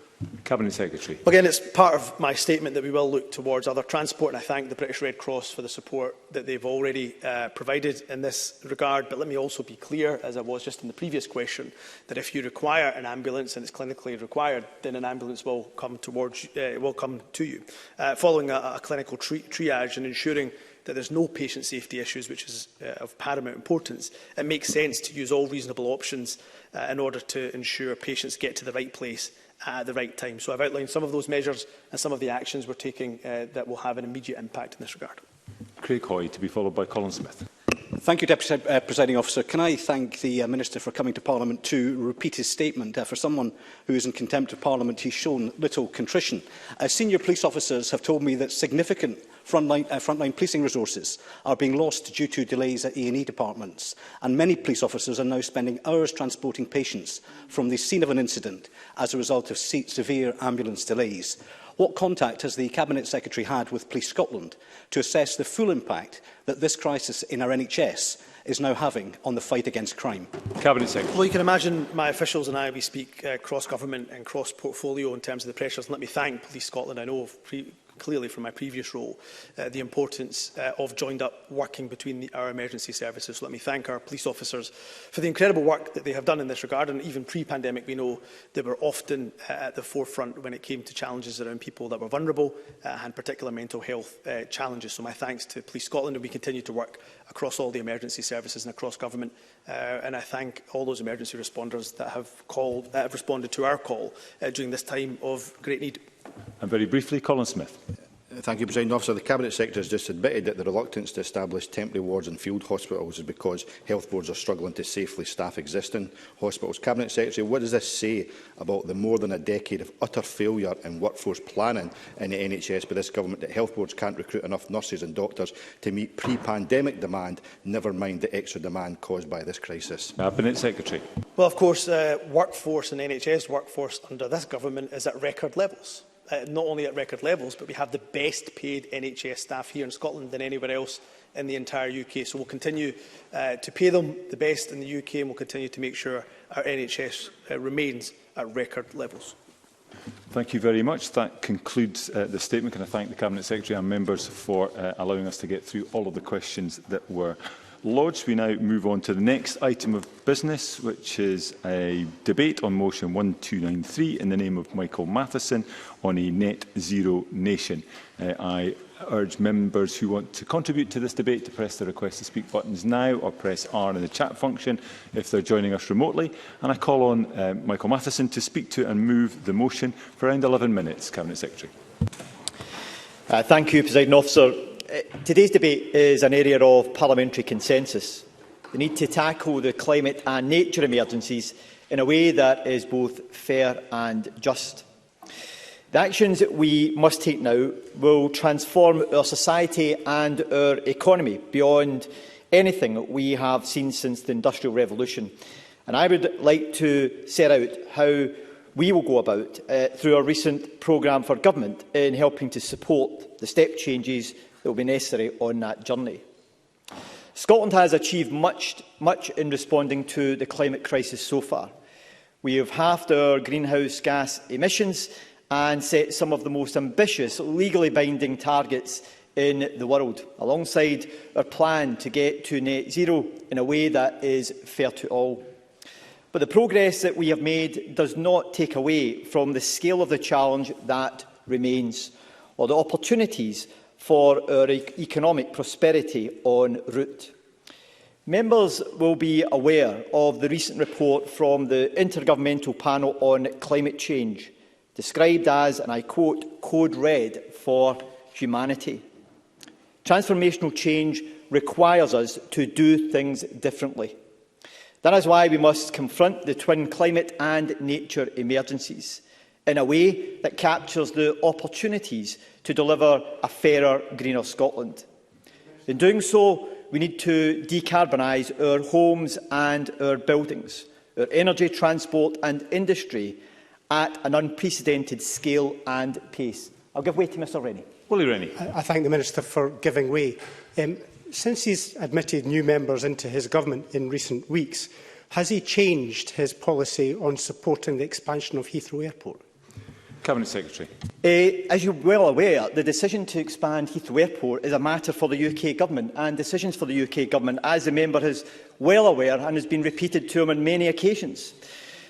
Cabinet Secretary. Again, it's part of my statement that we will look towards other transport, and I thank the British Red Cross for the support that they've already provided in this regard. But let me also be clear, as I was just in the previous question, that if you require an ambulance and it's clinically required, then an ambulance will come to you. Following a clinical triage and ensuring that there's no patient safety issues, which is of paramount importance, it makes sense to use all reasonable options in order to ensure patients get to the right place at the right time. So I've outlined some of those measures and some of the actions we're taking that will have an immediate impact in this regard. Craig Hoy, to be followed by Colin Smith. Thank you, Deputy Presiding Officer. Can I thank the Minister for coming to Parliament to repeat his statement? For someone who is in contempt of Parliament, he's shown little contrition. Senior police officers have told me that significant frontline policing resources are being lost due to delays at A&E departments, and many police officers are now spending hours transporting patients from the scene of an incident as a result of severe ambulance delays. What contact has the Cabinet Secretary had with Police Scotland to assess the full impact that this crisis in our NHS is now having on the fight against crime? Cabinet Secretary. Well, you can imagine my officials and I, we speak cross-government and cross-portfolio in terms of the pressures. And let me thank Police Scotland. I know clearly from my previous role the importance of joined-up working between our emergency services. So let me thank our police officers for the incredible work that they have done in this regard. And even pre-pandemic, we know they were often at the forefront when it came to challenges around people that were vulnerable and particular mental health challenges. So my thanks to Police Scotland, and we continue to work across all the emergency services and across government. And I thank all those emergency responders that have responded to our call during this time of great need. And very briefly, Colin Smith. Thank you, President Officer. The Cabinet Secretary has just admitted that the reluctance to establish temporary wards in field hospitals is because health boards are struggling to safely staff existing hospitals. Cabinet Secretary, what does this say about the more than a decade of utter failure in workforce planning in the NHS by this government, that health boards can't recruit enough nurses and doctors to meet pre-pandemic demand, never mind the extra demand caused by this crisis? Cabinet Secretary. Well, of course, workforce and NHS workforce under this government is at record levels. Not only at record levels, but we have the best paid NHS staff here in Scotland than anywhere else in the entire UK. So we'll continue to pay them the best in the UK, and we'll continue to make sure our NHS remains at record levels. Thank you very much. That concludes the statement. Can I thank the Cabinet Secretary and members for allowing us to get through all of the questions that were lodged. We now move on to the next item of business, which is a debate on motion 1293 in the name of Michael Matheson on a net zero nation. I urge members who want to contribute to this debate to press the request to speak buttons now or press R in the chat function if they're joining us remotely. And I call on Michael Matheson to speak to and move the motion for around 11 minutes. Cabinet Secretary. Thank you, Presiding Officer. Today's debate is an area of parliamentary consensus. The need to tackle the climate and nature emergencies in a way that is both fair and just. The actions that we must take now will transform our society and our economy beyond anything we have seen since the Industrial Revolution. And I would like to set out how we will go about through our recent programme for government in helping to support the step changes that will be necessary on that journey. Scotland has achieved much in responding to the climate crisis so far. We have halved our greenhouse gas emissions and set some of the most ambitious, legally binding targets in the world, alongside our plan to get to net zero in a way that is fair to all. But the progress that we have made does not take away from the scale of the challenge that remains, or the opportunities for our economic prosperity en route. Members will be aware of the recent report from the Intergovernmental Panel on Climate Change, described as, and I quote, "Code Red for humanity." Transformational change requires us to do things differently. That is why we must confront the twin climate and nature emergencies in a way that captures the opportunities to deliver a fairer, greener Scotland. In doing so, we need to decarbonise our homes and our buildings, our energy, transport and industry at an unprecedented scale and pace. I'll give way to Mr Rennie. I thank the Minister for giving way. Since he's admitted new members into his government in recent weeks, has he changed his policy on supporting the expansion of Heathrow Airport? Cabinet Secretary. As you're well aware, the decision to expand Heathrow Airport is a matter for the UK Government, and decisions for the UK Government, as the member is well aware and has been repeated to him on many occasions.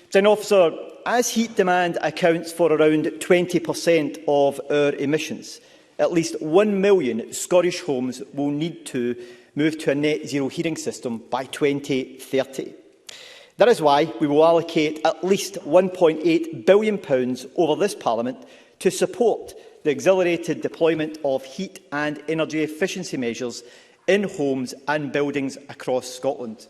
Presiding Officer, as heat demand accounts for around 20% of our emissions, at least 1 million Scottish homes will need to move to a net zero heating system by 2030. That is why we will allocate at least £1.8 billion over this Parliament to support the accelerated deployment of heat and energy efficiency measures in homes and buildings across Scotland.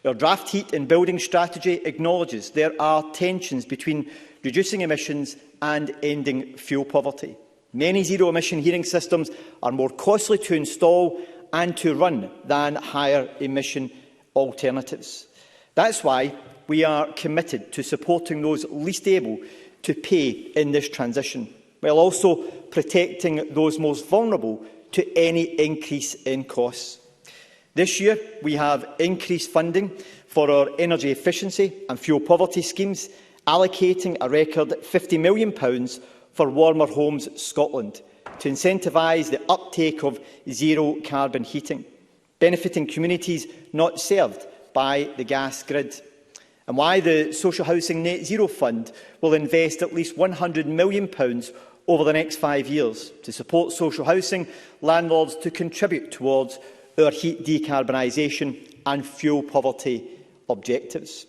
Our draft heat and building strategy acknowledges there are tensions between reducing emissions and ending fuel poverty. Many zero-emission heating systems are more costly to install and to run than higher-emission alternatives. That's why we are committed to supporting those least able to pay in this transition, while also protecting those most vulnerable to any increase in costs. This year, we have increased funding for our energy efficiency and fuel poverty schemes, allocating a record £50 million for Warmer Homes Scotland to incentivise the uptake of zero-carbon heating, benefiting communities not served by the gas grid, and why the Social Housing Net Zero Fund will invest at least £100 million over the next 5 years to support social housing landlords to contribute towards our heat decarbonisation and fuel poverty objectives.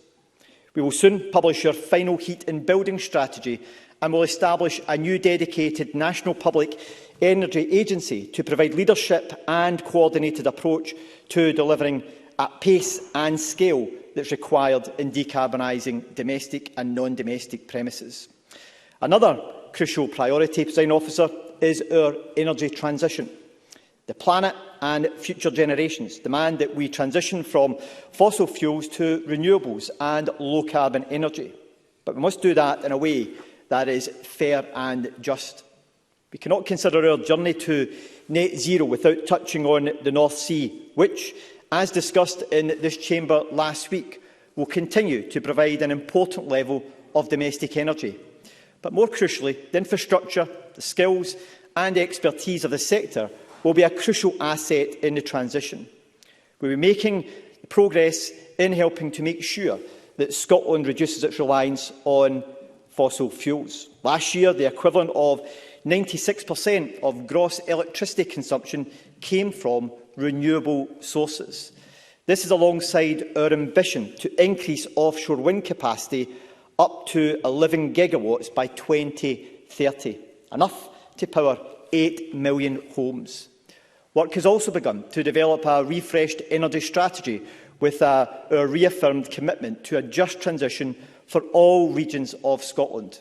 We will soon publish our final heat and building strategy and will establish a new dedicated national public Energy Agency to provide leadership and coordinated approach to delivering at pace and scale that's required in decarbonising domestic and non-domestic premises. Another crucial priority, Presiding Officer, is our energy transition. The planet and future generations demand that we transition from fossil fuels to renewables and low-carbon energy. But we must do that in a way that is fair and just. We cannot consider our journey to net zero without touching on the North Sea, which, as discussed in this chamber last week, will continue to provide an important level of domestic energy. But more crucially, the infrastructure, the skills and expertise of the sector will be a crucial asset in the transition. We will be making progress in helping to make sure that Scotland reduces its reliance on fossil fuels. Last year, the equivalent of 96% of gross electricity consumption came from renewable sources. This is alongside our ambition to increase offshore wind capacity up to 11 gigawatts by 2030, enough to power 8 million homes. Work has also begun to develop a refreshed energy strategy with our reaffirmed commitment to a just transition for all regions of Scotland.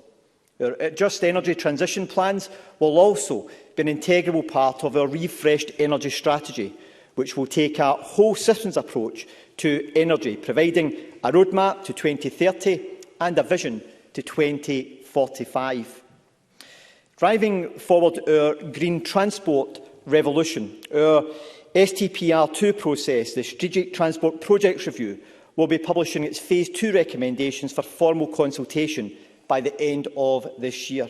Our just energy transition plans will also be an integral part of our refreshed energy strategy, which will take a whole systems approach to energy, providing a roadmap to 2030 and a vision to 2045. Driving forward our green transport revolution, our STPR2 process, the Strategic Transport Projects Review, will be publishing its Phase 2 recommendations for formal consultation by the end of this year.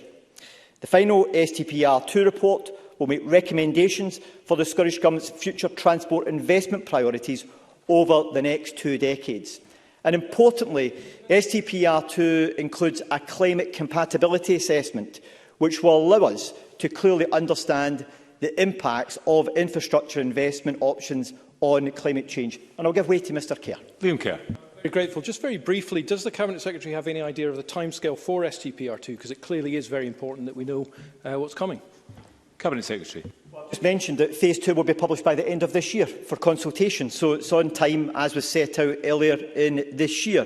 The final STPR2 report will make recommendations for the Scottish Government's future transport investment priorities over the next 2 decades. And importantly, STPR2 includes a climate compatibility assessment, which will allow us to clearly understand the impacts of infrastructure investment options on climate change. And I'll give way to Mr Kerr. Liam Kerr. Very grateful. Just very briefly, does the Cabinet Secretary have any idea of the timescale for STPR2? Because it clearly is very important that we know what's coming. Cabinet Secretary. I just mentioned that Phase 2 will be published by the end of this year for consultation, so it's on time, as was set out earlier in this year.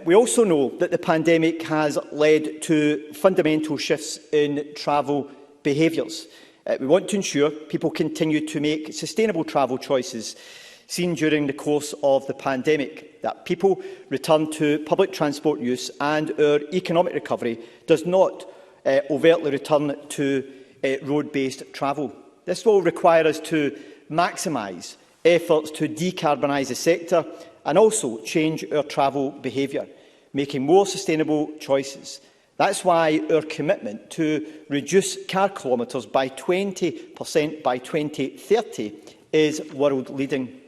We also know that the pandemic has led to fundamental shifts in travel behaviours. We want to ensure people continue to make sustainable travel choices seen during the course of the pandemic, that people return to public transport use and our economic recovery does not overtly return to road-based travel. This will require us to maximise efforts to decarbonise the sector and also change our travel behaviour, making more sustainable choices. That's why our commitment to reduce car kilometres by 20% by 2030 is world-leading.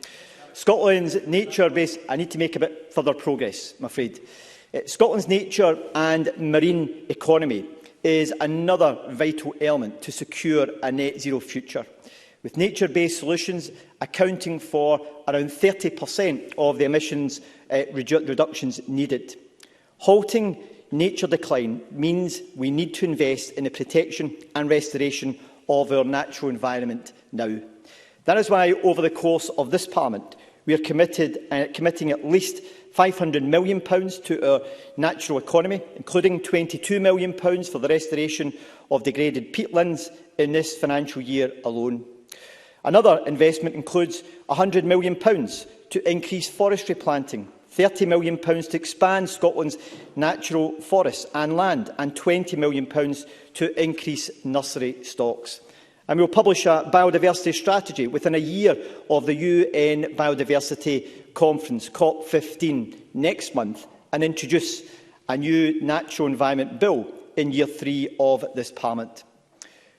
Scotland's nature-based... I need to make a bit further progress, I'm afraid. Scotland's nature and marine economy is another vital element to secure a net zero future, with nature-based solutions accounting for around 30% of the emissions reductions needed. Halting nature decline means we need to invest in the protection and restoration of our natural environment now. That is why, over the course of this Parliament, we are committing at least £500 million to our natural economy, including £22 million for the restoration of degraded peatlands in this financial year alone. Another investment includes £100 million to increase forestry planting, £30 million to expand Scotland's natural forests and land, and £20 million to increase nursery stocks. And we will publish a biodiversity strategy within a year of the UN Biodiversity Conference, COP15, next month, and introduce a new Natural Environment Bill in Year 3 of this Parliament.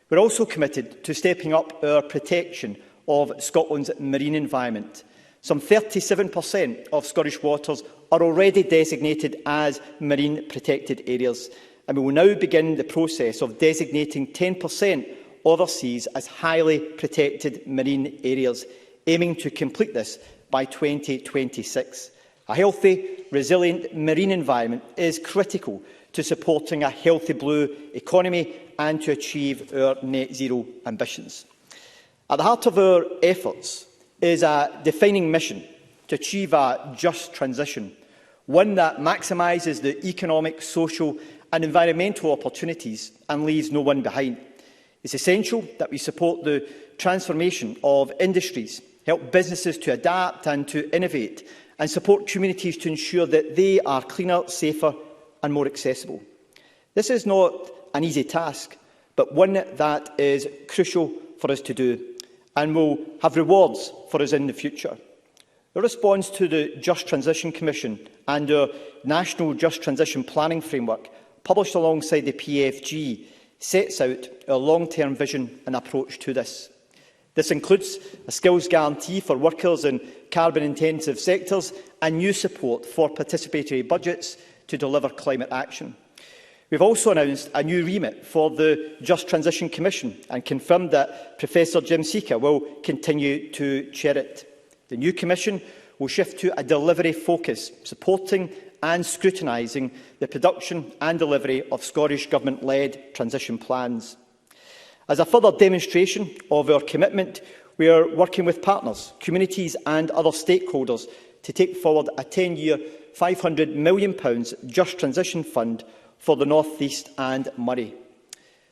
We are also committed to stepping up our protection of Scotland's marine environment. Some 37% of Scottish waters are already designated as marine protected areas, and we will now begin the process of designating 10% of our seas as highly protected marine areas, aiming to complete this by 2026. A healthy, resilient marine environment is critical to supporting a healthy blue economy and to achieve our net zero ambitions. At the heart of our efforts is a defining mission to achieve a just transition, one that maximises the economic, social and environmental opportunities and leaves no one behind. It's essential that we support the transformation of industries, help businesses to adapt and to innovate, and support communities to ensure that they are cleaner, safer and more accessible. This is not an easy task, but one that is crucial for us to do and will have rewards for us in the future. The response to the Just Transition Commission and our National Just Transition Planning Framework, published alongside the PFG, sets out our long-term vision and approach to this. This includes a skills guarantee for workers in carbon-intensive sectors and new support for participatory budgets to deliver climate action. We've also announced a new remit for the Just Transition Commission and confirmed that Professor Jim Sika will continue to chair it. The new Commission will shift to a delivery focus, supporting and scrutinising the production and delivery of Scottish Government-led transition plans. As a further demonstration of our commitment, we are working with partners, communities and other stakeholders to take forward a 10-year £500 million Just Transition Fund for the North East and Moray.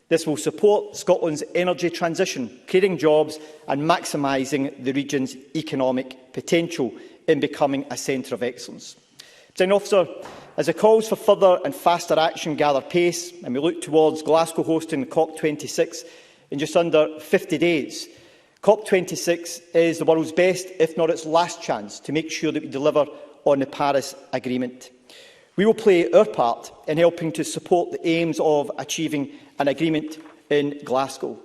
This will support Scotland's energy transition, creating jobs and maximising the region's economic potential in becoming a centre of excellence. Presiding Officer, as the calls for further and faster action gather pace and we look towards Glasgow hosting COP26 in just under 50 days, COP26 is the world's best, if not its last chance, to make sure that we deliver on the Paris Agreement. We will play our part in helping to support the aims of achieving an agreement in Glasgow.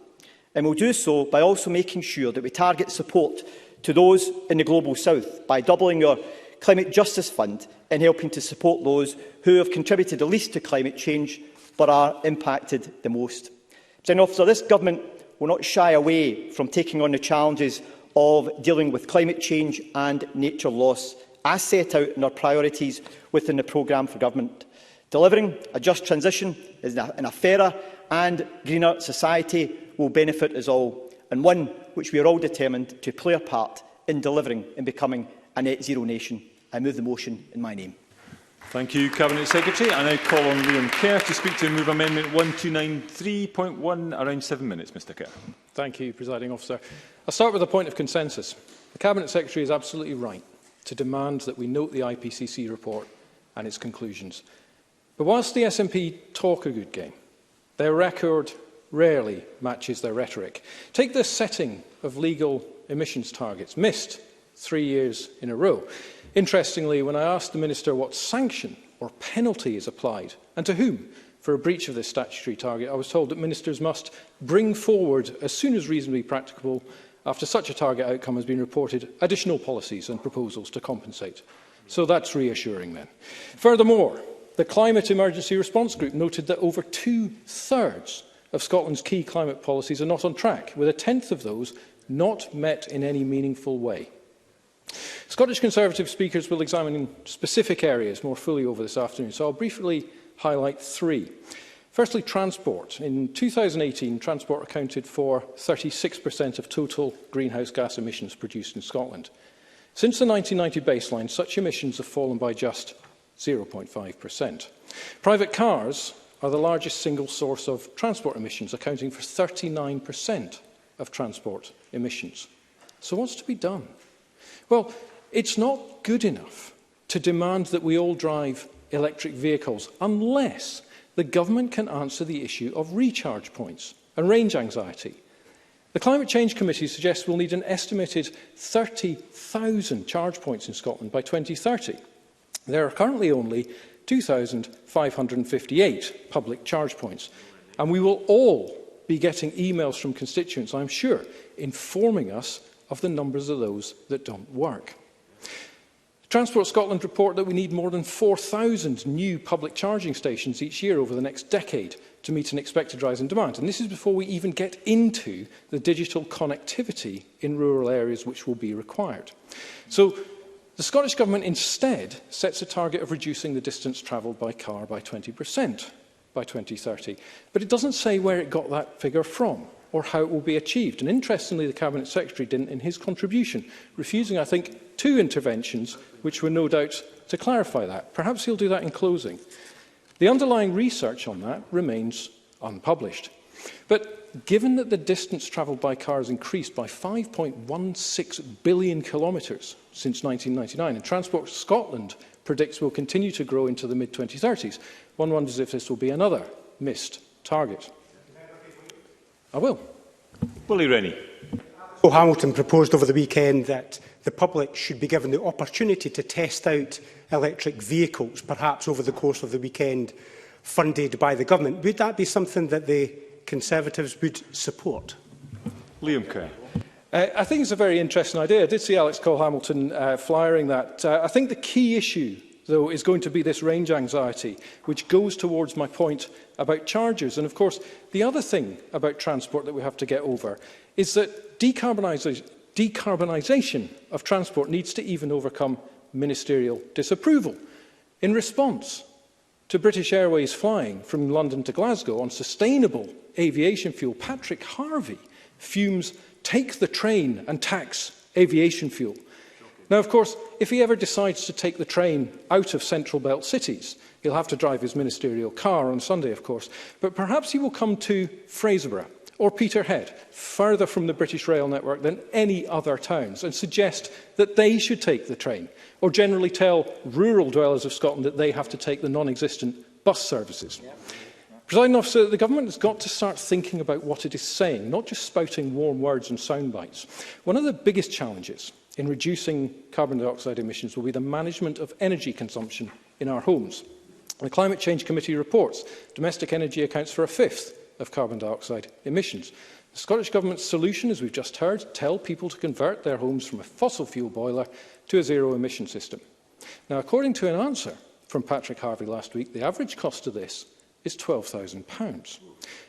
And we'll do so by also making sure that we target support to those in the Global South by doubling our Climate Justice Fund and helping to support those who have contributed the least to climate change but are impacted the most. Presiding Officer, this Government will not shy away from taking on the challenges of dealing with climate change and nature loss, as set out in our priorities within the programme for government. Delivering a just transition in a fairer and greener society will benefit us all, and one which we are all determined to play a part in delivering and becoming a net zero nation. I move the motion in my name. Thank you, Cabinet Secretary. I now call on Liam Kerr to speak to and move Amendment 1293.1. Around 7 minutes, Mr Kerr. Thank you, Presiding Officer. I'll start with a point of consensus. The Cabinet Secretary is absolutely right to demand that we note the IPCC report and its conclusions. But whilst the SNP talk a good game, their record rarely matches their rhetoric. Take the setting of legal emissions targets, missed 3 years in a row. Interestingly, when I asked the Minister what sanction or penalty is applied and to whom for a breach of this statutory target, I was told that ministers must bring forward, as soon as reasonably practicable, after such a target outcome has been reported, additional policies and proposals to compensate. So that's reassuring then. Furthermore, the Climate Emergency Response Group noted that over 2/3 of Scotland's key climate policies are not on track, with 1/10 of those not met in any meaningful way. Scottish Conservative speakers will examine specific areas more fully over this afternoon, so I'll briefly highlight 3. Firstly, transport. In 2018, transport accounted for 36% of total greenhouse gas emissions produced in Scotland. Since the 1990 baseline, such emissions have fallen by just 0.5%. Private cars are the largest single source of transport emissions, accounting for 39% of transport emissions. So what's to be done? Well, it's not good enough to demand that we all drive electric vehicles unless the government can answer the issue of recharge points and range anxiety. The Climate Change Committee suggests we'll need an estimated 30,000 charge points in Scotland by 2030. There are currently only 2,558 public charge points, and we will all be getting emails from constituents, I'm sure, informing us of the numbers of those that don't work. Transport Scotland report that we need more than 4,000 new public charging stations each year over the next decade to meet an expected rise in demand. And this is before we even get into the digital connectivity in rural areas which will be required. So the Scottish Government instead sets a target of reducing the distance travelled by car by 20%. by 2030. But it doesn't say where it got that figure from or how it will be achieved. And interestingly, the Cabinet Secretary didn't in his contribution, refusing, I think, 2 interventions, which were no doubt to clarify that. Perhaps he'll do that in closing. The underlying research on that remains unpublished. But given that the distance travelled by car has increased by 5.16 billion kilometres since 1999, and Transport Scotland predicts will continue to grow into the mid-2030s, one wonders if this will be another missed target. I will. Willie Rennie. Hamilton proposed over the weekend that the public should be given the opportunity to test out electric vehicles, perhaps over the course of the weekend, funded by the government. Would that be something that the Conservatives would support? Liam Kerr. I think it's a very interesting idea. I did see Alex Cole-Hamilton flyering that. I think the key issue, though, is going to be this range anxiety, which goes towards my point about chargers. And, of course, the other thing about transport that we have to get over is that decarbonisation of transport needs to even overcome ministerial disapproval. In response to British Airways flying from London to Glasgow on sustainable aviation fuel, Patrick Harvey fumes "take the train and tax aviation fuel." Now, of course, if he ever decides to take the train out of central belt cities, he'll have to drive his ministerial car on Sunday, of course, but perhaps he will come to Fraserburgh or Peterhead, further from the British rail network than any other towns, and suggest that they should take the train, or generally tell rural dwellers of Scotland that they have to take the non-existent bus services. Presiding Officer, the government has got to start thinking about what it is saying, not just spouting warm words and sound bites. One of the biggest challenges in reducing carbon dioxide emissions will be the management of energy consumption in our homes. The Climate Change Committee reports domestic energy accounts for 1/5 of carbon dioxide emissions. The Scottish Government's solution, as we've just heard, tell people to convert their homes from a fossil fuel boiler to a zero-emission system. Now, according to an answer from Patrick Harvey last week, the average cost of this is £12,000,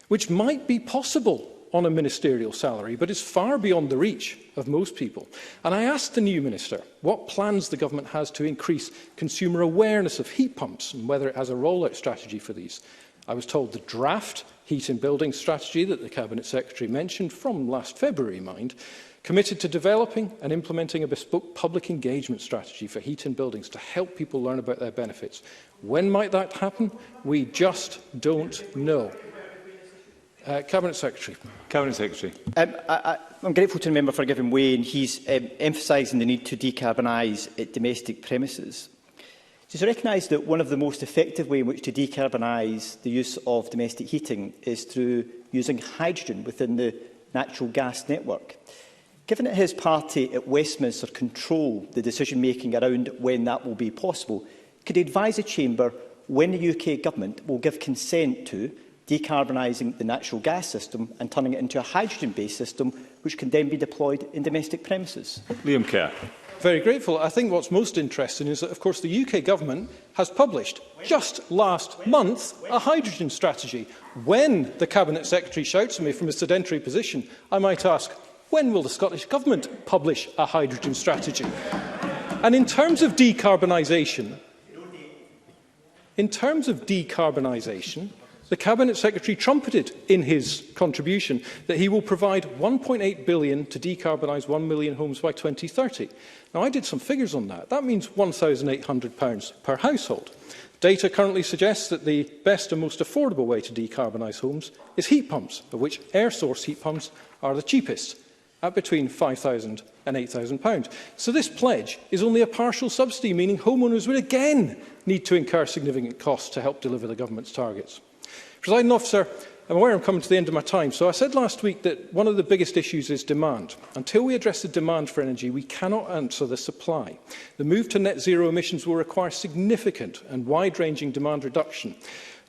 which might be possible on a ministerial salary, but is far beyond the reach of most people. And I asked the new minister what plans the government has to increase consumer awareness of heat pumps and whether it has a rollout strategy for these. I was told the draft heat in buildings strategy that the Cabinet Secretary mentioned from last February, mind, committed to developing and implementing a bespoke public engagement strategy for heat in buildings to help people learn about their benefits. When might that happen? We just don't know. Cabinet Secretary. Cabinet Secretary. I'm grateful to the member for giving way, and he's emphasising the need to decarbonise at domestic premises. Does he recognise that one of the most effective ways in which to decarbonise the use of domestic heating is through using hydrogen within the natural gas network? Given that his party at Westminster control the decision-making around when that will be possible, could he advise the Chamber when the UK Government will give consent to decarbonising the natural gas system and turning it into a hydrogen-based system which can then be deployed in domestic premises? Liam Kerr. Very grateful. I think what's most interesting is that, of course, the UK Government has published just last month a hydrogen strategy. When the Cabinet Secretary shouts at me from a sedentary position, I might ask, when will the Scottish Government publish a hydrogen strategy? And in terms of decarbonisation, the Cabinet Secretary trumpeted in his contribution that he will provide £1.8 billion to decarbonise 1 million homes by 2030. Now, I did some figures on that. That means £1,800 per household. Data currently suggests that the best and most affordable way to decarbonise homes is heat pumps, of which air source heat pumps are the cheapest, at between £5,000 and £8,000. So this pledge is only a partial subsidy, meaning homeowners would again need to incur significant costs to help deliver the government's targets. Presiding Officer, I'm aware I'm coming to the end of my time, so I said last week that one of the biggest issues is demand. Until we address the demand for energy, we cannot answer the supply. The move to net zero emissions will require significant and wide-ranging demand reduction.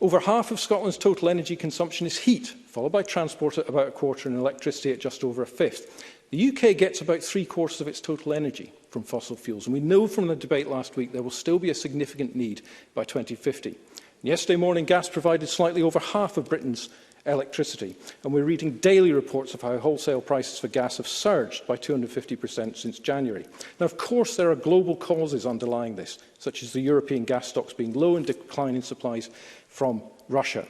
Over half of Scotland's total energy consumption is heat, followed by transport at about a quarter and electricity at just over a fifth. The UK gets about 3/4 of its total energy from fossil fuels, and we know from the debate last week there will still be a significant need by 2050. Yesterday morning, gas provided slightly over half of Britain's electricity, and we're reading daily reports of how wholesale prices for gas have surged by 250% since January. Now, of course, there are global causes underlying this, such as the European gas stocks being low and declining supplies from Russia.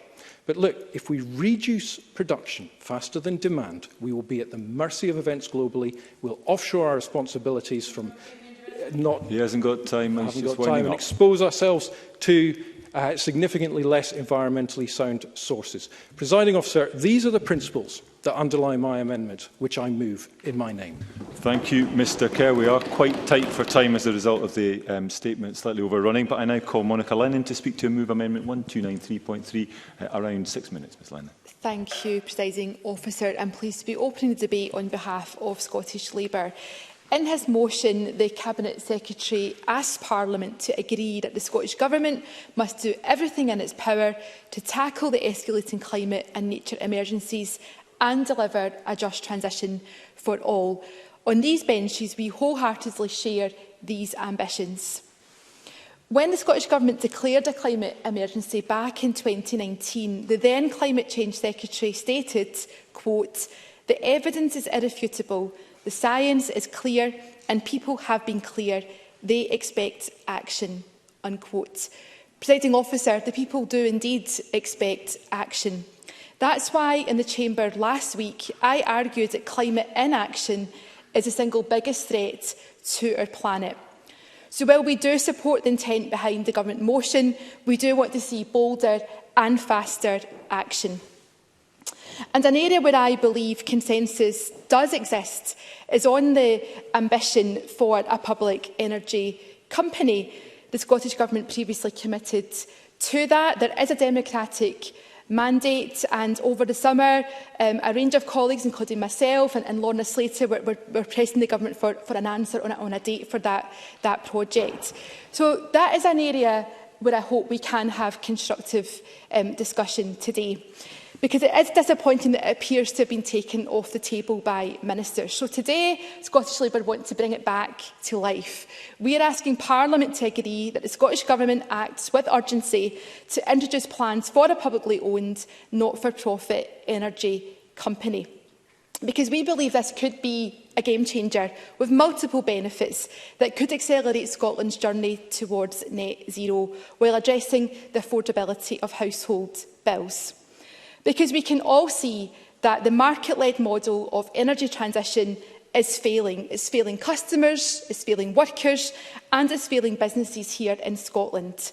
But look, if we reduce production faster than demand, we will be at the mercy of events globally. We'll offshore our responsibilities from He hasn't got time. He's just winding and up. expose ourselves to significantly less environmentally sound sources. Presiding Officer, these are the principles that underlie my amendment, which I move in my name. Thank you, Mr Kerr. We are quite tight for time as a result of the statement slightly overrunning, but I now call Monica Lennon to speak to Move Amendment 1293.3, around 6 minutes. Ms Lennon. Thank you, Presiding Officer. I'm pleased to be opening the debate on behalf of Scottish Labour. In his motion, the Cabinet Secretary asked Parliament to agree that the Scottish Government must do everything in its power to tackle the escalating climate and nature emergencies and deliver a just transition for all. On these benches, we wholeheartedly share these ambitions. When the Scottish Government declared a climate emergency back in 2019, the then Climate Change Secretary stated, quote, "The evidence is irrefutable, the science is clear and people have been clear. They expect action," unquote. Presiding Officer, the people do indeed expect action. That's why in the Chamber last week, I argued that climate inaction is the single biggest threat to our planet. So while we do support the intent behind the Government motion, we do want to see bolder and faster action. And an area where I believe consensus does exist is on the ambition for a public energy company. The Scottish Government previously committed to that. There is a democratic mandate, and over the summer a range of colleagues, including myself and Lorna Slater, were pressing the Government for an answer on a date for that project. So that is an area where I hope we can have constructive discussion today, because it is disappointing that it appears to have been taken off the table by ministers. So today, Scottish Labour want to bring it back to life. We are asking Parliament to agree that the Scottish Government acts with urgency to introduce plans for a publicly owned, not-for-profit energy company. Because we believe this could be a game changer with multiple benefits that could accelerate Scotland's journey towards net zero while addressing the affordability of household bills. Because we can all see that the market-led model of energy transition is failing. It's failing customers, it's failing workers, and it's failing businesses here in Scotland.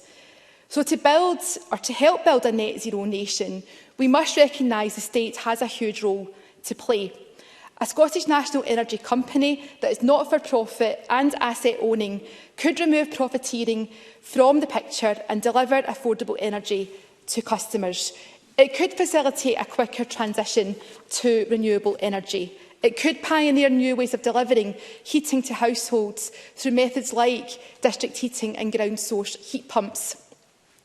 So to build, or to help build a net zero nation, we must recognise the state has a huge role to play. A Scottish national energy company that is not-for-profit and asset-owning could remove profiteering from the picture and deliver affordable energy to customers. It could facilitate a quicker transition to renewable energy. It could pioneer new ways of delivering heating to households through methods like district heating and ground source heat pumps.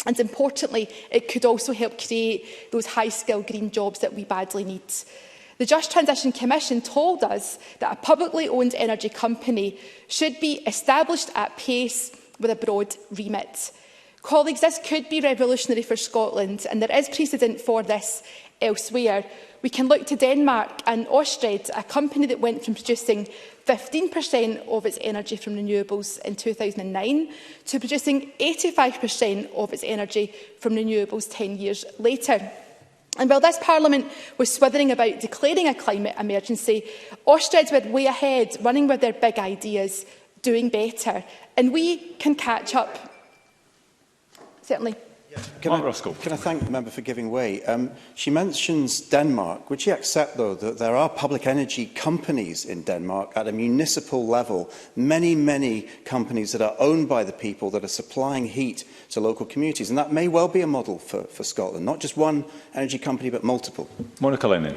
And importantly, it could also help create those high-skilled green jobs that we badly need. The Just Transition Commission told us that a publicly owned energy company should be established at pace with a broad remit. Colleagues, this could be revolutionary for Scotland, and there is precedent for this elsewhere. We can look to Denmark and Ørsted, a company that went from producing 15% of its energy from renewables in 2009 to producing 85% of its energy from renewables 10 years later. And while this Parliament was swithering about declaring a climate emergency, Ørsted were way ahead, running with their big ideas, doing better. And we can catch up. Certainly. Can I thank the member for giving way? She mentions Denmark. Would she accept, though, that there are public energy companies in Denmark at a municipal level, many companies that are owned by the people that are supplying heat to local communities? And that may well be a model for Scotland, not just one energy company, but multiple. Monica Lennon.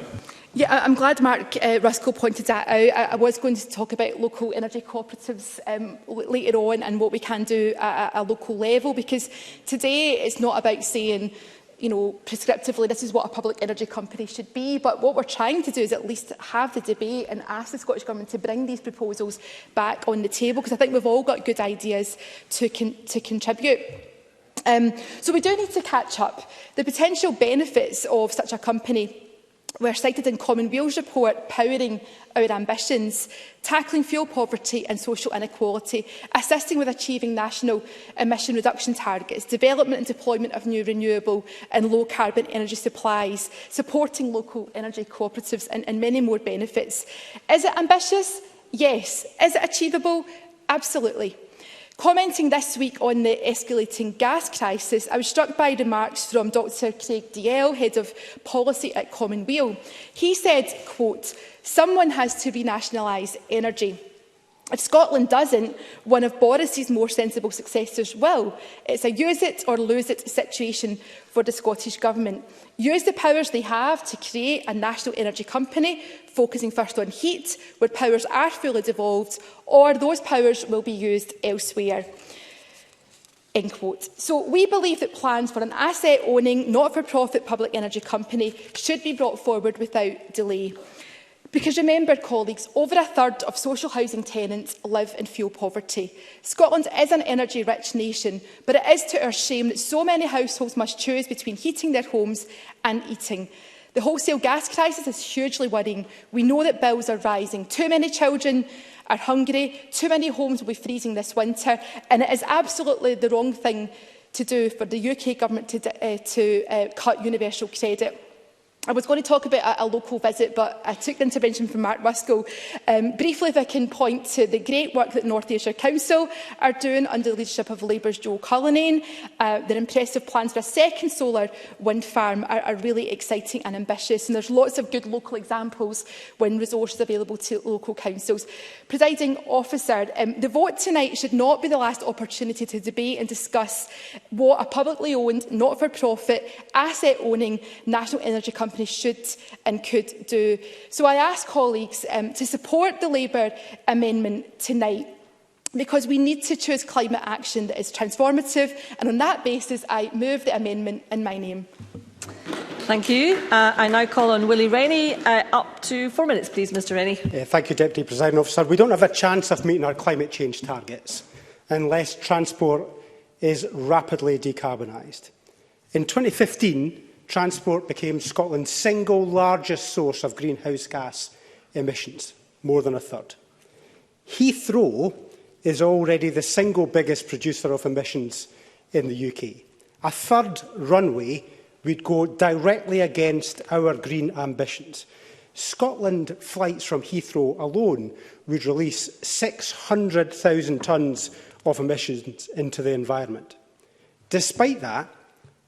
Yeah, I'm glad Mark Ruskell pointed that out. I was going to talk about local energy cooperatives later on and what we can do at a local level, because today it's not about saying, you know, prescriptively this is what a public energy company should be, but what we're trying to do is at least have the debate and ask the Scottish Government to bring these proposals back on the table, because I think we've all got good ideas to contribute. So we do need to catch up. The potential benefits of such a company were cited in Commonwealth's report, Powering Our Ambitions, tackling fuel poverty and social inequality, assisting with achieving national emission reduction targets, development and deployment of new renewable and low-carbon energy supplies, supporting local energy cooperatives and many more benefits. Is it ambitious? Yes. Is it achievable? Absolutely. Commenting this week on the escalating gas crisis, I was struck by remarks from Dr Craig Dalziel, Head of Policy at Commonweal. He said, quote, "Someone has to renationalise energy. If Scotland doesn't, one of Boris's more sensible successors will. It's a use it or lose it situation for the Scottish Government. Use the powers they have to create a national energy company, focusing first on heat, where powers are fully devolved, or those powers will be used elsewhere." End quote. So we believe that plans for an asset-owning, not-for-profit public energy company should be brought forward without delay. Because remember, colleagues, over a third of social housing tenants live in fuel poverty. Scotland is an energy-rich nation, but it is to our shame that so many households must choose between heating their homes and eating. The wholesale gas crisis is hugely worrying. We know that bills are rising. Too many children are hungry. Too many homes will be freezing this winter. And it is absolutely the wrong thing to do for the UK government to cut universal credit. I was going to talk about a local visit, but I took the intervention from Mark Ruskell. Briefly, if I can point to the great work that North Ayrshire Council are doing under the leadership of Labour's Joel Cullinane. Their impressive plans for a second solar wind farm are really exciting and ambitious, and there's lots of good local examples when resources available to local councils. Presiding Officer, the vote tonight should not be the last opportunity to debate and discuss what a publicly owned, not-for-profit, asset-owning national energy company should and could do. So I ask colleagues to support the Labour amendment tonight, because we need to choose climate action that is transformative, and on that basis I move the amendment in my name. Thank you. I now call on Willie Rennie. Up to 4 minutes, please, Mr Rennie. Thank you, Deputy Presiding Officer. We don't have a chance of meeting our climate change targets unless transport is rapidly decarbonised. In 2015, transport became Scotland's single largest source of greenhouse gas emissions, more than a third. Heathrow is already the single biggest producer of emissions in the UK. A third runway would go directly against our green ambitions. Scotland flights from Heathrow alone would release 600,000 tonnes of emissions into the environment. Despite that,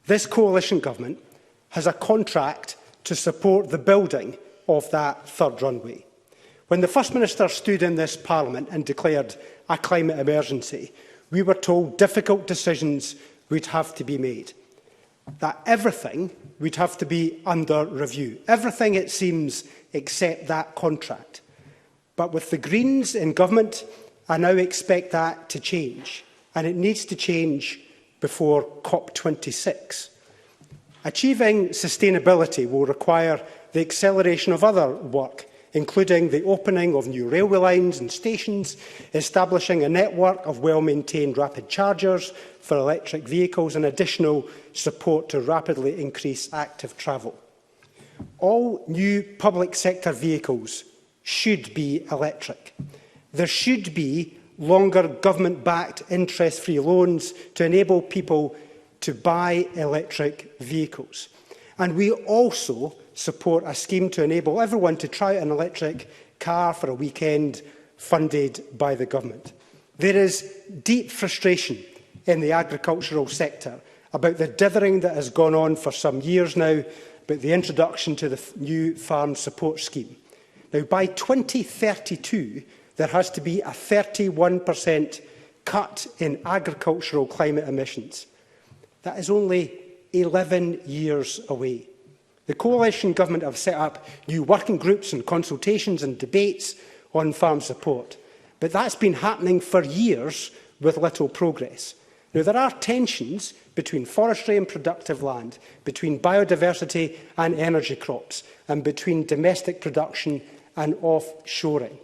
this coalition government has a contract to support the building of that third runway. When the First Minister stood in this Parliament and declared a climate emergency, we were told difficult decisions would have to be made, that everything would have to be under review. Everything, it seems, except that contract. But with the Greens in government, I now expect that to change, and it needs to change before COP26. Achieving sustainability will require the acceleration of other work, including the opening of new railway lines and stations, establishing a network of well-maintained rapid chargers for electric vehicles, and additional support to rapidly increase active travel. All new public sector vehicles should be electric. There should be longer government-backed interest-free loans to enable people to buy electric vehicles. And we also support a scheme to enable everyone to try an electric car for a weekend, funded by the government. There is deep frustration in the agricultural sector about the dithering that has gone on for some years now about the introduction to the new farm support scheme. Now, by 2032, there has to be a 31% cut in agricultural climate emissions. That is only 11 years away. The coalition government have set up new working groups and consultations and debates on farm support, but that's been happening for years with little progress. Now, there are tensions between forestry and productive land, between biodiversity and energy crops, and between domestic production and offshoring.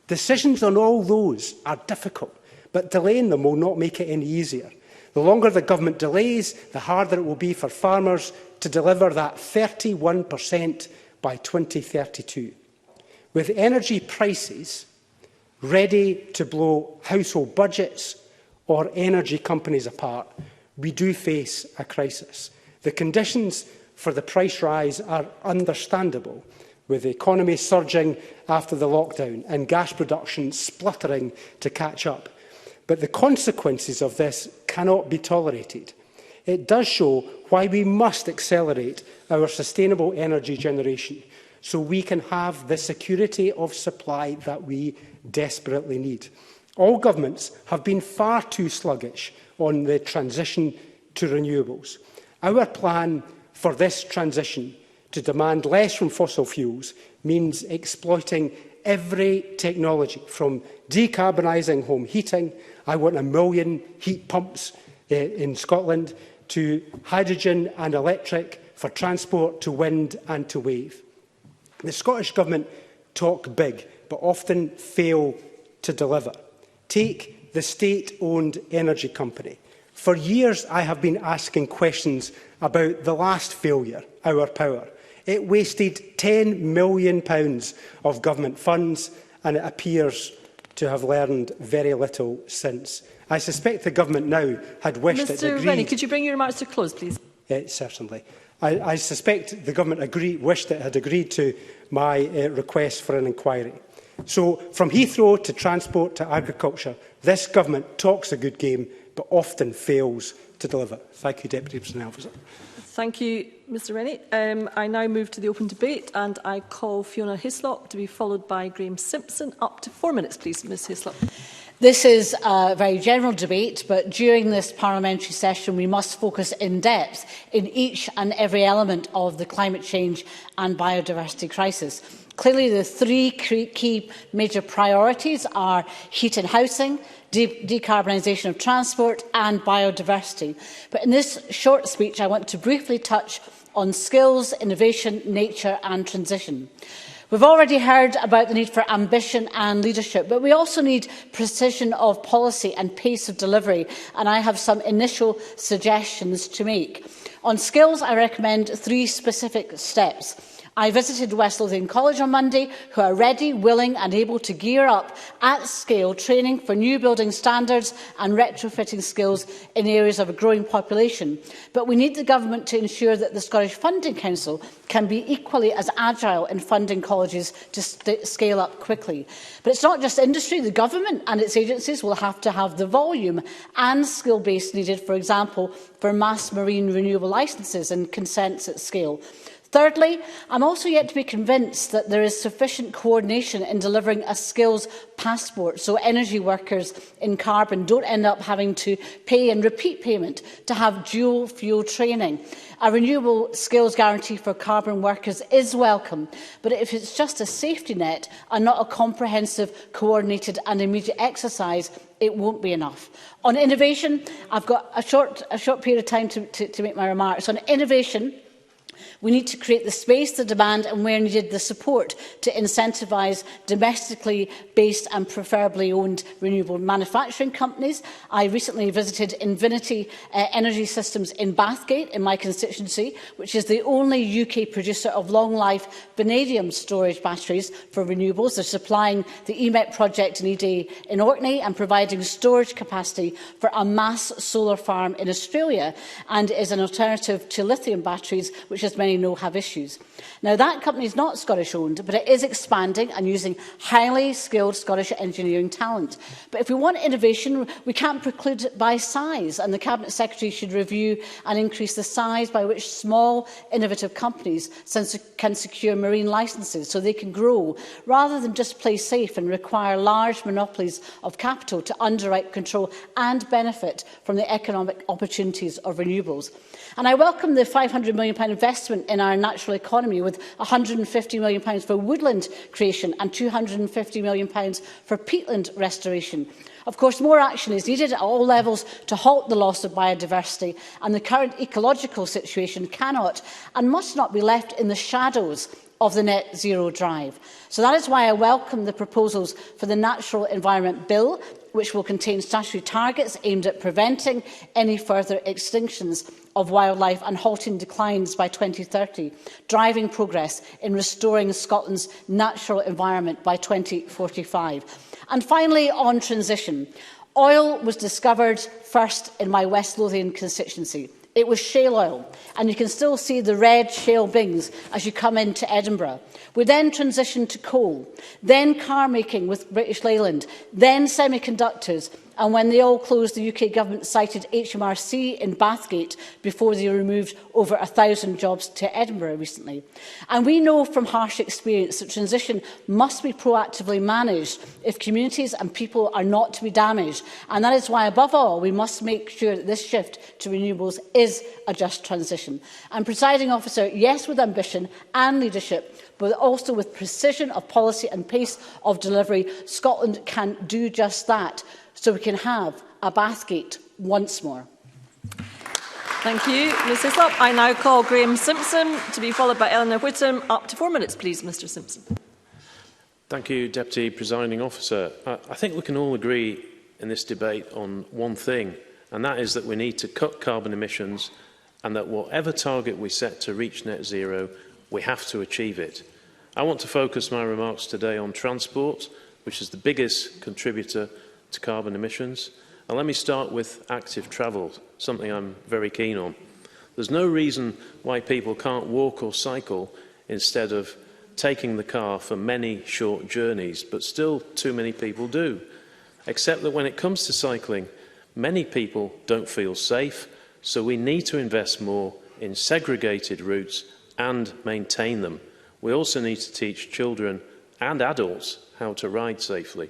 Decisions on all those are difficult, but delaying them will not make it any easier. The longer the government delays, the harder it will be for farmers to deliver that 31% by 2032. With energy prices ready to blow household budgets or energy companies apart, we do face a crisis. The conditions for the price rise are understandable, with the economy surging after the lockdown and gas production spluttering to catch up. But the consequences of this cannot be tolerated. It does show why we must accelerate our sustainable energy generation so we can have the security of supply that we desperately need. All governments have been far too sluggish on the transition to renewables. Our plan for this transition to demand less from fossil fuels means exploiting every technology, from decarbonising home heating — I want 1 million heat pumps in Scotland — to hydrogen and electric for transport, to wind and to wave. The Scottish Government talk big, but often fail to deliver. Take the state-owned energy company. For years, I have been asking questions about the last failure, Our Power. It wasted £10 million of government funds, and it appears to have learned very little since. I suspect the government now had wished it agreed... Mr Rennie, could you bring your remarks to a close, please? Certainly. I suspect the government wished it had agreed to my request for an inquiry. So, from Heathrow to transport to agriculture, this government talks a good game, but often fails to deliver. Thank you, Deputy Presiding Officer. Thank you, Mr Rennie. I now move to the open debate, and I call Fiona Hislop to be followed by Graham Simpson. Up to 4 minutes, please, Ms Hislop. This is a very general debate, but during this parliamentary session we must focus in depth in each and every element of the climate change and biodiversity crisis. Clearly, the three key major priorities are heat and housing, decarbonisation of transport and biodiversity. But in this short speech, I want to briefly touch on skills, innovation, nature and transition. We've already heard about the need for ambition and leadership, but we also need precision of policy and pace of delivery, and I have some initial suggestions to make. On skills, I recommend 3 specific steps. I visited West Lothian College on Monday, who are ready, willing and able to gear up at scale training for new building standards and retrofitting skills in areas of a growing population. But we need the government to ensure that the Scottish Funding Council can be equally as agile in funding colleges to scale up quickly. But it's not just industry. The government and its agencies will have to have the volume and skill base needed, for example, for mass marine renewable licences and consents at scale. Thirdly, I'm also yet to be convinced that there is sufficient coordination in delivering a skills passport so energy workers in carbon don't end up having to pay and repeat payment to have dual fuel training. A renewable skills guarantee for carbon workers is welcome, but if it's just a safety net and not a comprehensive, coordinated and immediate exercise, it won't be enough. On innovation, I've got a short period of time to make my remarks. On innovation, we need to create the space, the demand and, where needed, the support to incentivise domestically based and preferably owned renewable manufacturing companies. I recently visited Invinity Energy Systems in Bathgate, in my constituency, which is the only UK producer of long-life vanadium storage batteries for renewables. They're supplying the EMET project in Ede in Orkney and providing storage capacity for a mass solar farm in Australia, and is an alternative to lithium batteries, which, as many know, have issues. Now, that company is not Scottish-owned, but it is expanding and using highly skilled Scottish engineering talent. But if we want innovation, we can't preclude it by size, and the Cabinet Secretary should review and increase the size by which small, innovative companies can secure marine licences so they can grow, rather than just play safe and require large monopolies of capital to underwrite, control and benefit from the economic opportunities of renewables. And I welcome the £500 million investment in our natural economy, with £150 million for woodland creation and £250 million for peatland restoration. Of course, more action is needed at all levels to halt the loss of biodiversity, and the current ecological situation cannot and must not be left in the shadows of the net zero drive. So that is why I welcome the proposals for the Natural Environment Bill which will contain statutory targets aimed at preventing any further extinctions of wildlife and halting declines by 2030, driving progress in restoring Scotland's natural environment by 2045. And finally, on transition. Oil was discovered first in my West Lothian constituency. It was shale oil, and you can still see the red shale bins as you come into Edinburgh. We then transitioned to coal, then car making with British Leyland, then semiconductors, and when they all closed, the UK government cited HMRC in Bathgate before they removed over 1,000 jobs to Edinburgh recently. And we know from harsh experience that transition must be proactively managed if communities and people are not to be damaged. And that is why, above all, we must make sure that this shift to renewables is a just transition. And, Presiding Officer, yes, with ambition and leadership, but also with precision of policy and pace of delivery, Scotland can do just that, so we can have a Bathgate once more. Thank you, Ms Hislop. I now call Graham Simpson to be followed by Eleanor Whittam. Up to 4 minutes, please, Mr Simpson. Thank you, Deputy Presiding Officer. I think we can all agree in this debate on one thing, and that is that we need to cut carbon emissions, and that whatever target we set to reach net zero, we have to achieve it. I want to focus my remarks today on transport, which is the biggest contributor to carbon emissions. And let me start with active travel, something I'm very keen on. There's no reason why people can't walk or cycle instead of taking the car for many short journeys, but still too many people do. Except that when it comes to cycling, many people don't feel safe, so we need to invest more in segregated routes and maintain them. We also need to teach children and adults how to ride safely.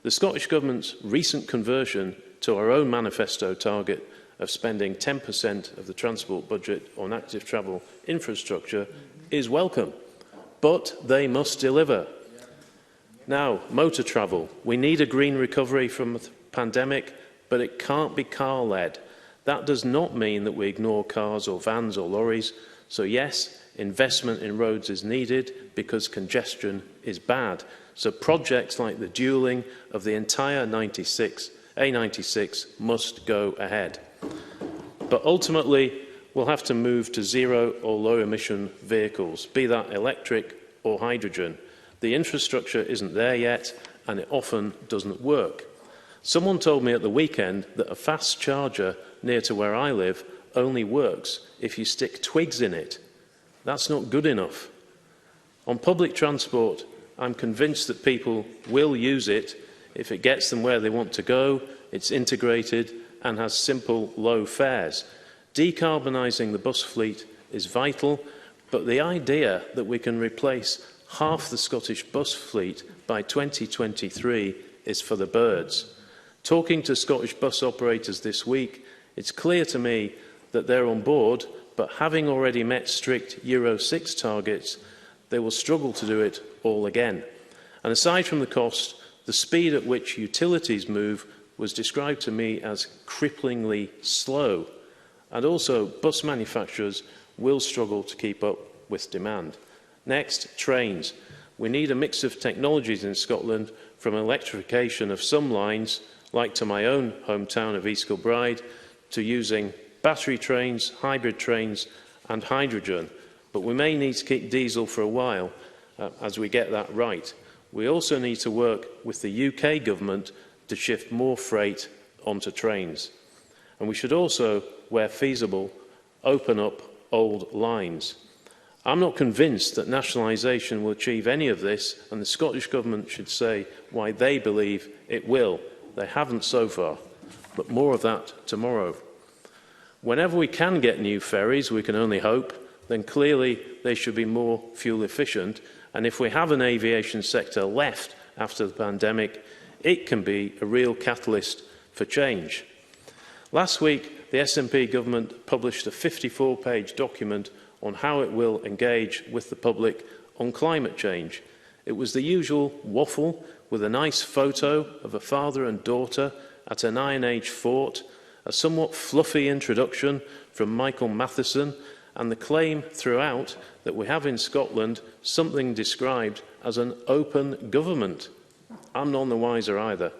The Scottish Government's recent conversion to our own manifesto target of spending 10% of the transport budget on active travel infrastructure is welcome, but they must deliver. Now, motor travel. We need a green recovery from the pandemic, but it can't be car-led. That does not mean that we ignore cars or vans or lorries. So yes, investment in roads is needed because congestion is bad. So projects like the dualling of the entire A96 must go ahead. But ultimately, we'll have to move to zero or low emission vehicles, be that electric or hydrogen. The infrastructure isn't there yet, and it often doesn't work. Someone told me at the weekend that a fast charger near to where I live only works if you stick twigs in it. That's not good enough. On public transport, I'm convinced that people will use it if it gets them where they want to go, it's integrated and has simple, low fares. Decarbonising the bus fleet is vital, but the idea that we can replace half the Scottish bus fleet by 2023 is for the birds. Talking to Scottish bus operators this week, it's clear to me that they're on board, but having already met strict Euro 6 targets, they will struggle to do it all again. And aside from the cost, the speed at which utilities move was described to me as cripplingly slow. And also, bus manufacturers will struggle to keep up with demand. Next, trains. We need a mix of technologies in Scotland, from electrification of some lines, like to my own hometown of East Kilbride, to using battery trains, hybrid trains and hydrogen. But we may need to keep diesel for a while as we get that right. We also need to work with the UK government to shift more freight onto trains. And we should also, where feasible, open up old lines. I'm not convinced that nationalisation will achieve any of this, and the Scottish Government should say why they believe it will. They haven't so far, but more of that tomorrow. Whenever we can get new ferries, we can only hope, then clearly they should be more fuel efficient. And if we have an aviation sector left after the pandemic, it can be a real catalyst for change. Last week, the SNP government published a 54-page document on how it will engage with the public on climate change. It was the usual waffle with a nice photo of a father and daughter at an Iron Age fort, a somewhat fluffy introduction from Michael Matheson, and the claim throughout that we have in Scotland something described as an open government. I'm none the wiser either.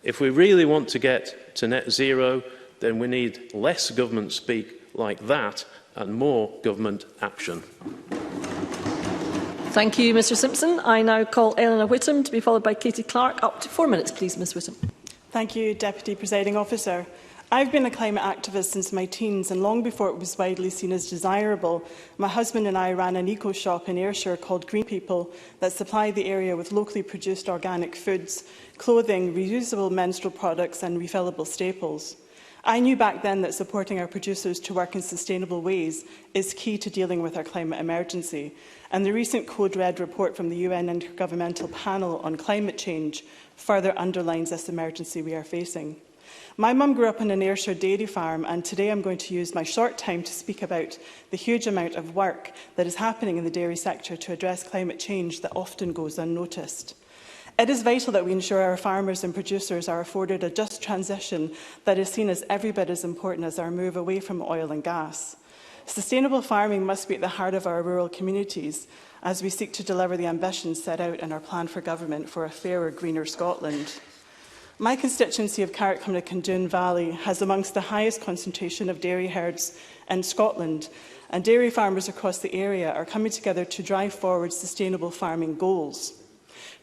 If we really want to get to net zero, then we need less government speak like that and more government action. Thank you, Mr Simpson. I now call Eleanor Whittam to be followed by Katie Clark. Up to 4 minutes, please, Ms Whittam. Thank you, Deputy Presiding Officer. I've been a climate activist since my teens, and long before it was widely seen as desirable, my husband and I ran an eco-shop in Ayrshire called Green People that supplied the area with locally produced organic foods, clothing, reusable menstrual products and refillable staples. I knew back then that supporting our producers to work in sustainable ways is key to dealing with our climate emergency, and the recent Code Red report from the UN Intergovernmental Panel on climate change further underlines this emergency we are facing. My mum grew up on an Ayrshire dairy farm, and today I'm going to use my short time to speak about the huge amount of work that is happening in the dairy sector to address climate change that often goes unnoticed. It is vital that we ensure our farmers and producers are afforded a just transition that is seen as every bit as important as our move away from oil and gas. Sustainable farming must be at the heart of our rural communities as we seek to deliver the ambitions set out in our plan for government for a fairer, greener Scotland. My constituency of Carrickmillock and Doon Valley has amongst the highest concentration of dairy herds in Scotland, and dairy farmers across the area are coming together to drive forward sustainable farming goals.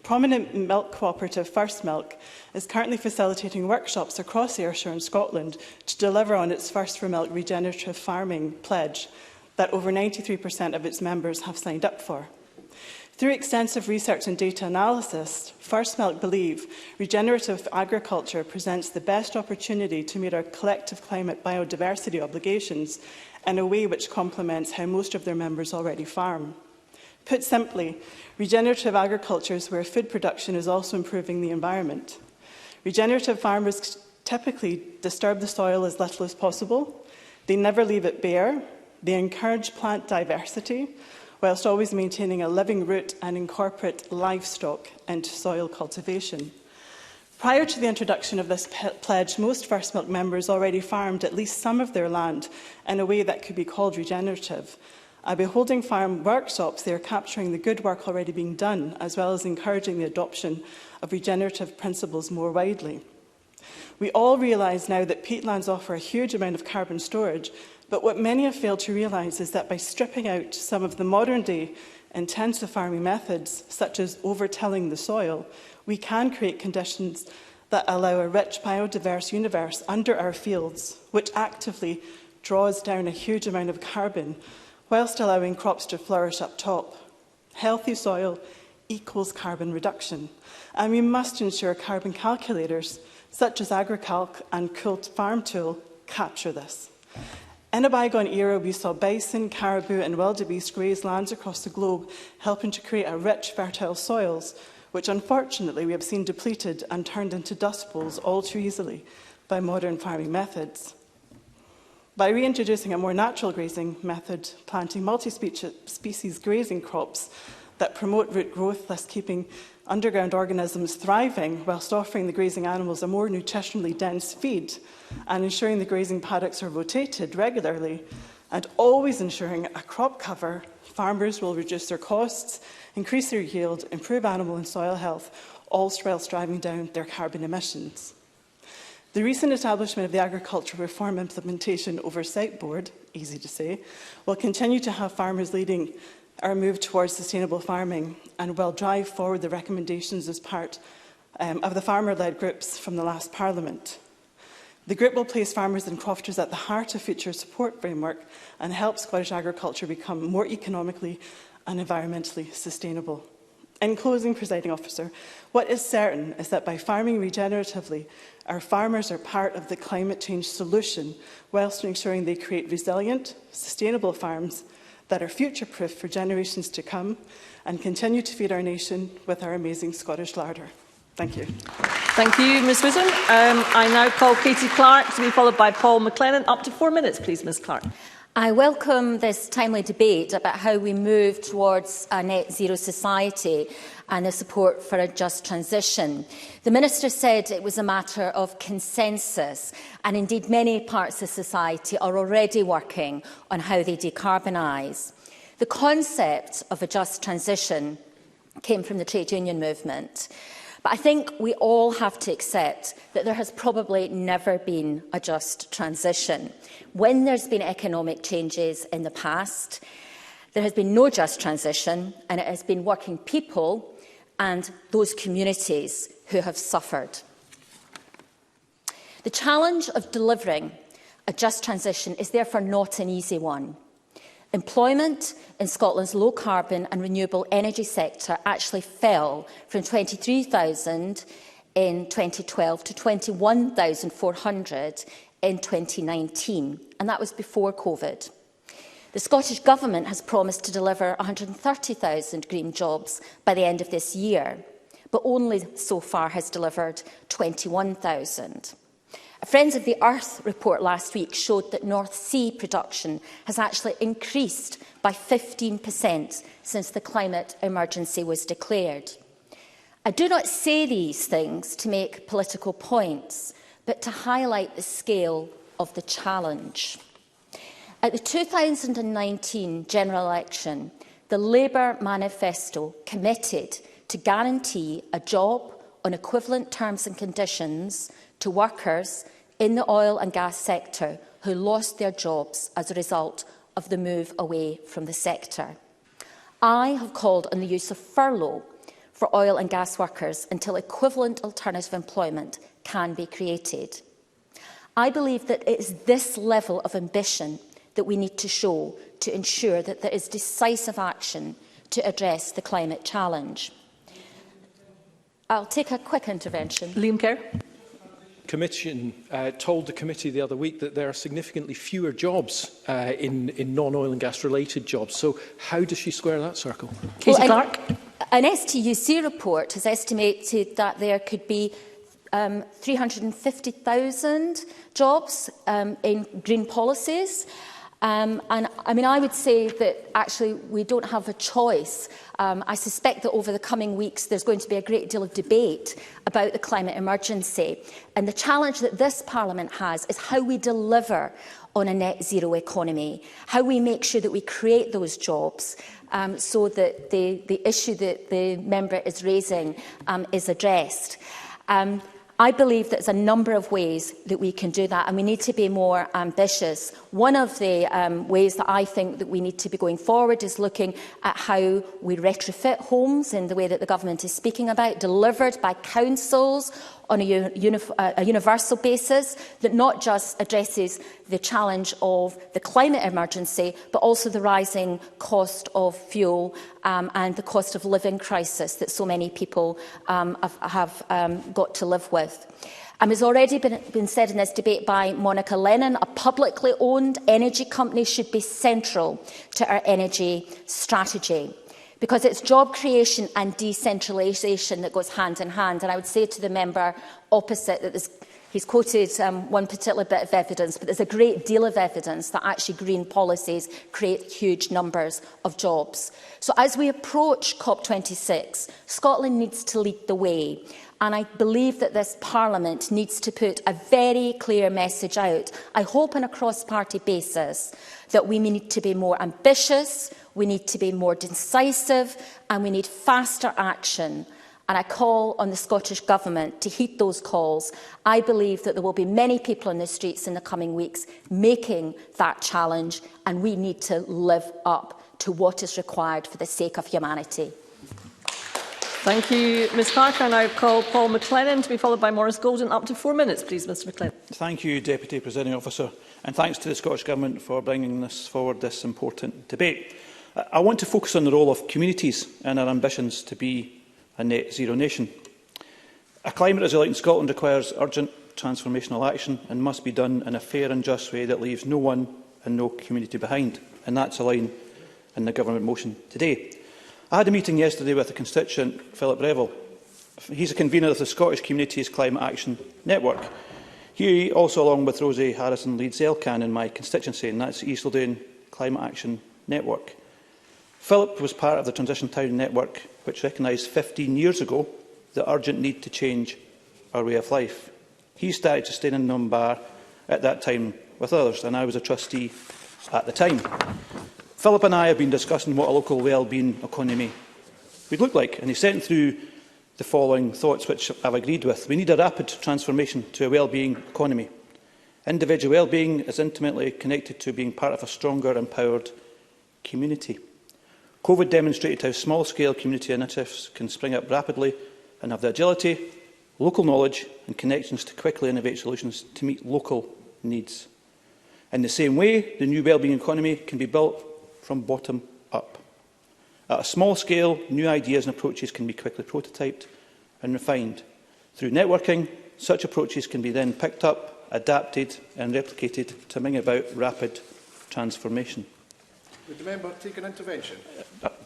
Prominent milk cooperative First Milk is currently facilitating workshops across Ayrshire and Scotland to deliver on its First for Milk regenerative farming pledge that over 93% of its members have signed up for. Through extensive research and data analysis, First Milk believe regenerative agriculture presents the best opportunity to meet our collective climate biodiversity obligations in a way which complements how most of their members already farm. Put simply, regenerative agriculture is where food production is also improving the environment. Regenerative farmers typically disturb the soil as little as possible. They never leave it bare. They encourage plant diversity, whilst always maintaining a living root and incorporate livestock into soil cultivation. Prior to the introduction of this pledge, most First Milk members already farmed at least some of their land in a way that could be called regenerative. By holding farm workshops, they are capturing the good work already being done, as well as encouraging the adoption of regenerative principles more widely. We all realise now that peatlands offer a huge amount of carbon storage, but what many have failed to realise is that by stripping out some of the modern-day intensive farming methods, such as over-tilling the soil, we can create conditions that allow a rich biodiverse universe under our fields, which actively draws down a huge amount of carbon, whilst allowing crops to flourish up top. Healthy soil equals carbon reduction, and we must ensure carbon calculators, such as AgriCalc and Kult Farm Tool, capture this. In a bygone era, we saw bison, caribou and wildebeest graze lands across the globe, helping to create a rich, fertile soils, which unfortunately we have seen depleted and turned into dust bowls all too easily by modern farming methods. By reintroducing a more natural grazing method, planting multi-species grazing crops that promote root growth, thus keeping underground organisms thriving whilst offering the grazing animals a more nutritionally dense feed, and ensuring the grazing paddocks are rotated regularly, and always ensuring a crop cover, farmers will reduce their costs, increase their yield, improve animal and soil health, all whilst driving down their carbon emissions. The recent establishment of the Agricultural Reform Implementation Oversight Board, easy to say, will continue to have farmers leading our move towards sustainable farming and will drive forward the recommendations as part of the farmer-led groups from the last Parliament. The group will place farmers and crofters at the heart of future support framework and help Scottish agriculture become more economically and environmentally sustainable. In closing, Presiding Officer, what is certain is that by farming regeneratively, our farmers are part of the climate change solution, whilst ensuring they create resilient, sustainable farms that are future-proof for generations to come and continue to feed our nation with our amazing Scottish larder. Thank you. Thank you, Ms Whittam. I now call Katie Clark to be followed by Paul McLennan. Up to 4 minutes, please, Ms Clark. I welcome this timely debate about how we move towards a net zero society and the support for a just transition. The Minister said it was a matter of consensus, and indeed many parts of society are already working on how they decarbonise. The concept of a just transition came from the trade union movement. But I think we all have to accept that there has probably never been a just transition. When there's been economic changes in the past, there has been no just transition, and it has been working people and those communities who have suffered. The challenge of delivering a just transition is therefore not an easy one. Employment in Scotland's low-carbon and renewable energy sector actually fell from 23,000 in 2012 to 21,400 in 2019, and that was before COVID. The Scottish Government has promised to deliver 130,000 green jobs by the end of this year, but only so far has delivered 21,000. A Friends of the Earth report last week showed that North Sea production has actually increased by 15% since the climate emergency was declared. I do not say these things to make political points, but to highlight the scale of the challenge. At the 2019 general election, the Labour manifesto committed to guarantee a job on equivalent terms and conditions to workers in the oil and gas sector who lost their jobs as a result of the move away from the sector. I have called on the use of furlough for oil and gas workers until equivalent alternative employment can be created. I believe that it is this level of ambition that we need to show to ensure that there is decisive action to address the climate challenge. I'll take a quick intervention. Liam Kerr. Commission told the committee the other week that there are significantly fewer jobs in non-oil and gas related jobs. So how does she square that circle? Well, an STUC report has estimated that there could be 350,000 jobs in green policies. And I mean, I would say that actually we don't have a choice. I suspect that over the coming weeks there's going to be a great deal of debate about the climate emergency. And the challenge that this Parliament has is how we deliver on a net zero economy, how we make sure that we create those jobs so that the issue that the member is raising is addressed. I believe there's a number of ways that we can do that, and we need to be more ambitious. One of the ways that I think that we need to be going forward is looking at how we retrofit homes in the way that the government is speaking about, delivered by councils on a universal basis that not just addresses the challenge of the climate emergency, but also the rising cost of fuel and the cost of living crisis that so many people have got to live with. As already been said in this debate by Monica Lennon, a publicly owned energy company should be central to our energy strategy, because it's job creation and decentralisation that goes hand in hand. And I would say to the member opposite that he's quoted one particular bit of evidence, but there's a great deal of evidence that actually green policies create huge numbers of jobs. So as we approach COP26, Scotland needs to lead the way. And I believe that this Parliament needs to put a very clear message out, I hope on a cross-party basis, that we need to be more ambitious, we need to be more decisive, and we need faster action. And I call on the Scottish Government to heed those calls. I believe that there will be many people in the streets in the coming weeks making that challenge, and we need to live up to what is required for the sake of humanity. Thank you, Ms Parker. I now call Paul McLennan to be followed by Maurice Golden. Up to 4 minutes, please, Mr McLennan. Thank you, Deputy Presiding Officer, and thanks to the Scottish Government for bringing this forward, this important debate. I want to focus on the role of communities and our ambitions to be a net zero nation. A climate resilient Scotland requires urgent transformational action and must be done in a fair and just way that leaves no one and no community behind. And that's a line in the Government motion today. I had a meeting yesterday with a constituent, Philip Revel. He's a convener of the Scottish Communities Climate Action Network. He also, along with Rosie Harrison, leads ELCAN in my constituency, and that's East Lothian Climate Action Network. Philip was part of the Transition Town Network, which recognised 15 years ago the urgent need to change our way of life. He started sustaining Dunbar at that time with others, and I was a trustee at the time. Philip and I have been discussing what a local wellbeing economy would look like, and he sent through the following thoughts, which I've agreed with. We need a rapid transformation to a well-being economy. Individual well-being is intimately connected to being part of a stronger, empowered community. COVID demonstrated how small-scale community initiatives can spring up rapidly and have the agility, local knowledge and connections to quickly innovate solutions to meet local needs. In the same way, the new wellbeing economy can be built from bottom up. At a small scale, new ideas and approaches can be quickly prototyped and refined. Through networking, such approaches can be then picked up, adapted and replicated to bring about rapid transformation. Would the member take an intervention?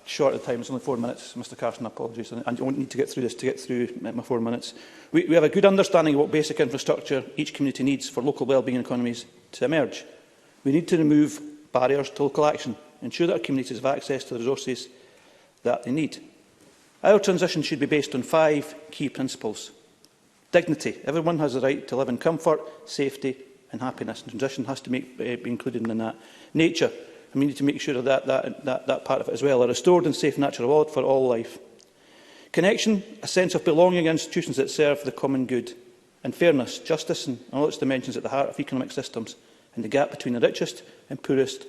Short of time, it's only 4 minutes, Mr Carson, apologies. I won't need to get through this to get through my 4 minutes. We have a good understanding of what basic infrastructure each community needs for local wellbeing economies to emerge. We need to remove barriers to local action, ensure that our communities have access to the resources that they need. Our transition should be based on 5 key principles. Dignity. Everyone has the right to live in comfort, safety and happiness. And transition has to be included in that. Nature. And we need to make sure that part of it as well. A restored and safe natural world for all life. Connection. A sense of belonging in institutions that serve the common good. And fairness, justice and all its dimensions at the heart of economic systems. And the gap between the richest and poorest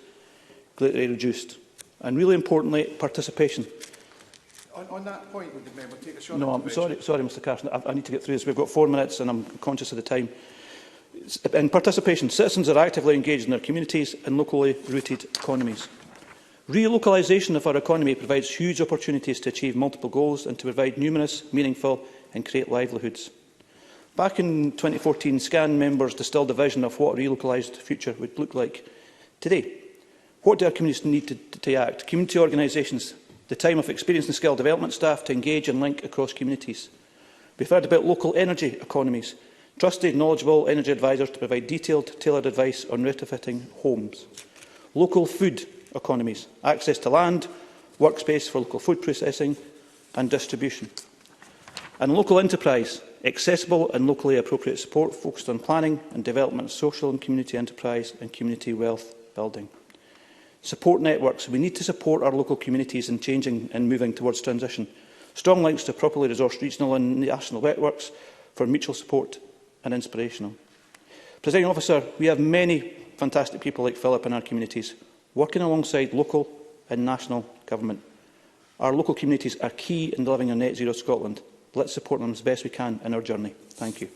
greatly reduced. And really importantly, participation. On that point, would the member take a short No, I'm sorry, Mr Carson. I need to get through this. We've got 4 minutes and I'm conscious of the time. In participation, citizens are actively engaged in their communities and locally rooted economies. Relocalisation of our economy provides huge opportunities to achieve multiple goals and to provide numerous, meaningful and create livelihoods. Back in 2014, SCAN members distilled a vision of what a relocalised future would look like. Today, what do our communities need to act? Community organisations, the time of experienced and skilled development staff to engage and link across communities. We've heard about local energy economies, trusted, knowledgeable energy advisors to provide detailed, tailored advice on retrofitting homes. Local food economies, access to land, workspace for local food processing and distribution. And local enterprise, accessible and locally appropriate support focused on planning and development of social and community enterprise and community wealth building. Support networks. We need to support our local communities in changing and moving towards transition. Strong links to properly resourced regional and national networks for mutual support and inspirational. Presiding Officer, we have many fantastic people like Philip in our communities, working alongside local and national government. Our local communities are key in delivering a net zero Scotland. Let's support them as best we can in our journey. Thank you.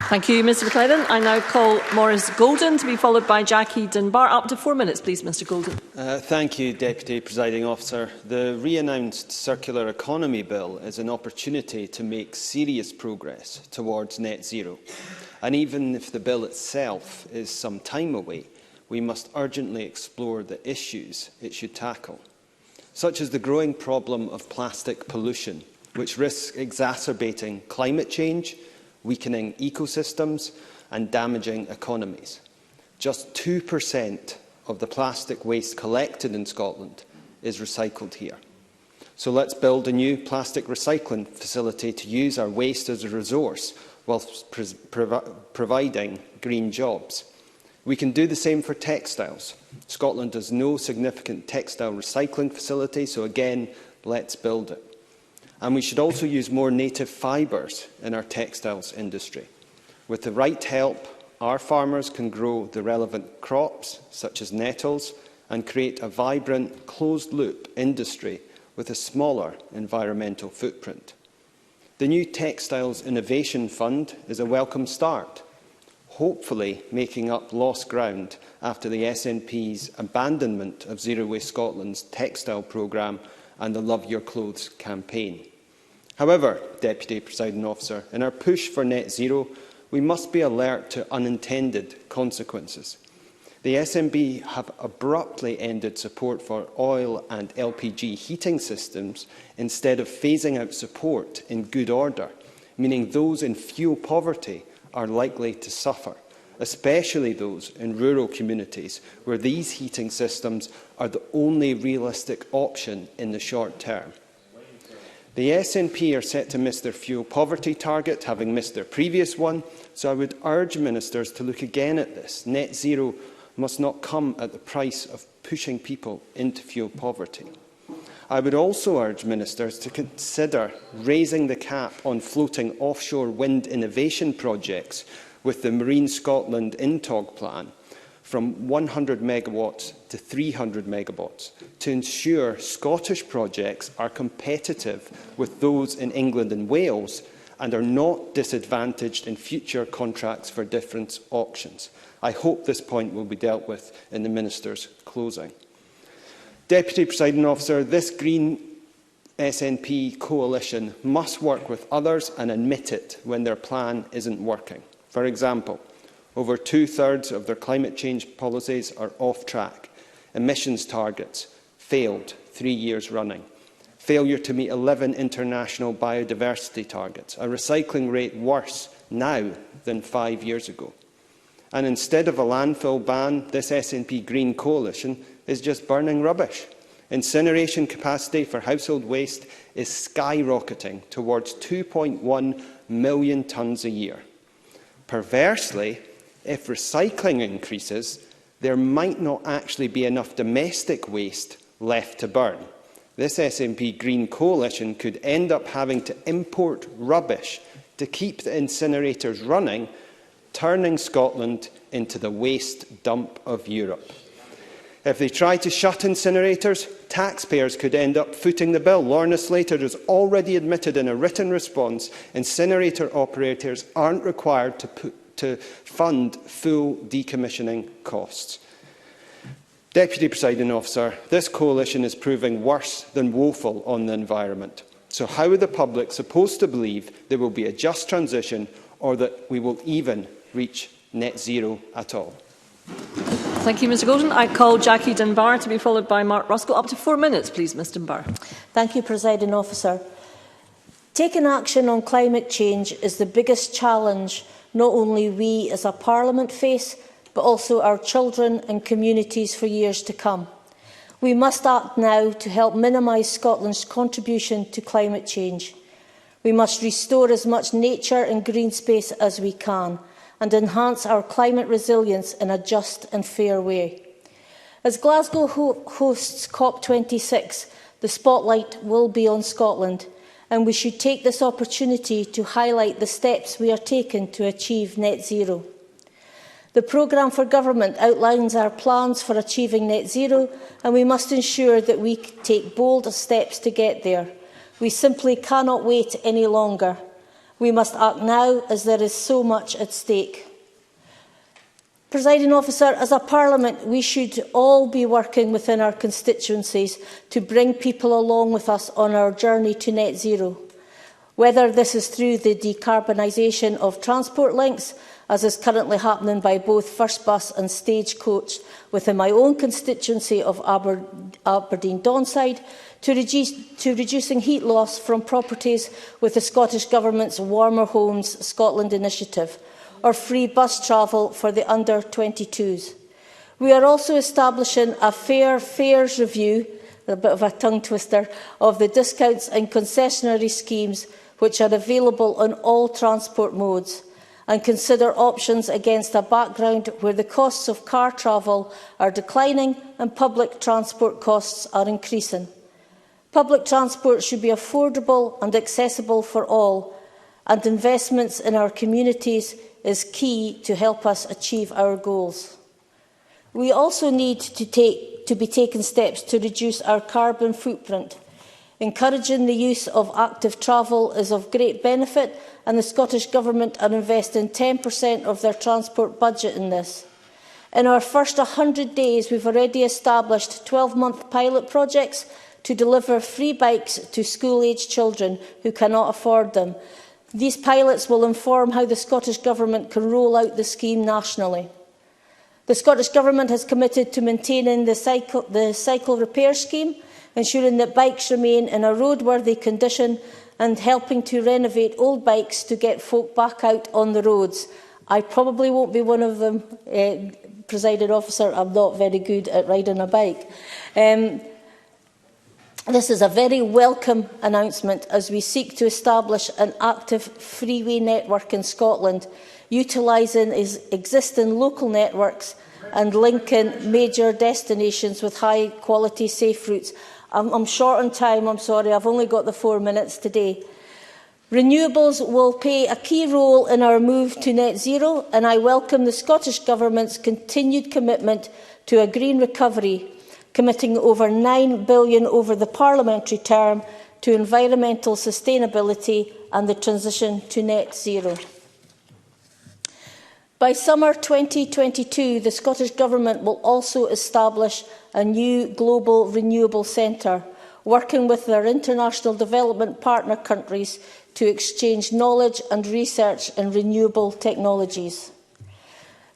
Thank you, Mr McLennan. I now call Maurice Golden to be followed by Jackie Dunbar. Up to 4 minutes, please, Mr Golden. Thank you, Deputy Presiding Officer. The re-announced Circular Economy Bill is an opportunity to make serious progress towards net zero. And even if the bill itself is some time away, we must urgently explore the issues it should tackle, such as the growing problem of plastic pollution, which risks exacerbating climate change, weakening ecosystems and damaging economies. Just 2% of the plastic waste collected in Scotland is recycled here. So let's build a new plastic recycling facility to use our waste as a resource whilst providing green jobs. We can do the same for textiles. Scotland has no significant textile recycling facility, so again, let's build it. And we should also use more native fibres in our textiles industry. With the right help, our farmers can grow the relevant crops, such as nettles, and create a vibrant, closed-loop industry with a smaller environmental footprint. The new Textiles Innovation Fund is a welcome start, hopefully making up lost ground after the SNP's abandonment of Zero Waste Scotland's textile programme and the Love Your Clothes campaign. However, Deputy Presiding Officer, in our push for net zero, we must be alert to unintended consequences. The SNP have abruptly ended support for oil and LPG heating systems instead of phasing out support in good order, meaning those in fuel poverty are likely to suffer, especially those in rural communities where these heating systems are the only realistic option in the short term. The SNP are set to miss their fuel poverty target, having missed their previous one, so I would urge ministers to look again at this. Net zero must not come at the price of pushing people into fuel poverty. I would also urge ministers to consider raising the cap on floating offshore wind innovation projects with the Marine Scotland INTOG plan from 100 megawatts to 300 megawatts to ensure Scottish projects are competitive with those in England and Wales and are not disadvantaged in future contracts for difference auctions. I hope this point will be dealt with in the Minister's closing. Deputy Presiding Officer, this Green SNP coalition must work with others and admit it when their plan isn't working. For example, over two-thirds of their climate change policies are off track. Emissions targets failed 3 years running. Failure to meet 11 international biodiversity targets. A recycling rate worse now than 5 years ago. And instead of a landfill ban, this SNP Green coalition is just burning rubbish. Incineration capacity for household waste is skyrocketing towards 2.1 million tonnes a year. Perversely, if recycling increases, there might not actually be enough domestic waste left to burn. This SNP Green coalition could end up having to import rubbish to keep the incinerators running, turning Scotland into the waste dump of Europe. If they try to shut incinerators, taxpayers could end up footing the bill. Lorna Slater has already admitted in a written response incinerator operators aren't required to fund full decommissioning costs. Deputy Presiding Officer, this coalition is proving worse than woeful on the environment. So how are the public supposed to believe there will be a just transition or that we will even reach net zero at all? Thank you, Mr Golden. I call Jackie Dunbar to be followed by Mark Ruskell. Up to 4 minutes, please, Ms Dunbar. Thank you, Presiding Officer. Taking action on climate change is the biggest challenge not only we as a Parliament face, but also our children and communities for years to come. We must act now to help minimise Scotland's contribution to climate change. We must restore as much nature and green space as we can and enhance our climate resilience in a just and fair way. As Glasgow hosts COP26, the spotlight will be on Scotland, and we should take this opportunity to highlight the steps we are taking to achieve net zero. The programme for government outlines our plans for achieving net zero, and we must ensure that we take bold steps to get there. We simply cannot wait any longer. We must act now, as there is so much at stake. Presiding Officer, as a Parliament, we should all be working within our constituencies to bring people along with us on our journey to net zero. Whether this is through the decarbonisation of transport links, as is currently happening by both First Bus and Stagecoach within my own constituency of Aberdeen Donside, to reducing heat loss from properties with the Scottish Government's Warmer Homes Scotland initiative, or free bus travel for the under-22s. We are also establishing a fair fares review, a bit of a tongue twister, of the discounts and concessionary schemes which are available on all transport modes, and consider options against a background where the costs of car travel are declining and public transport costs are increasing. Public transport should be affordable and accessible for all, and investments in our communities is key to help us achieve our goals. We also need to be taking steps to reduce our carbon footprint. Encouraging the use of active travel is of great benefit, and the Scottish Government are investing 10% of their transport budget in this. In our first 100 days, we've already established 12-month pilot projects to deliver free bikes to school-aged children who cannot afford them. These pilots will inform how the Scottish Government can roll out the scheme nationally. The Scottish Government has committed to maintaining the cycle repair scheme, ensuring that bikes remain in a roadworthy condition and helping to renovate old bikes to get folk back out on the roads. I probably won't be one of them, Presiding Officer. I'm not very good at riding a bike. This is a very welcome announcement as we seek to establish an active freeway network in Scotland, utilising existing local networks and linking major destinations with high-quality safe routes. I'm short on time, I'm sorry, I've only got the 4 minutes today. Renewables will play a key role in our move to net zero, and I welcome the Scottish Government's continued commitment to a green recovery, committing over £9 billion over the parliamentary term to environmental sustainability and the transition to net zero. By summer 2022, the Scottish Government will also establish a new global renewable centre, working with their international development partner countries to exchange knowledge and research in renewable technologies.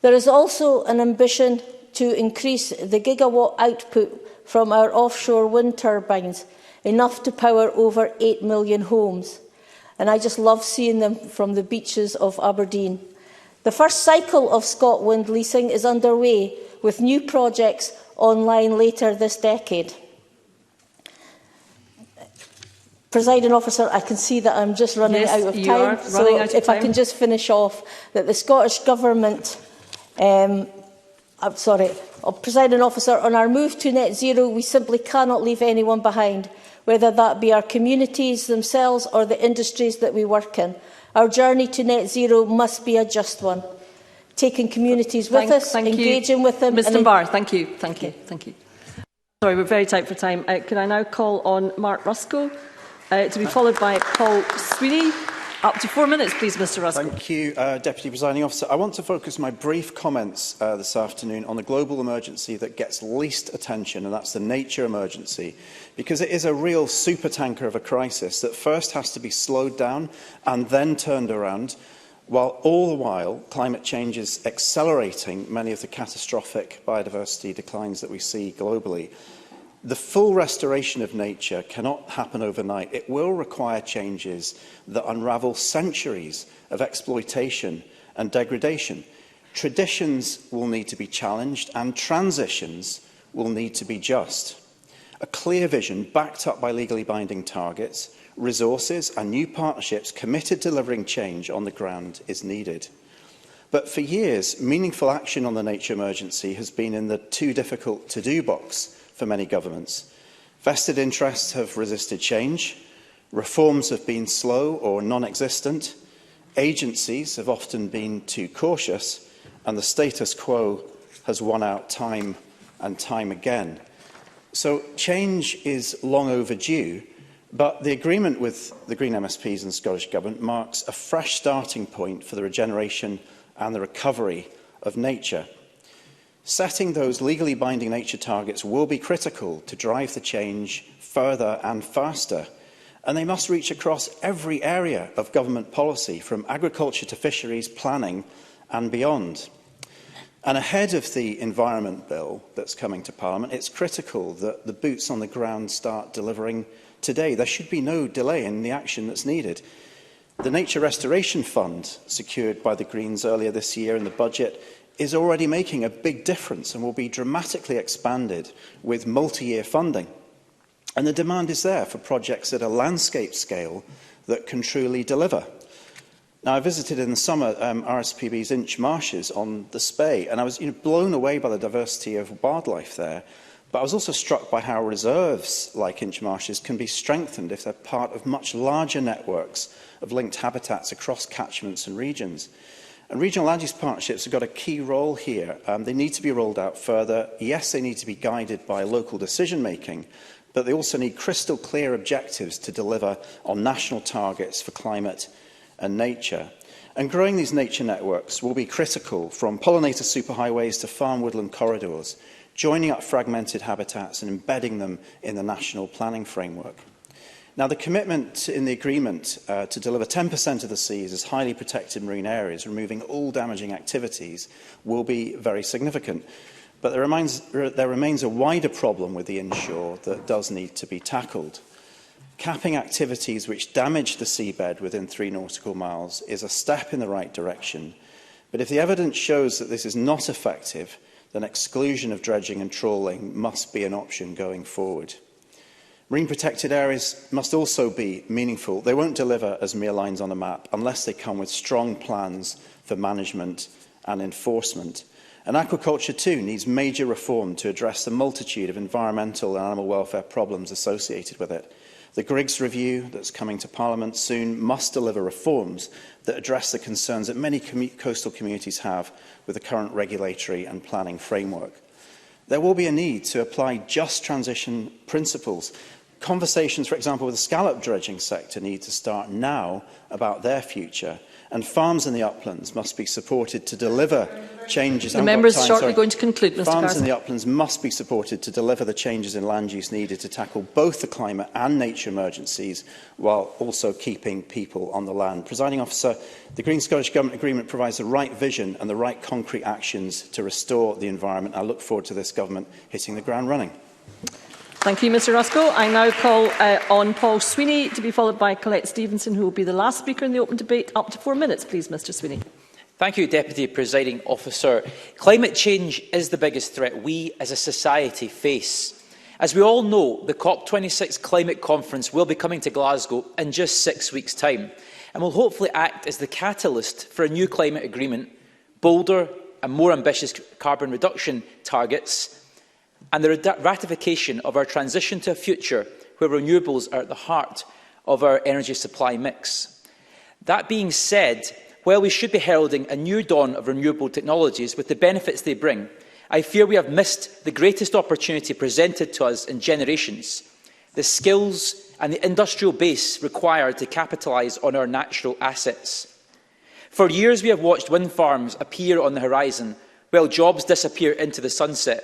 There is also an ambition to increase the gigawatt output from our offshore wind turbines, enough to power over 8 million homes. And I just love seeing them from the beaches of Aberdeen. The first cycle of ScotWind leasing is underway, with new projects online later this decade. Presiding Officer, I can see that I'm just running out of time. So if I can just finish off, that the Scottish Government, Presiding Officer, on our move to net zero, we simply cannot leave anyone behind, whether that be our communities themselves or the industries that we work in. Our journey to net zero must be a just one, taking communities with us, engaging with them. Mr Barr, thank you. Sorry, we're very tight for time. Can I now call on Mark Ruskell, to be followed by Paul Sweeney? Up to 4 minutes, please, Mr Ruskell. Thank you, Deputy Presiding Officer. I want to focus my brief comments this afternoon on the global emergency that gets least attention, and that's the nature emergency, because it is a real supertanker of a crisis that first has to be slowed down and then turned around, while all the while climate change is accelerating many of the catastrophic biodiversity declines that we see globally. The full restoration of nature cannot happen overnight. It will require changes that unravel centuries of exploitation and degradation. Traditions will need to be challenged and transitions will need to be just. A clear vision backed up by legally binding targets, resources and new partnerships committed to delivering change on the ground is needed. But for years, meaningful action on the nature emergency has been in the too difficult to do box for many governments. Vested interests have resisted change, reforms have been slow or non-existent, agencies have often been too cautious, and the status quo has won out time and time again. So change is long overdue, but the agreement with the Green MSPs and the Scottish Government marks a fresh starting point for the regeneration and the recovery of nature. Setting those legally binding nature targets will be critical to drive the change further and faster, and they must reach across every area of government policy, from agriculture to fisheries, planning and beyond. And ahead of the Environment Bill that's coming to Parliament, it's critical that the boots on the ground start delivering today. There should be no delay in the action that's needed. The Nature Restoration Fund, secured by the Greens earlier this year in the budget, is already making a big difference and will be dramatically expanded with multi-year funding. And the demand is there for projects at a landscape scale that can truly deliver. Now, I visited in the summer RSPB's Inch Marshes on the Spey, and I was blown away by the diversity of wildlife there. But I was also struck by how reserves like Inch Marshes can be strengthened if they're part of much larger networks of linked habitats across catchments and regions. And regional land use partnerships have got a key role here. They need to be rolled out further. Yes, they need to be guided by local decision-making, but they also need crystal clear objectives to deliver on national targets for climate and nature. And growing these nature networks will be critical, from pollinator superhighways to farm woodland corridors, joining up fragmented habitats and embedding them in the national planning framework. Now, the commitment in the agreement to deliver 10% of the seas as highly protected marine areas, removing all damaging activities, will be very significant. But there remains a wider problem with the inshore that does need to be tackled. Capping activities which damage the seabed within 3 nautical miles is a step in the right direction. But if the evidence shows that this is not effective, then exclusion of dredging and trawling must be an option going forward. Marine protected areas must also be meaningful. They won't deliver as mere lines on a map unless they come with strong plans for management and enforcement. And aquaculture too needs major reform to address the multitude of environmental and animal welfare problems associated with it. The Griggs review that's coming to Parliament soon must deliver reforms that address the concerns that many coastal communities have with the current regulatory and planning framework. There will be a need to apply just transition principles. Conversations, for example, with the scallop dredging sector need to start now about their future, and farms in the uplands must be supported to deliver changes. The member is shortly going to conclude, Mr. Farms Carson. in the uplands must be supported to deliver the changes in land use needed to tackle both the climate and nature emergencies, while also keeping people on the land. Presiding Officer, the Green Scottish Government Agreement provides the right vision and the right concrete actions to restore the environment. I look forward to this government hitting the ground running. Thank you, Mr Ruskell. I now call on Paul Sweeney to be followed by Colette Stevenson, who will be the last speaker in the open debate. Up to 4 minutes, please, Mr Sweeney. Thank you, Deputy Presiding Officer. Climate change is the biggest threat we as a society face. As we all know, the COP26 Climate Conference will be coming to Glasgow in just 6 weeks' time and will hopefully act as the catalyst for a new climate agreement, bolder and more ambitious carbon reduction targets, and the ratification of our transition to a future where renewables are at the heart of our energy supply mix. That being said, while we should be heralding a new dawn of renewable technologies with the benefits they bring, I fear we have missed the greatest opportunity presented to us in generations: the skills and the industrial base required to capitalise on our natural assets. For years we have watched wind farms appear on the horizon while jobs disappear into the sunset.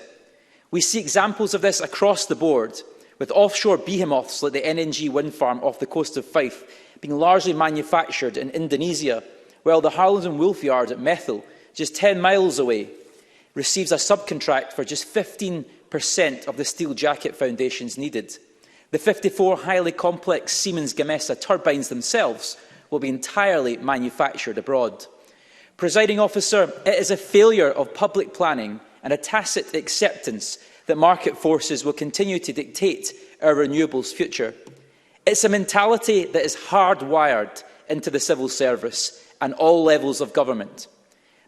We see examples of this across the board, with offshore behemoths like the NNG wind farm off the coast of Fife being largely manufactured in Indonesia, while the Harland & Wolff yard at Methil, just 10 miles away, receives a subcontract for just 15% of the steel jacket foundations needed. The 54 highly complex Siemens Gamesa turbines themselves will be entirely manufactured abroad. Presiding Officer, it is a failure of public planning and a tacit acceptance that market forces will continue to dictate our renewables future. It's a mentality that is hardwired into the civil service and all levels of government.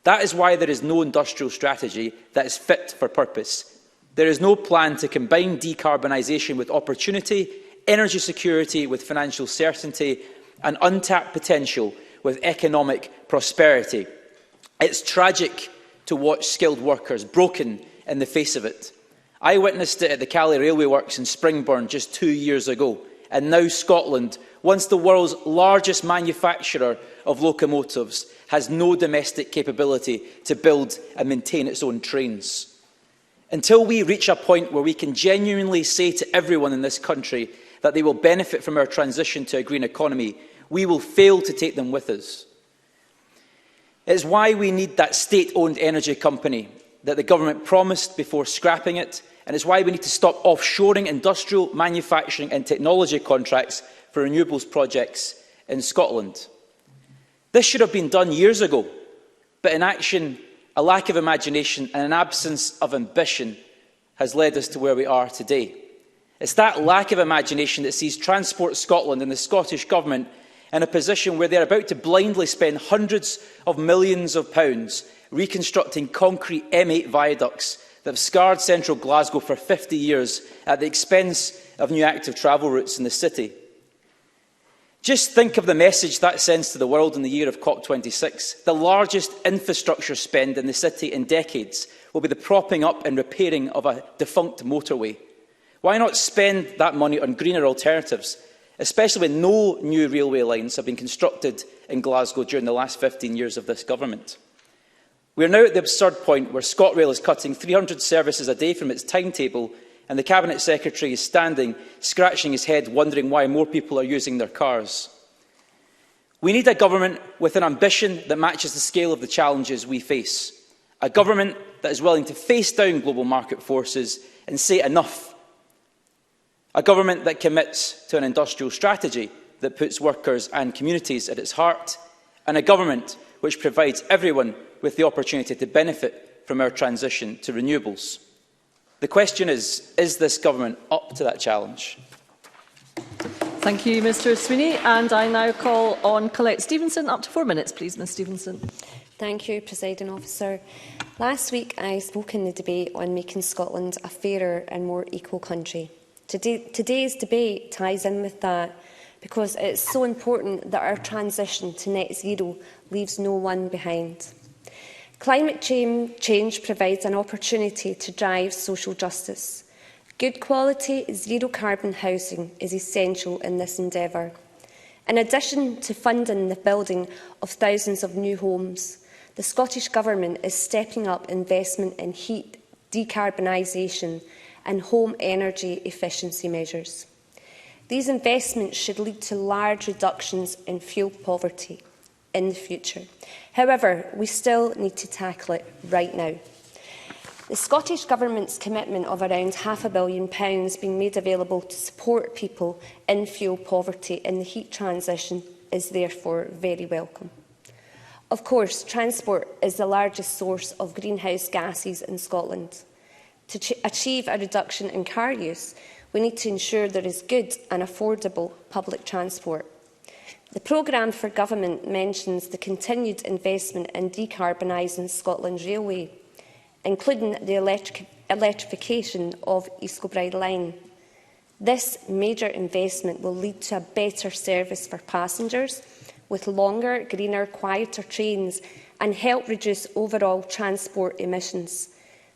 That is why there is no industrial strategy that is fit for purpose. There is no plan to combine decarbonisation with opportunity, energy security with financial certainty, and untapped potential with economic prosperity. It's tragic to watch skilled workers broken in the face of it. I witnessed it at the Calais Railway Works in Springburn just 2 years ago, and now Scotland, once the world's largest manufacturer of locomotives, has no domestic capability to build and maintain its own trains. Until we reach a point where we can genuinely say to everyone in this country that they will benefit from our transition to a green economy, we will fail to take them with us. It is why we need that state-owned energy company that the government promised before scrapping it, and it's why we need to stop offshoring industrial, manufacturing and technology contracts for renewables projects in Scotland. This should have been done years ago, but in action, a lack of imagination and an absence of ambition has led us to where we are today. It's that lack of imagination that sees Transport Scotland and the Scottish Government in a position where they're about to blindly spend hundreds of millions of pounds reconstructing concrete M8 viaducts that have scarred central Glasgow for 50 years at the expense of new active travel routes in the city. Just think of the message that sends to the world in the year of COP26. The largest infrastructure spend in the city in decades will be the propping up and repairing of a defunct motorway. Why not spend that money on greener alternatives, especially when no new railway lines have been constructed in Glasgow during the last 15 years of this government? We are now at the absurd point where ScotRail is cutting 300 services a day from its timetable, and the Cabinet Secretary is standing, scratching his head, wondering why more people are using their cars. We need a government with an ambition that matches the scale of the challenges we face. A government that is willing to face down global market forces and say enough. A government that commits to an industrial strategy that puts workers and communities at its heart. And a government which provides everyone with the opportunity to benefit from our transition to renewables. The question is this government up to that challenge? Thank you, Mr Sweeney. And I now call on Colette Stevenson. Up to 4 minutes, please, Ms Stevenson. Thank you, Presiding Officer. Last week, I spoke in the debate on making Scotland a fairer and more equal country. Today's debate ties in with that because it is so important that our transition to net zero leaves no one behind. Climate change provides an opportunity to drive social justice. Good quality, zero-carbon housing is essential in this endeavour. In addition to funding the building of thousands of new homes, the Scottish Government is stepping up investment in heat, decarbonisation and home energy efficiency measures. These investments should lead to large reductions in fuel poverty in the future. However, we still need to tackle it right now. The Scottish Government's commitment of around £500 million being made available to support people in fuel poverty in the heat transition is therefore very welcome. Of course, transport is the largest source of greenhouse gases in Scotland. To achieve a reduction in car use, we need to ensure there is good and affordable public transport. The programme for government mentions the continued investment in decarbonising Scotland's railway, including the electrification of East Kilbride Line. This major investment will lead to a better service for passengers, with longer, greener, quieter trains and help reduce overall transport emissions.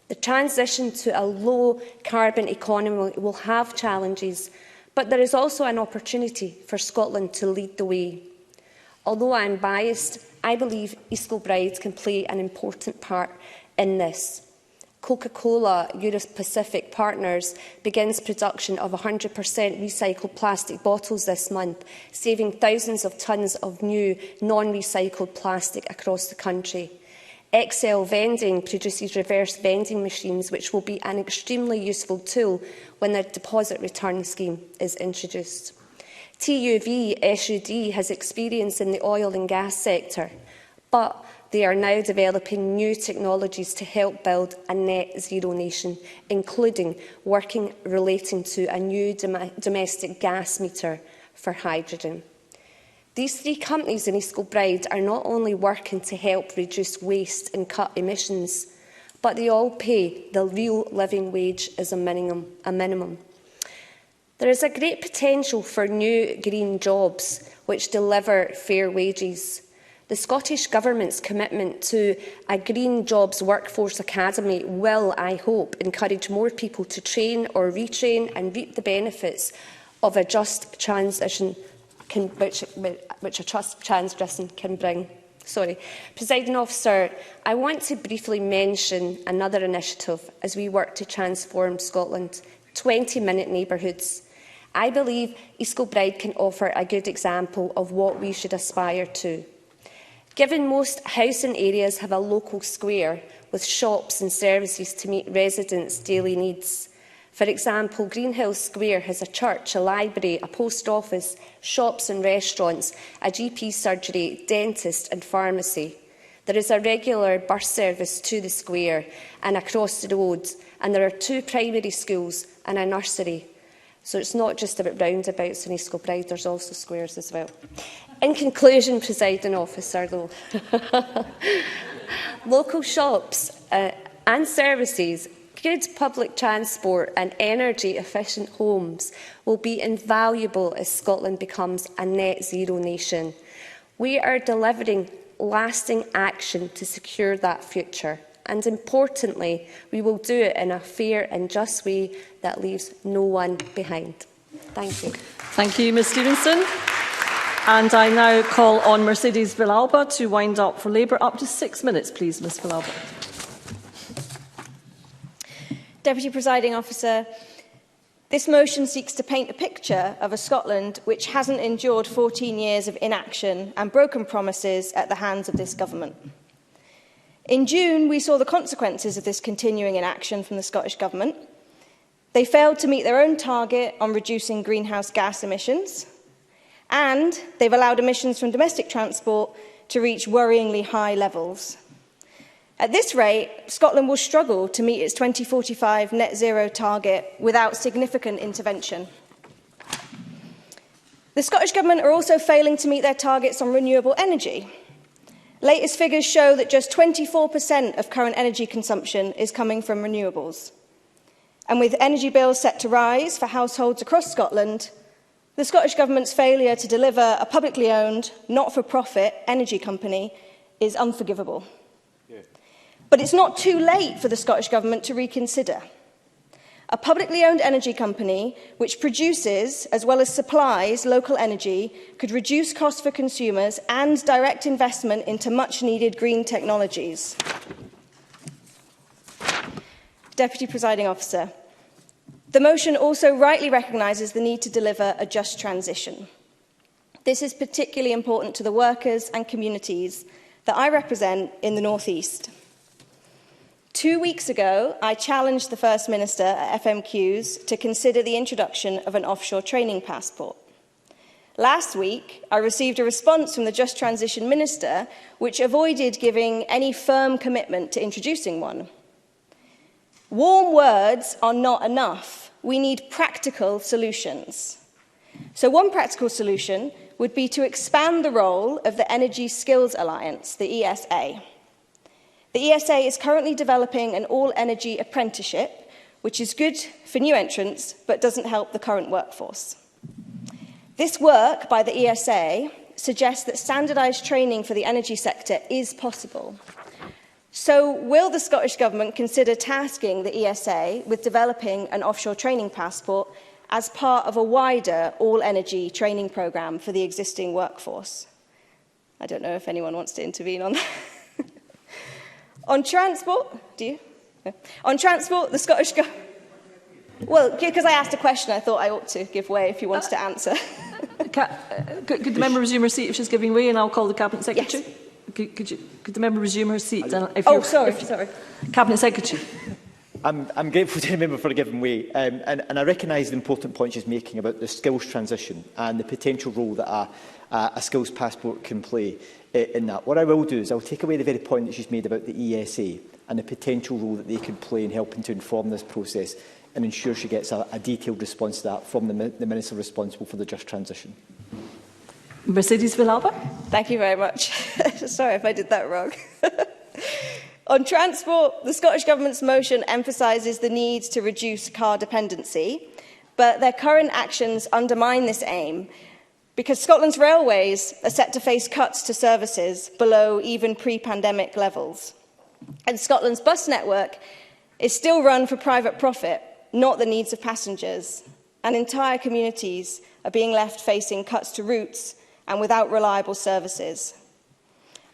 The transition to a low-carbon economy will have challenges, but there is also an opportunity for Scotland to lead the way. Although I am biased, I believe East Kilbride can play an important part in this. Coca-Cola Euro-Pacific Partners begins production of 100% recycled plastic bottles this month, saving thousands of tonnes of new non-recycled plastic across the country. Excel Vending produces reverse vending machines, which will be an extremely useful tool when the deposit return scheme is introduced. TUV SUD has experience in the oil and gas sector, but they are now developing new technologies to help build a net zero nation, including working relating to a new domestic gas meter for hydrogen. These three companies in East Kilbride are not only working to help reduce waste and cut emissions, but they all pay the real living wage as a minimum. There is a great potential for new green jobs which deliver fair wages. The Scottish Government's commitment to a Green Jobs Workforce Academy will, I hope, encourage more people to train or retrain and reap the benefits of a just transition which a just transition can bring. Presiding Officer, I want to briefly mention another initiative as we work to transform Scotland, 20-minute neighbourhoods. I believe East Kilbride can offer a good example of what we should aspire to. Given most housing areas have a local square with shops and services to meet residents' daily needs. For example, Greenhill Square has a church, a library, a post office, shops and restaurants, a GP surgery, dentist and pharmacy. There is a regular bus service to the square and across the road, and there are 2 primary schools and a nursery. So it's not just about roundabouts in East Kilbride, there's also squares as well. In conclusion, Presiding Officer, though, local shops and services, good public transport and energy-efficient homes will be invaluable as Scotland becomes a net zero nation. We are delivering lasting action to secure that future. And importantly, we will do it in a fair and just way that leaves no one behind. Thank you. Thank you, Ms Stevenson. And I now call on Mercedes Villalba to wind up for Labour. Up to 6 minutes, please, Ms Villalba. Deputy Presiding Officer, this motion seeks to paint a picture of a Scotland which hasn't endured 14 years of inaction and broken promises at the hands of this government. In June, we saw the consequences of this continuing inaction from the Scottish Government. They failed to meet their own target on reducing greenhouse gas emissions, and they've allowed emissions from domestic transport to reach worryingly high levels. At this rate, Scotland will struggle to meet its 2045 net zero target without significant intervention. The Scottish Government are also failing to meet their targets on renewable energy. Latest figures show that just 24% of current energy consumption is coming from renewables. And with energy bills set to rise for households across Scotland, the Scottish Government's failure to deliver a publicly owned, not-for-profit energy company is unforgivable. Yeah. But it's not too late for the Scottish Government to reconsider. A publicly owned energy company which produces as well as supplies local energy could reduce costs for consumers and direct investment into much-needed green technologies. Deputy Presiding Officer, the motion also rightly recognises the need to deliver a just transition. This is particularly important to the workers and communities that I represent in the North East. 2 weeks ago, I challenged the First Minister at FMQs to consider the introduction of an offshore training passport. Last week, I received a response from the Just Transition Minister which avoided giving any firm commitment to introducing one. Warm words are not enough. We need practical solutions. So one practical solution would be to expand the role of the Energy Skills Alliance, the ESA. The ESA is currently developing an all-energy apprenticeship, which is good for new entrants, but doesn't help the current workforce. This work by the ESA suggests that standardised training for the energy sector is possible. So will the Scottish Government consider tasking the ESA with developing an offshore training passport as part of a wider all-energy training programme for the existing workforce? I don't know if anyone wants to intervene on that. On transport, do you? No. On transport, the Scottish Government... Well, because I asked a question, I thought I ought to give way if you wanted to answer. Could the member resume her seat if she's giving way, and I'll call the Cabinet Secretary? Yes. Could the member resume her seat? Sorry. Cabinet Secretary. I'm grateful to the member for giving way, and I recognise the important point she's making about the skills transition and the potential role that a skills passport can play in that. What I will do is I'll take away the very point that she's made about the ESA and the potential role that they could play in helping to inform this process and ensure she gets a detailed response to that from the Minister responsible for the just transition. Mercedes Villalba. Thank you very much. Sorry if I did that wrong. On transport, the Scottish Government's motion emphasises the need to reduce car dependency, but their current actions undermine this aim because Scotland's railways are set to face cuts to services below even pre-pandemic levels. And Scotland's bus network is still run for private profit, not the needs of passengers. And entire communities are being left facing cuts to routes and without reliable services.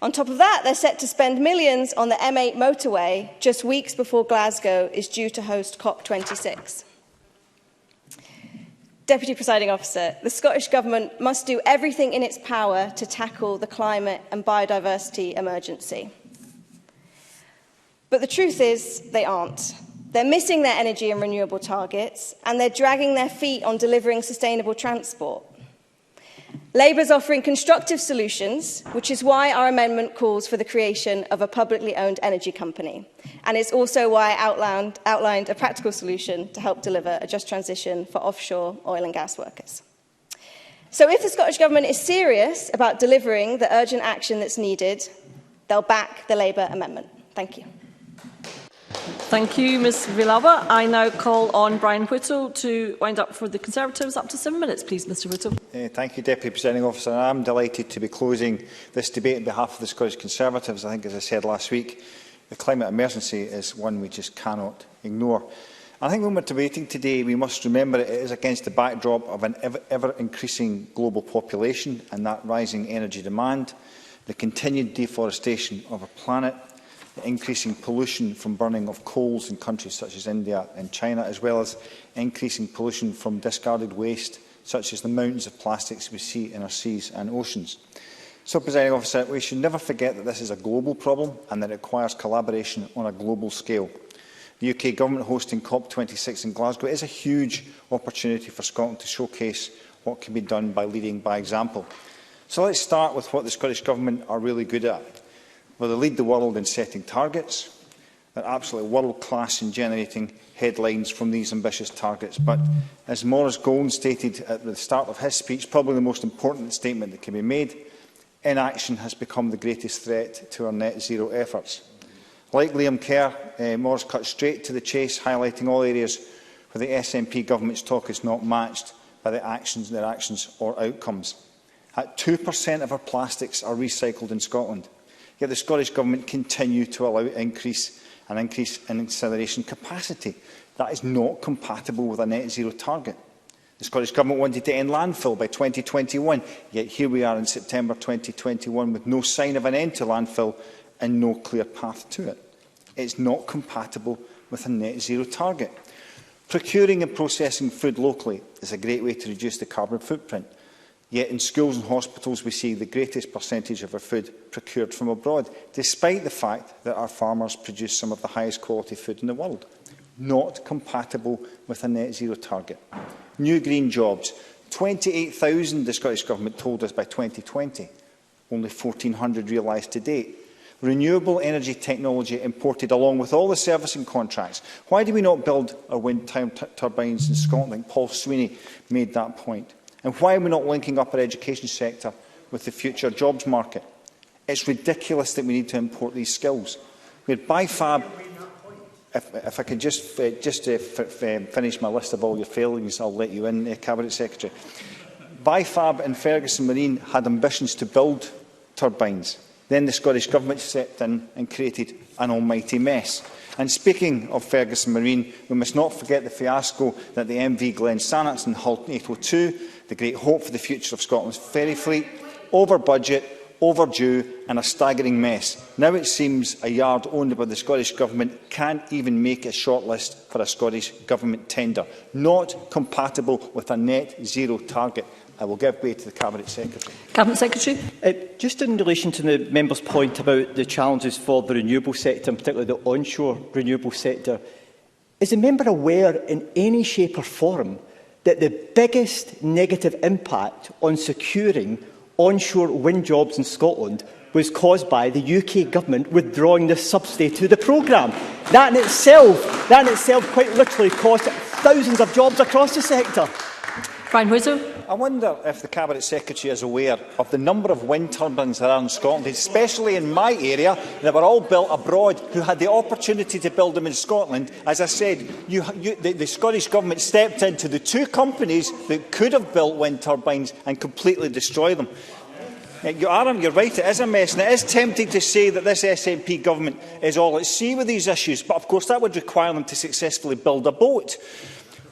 On top of that, they're set to spend millions on the M8 motorway just weeks before Glasgow is due to host COP26. Deputy Presiding Officer, the Scottish Government must do everything in its power to tackle the climate and biodiversity emergency. But the truth is, they aren't. They're missing their energy and renewable targets, and they're dragging their feet on delivering sustainable transport. Labour is offering constructive solutions, which is why our amendment calls for the creation of a publicly owned energy company. And it's also why I outlined a practical solution to help deliver a just transition for offshore oil and gas workers. So if the Scottish Government is serious about delivering the urgent action that's needed, they'll back the Labour amendment. Thank you. Thank you, Ms Villalba. I now call on Brian Whittle to wind up for the Conservatives. Up to 7 minutes, please, Mr Whittle. Thank you, Deputy Presiding Officer. I am delighted to be closing this debate on behalf of the Scottish Conservatives. I think, as I said last week, the climate emergency is one we just cannot ignore. I think when we're debating today, we must remember it is against the backdrop of an ever-increasing global population and that rising energy demand, the continued deforestation of our planet, the increasing pollution from burning of coals in countries such as India and China, as well as increasing pollution from discarded waste, such as the mountains of plastics we see in our seas and oceans. So, Presiding Officer, we should never forget that this is a global problem and that it requires collaboration on a global scale. The UK Government hosting COP26 in Glasgow is a huge opportunity for Scotland to showcase what can be done by leading by example. So let's start with what the Scottish Government are really good at. Well, they lead the world in setting targets. They're absolutely world-class in generating headlines from these ambitious targets. But as Maurice Golding stated at the start of his speech, probably the most important statement that can be made, inaction has become the greatest threat to our net zero efforts. Like Liam Kerr, Moore's cut straight to the chase, highlighting all areas where the SNP government's talk is not matched by their actions or outcomes. At 2% of our plastics are recycled in Scotland, yet the Scottish Government continue to allow an increase in incineration capacity. That is not compatible with a net zero target. The Scottish Government wanted to end landfill by 2021, yet here we are in September 2021 with no sign of an end to landfill and no clear path to it. It's not compatible with a net zero target. Procuring and processing food locally is a great way to reduce the carbon footprint. Yet in schools and hospitals we see the greatest percentage of our food procured from abroad, despite the fact that our farmers produce some of the highest quality food in the world. Not compatible with a net zero target. New green jobs. 28,000 the Scottish Government told us by 2020. Only 1,400 realised to date. Renewable energy technology imported along with all the servicing contracts. Why do we not build our wind turbines in Scotland? Paul Sweeney made that point. And why are we not linking up our education sector with the future jobs market? It's ridiculous that we need to import these skills. We had BIFAB. If I could just finish my list of all your failings, I'll let you in, Cabinet Secretary. BIFAB and Ferguson Marine had ambitions to build turbines. Then the Scottish Government stepped in and created an almighty mess. And speaking of Ferguson Marine, we must not forget the fiasco that the MV Glen Sannox and Hull 802, the great hope for the future of Scotland's ferry fleet, over budget, overdue and a staggering mess. Now it seems a yard owned by the Scottish Government can't even make a shortlist for a Scottish Government tender. Not compatible with a net zero target. I will give way to the Cabinet Secretary. Cabinet Secretary. Just in relation to the member's point about the challenges for the renewable sector, and particularly the onshore renewable sector, is the member aware in any shape or form that the biggest negative impact on securing onshore wind jobs in Scotland was caused by the UK Government withdrawing the subsidy to the programme? That in itself quite literally cost thousands of jobs across the sector. Brian Whittle. I wonder if the Cabinet Secretary is aware of the number of wind turbines there are in Scotland, especially in my area, that were all built abroad, who had the opportunity to build them in Scotland. As I said, the Scottish Government stepped into the two companies that could have built wind turbines and completely destroyed them. You're right, it is a mess, and it is tempting to say that this SNP government is all at sea with these issues, but of course that would require them to successfully build a boat.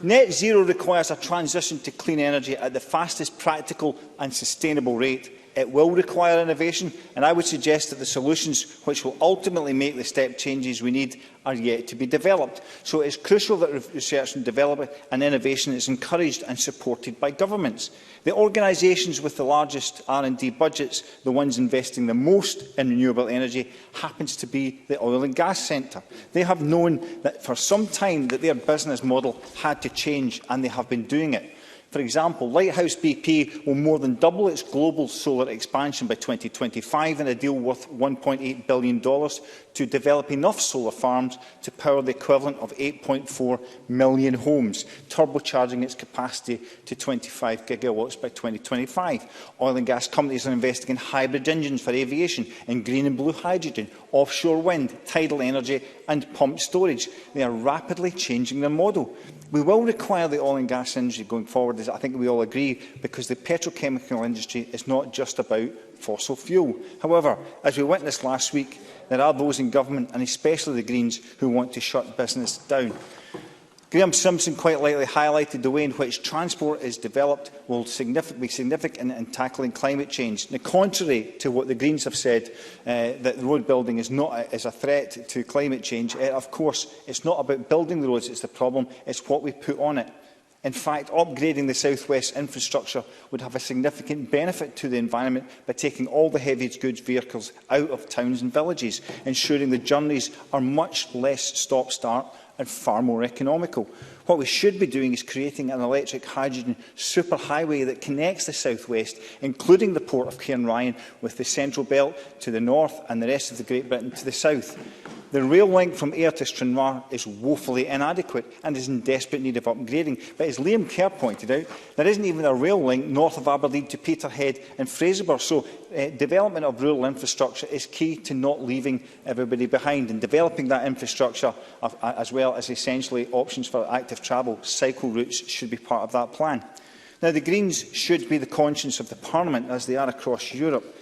Net zero requires a transition to clean energy at the fastest practical and sustainable rate. It will require innovation, and I would suggest that the solutions which will ultimately make the step changes we need are yet to be developed. So it is crucial that research and development and innovation is encouraged and supported by governments. The organisations with the largest R&D budgets, the ones investing the most in renewable energy, happens to be the oil and gas sector. They have known that for some time that their business model had to change, and they have been doing it. For example, Lighthouse BP will more than double its global solar expansion by 2025 in a deal worth $1.8 billion to develop enough solar farms to power the equivalent of 8.4 million homes, turbocharging its capacity to 25 gigawatts by 2025. Oil and gas companies are investing in hybrid engines for aviation, in green and blue hydrogen, offshore wind, tidal energy and pumped storage. They are rapidly changing their model. We will require the oil and gas industry going forward, as I think we all agree, because the petrochemical industry is not just about fossil fuel. However, as we witnessed last week, there are those in government, and especially the Greens, who want to shut business down. Graham Simpson quite rightly highlighted the way in which transport is developed will be significant in tackling climate change. Now, contrary to what the Greens have said, that road building is a threat to climate change, of course, it's not about building the roads that's the problem, it's what we put on it. In fact, upgrading the South West infrastructure would have a significant benefit to the environment by taking all the heavy goods vehicles out of towns and villages, ensuring the journeys are much less stop-start and far more economical. What we should be doing is creating an electric hydrogen superhighway that connects the South West, including the port of Cairnryan, with the Central Belt to the north and the rest of the Great Britain to the south. The rail link from Ayr to Stranraer is woefully inadequate and is in desperate need of upgrading. But as Liam Kerr pointed out, there isn't even a rail link north of Aberdeen to Peterhead and Fraserburgh. So development of rural infrastructure is key to not leaving everybody behind. And developing that infrastructure, as well as essentially options for active travel, cycle routes, should be part of that plan. Now, the Greens should be the conscience of the Parliament, as they are across Europe.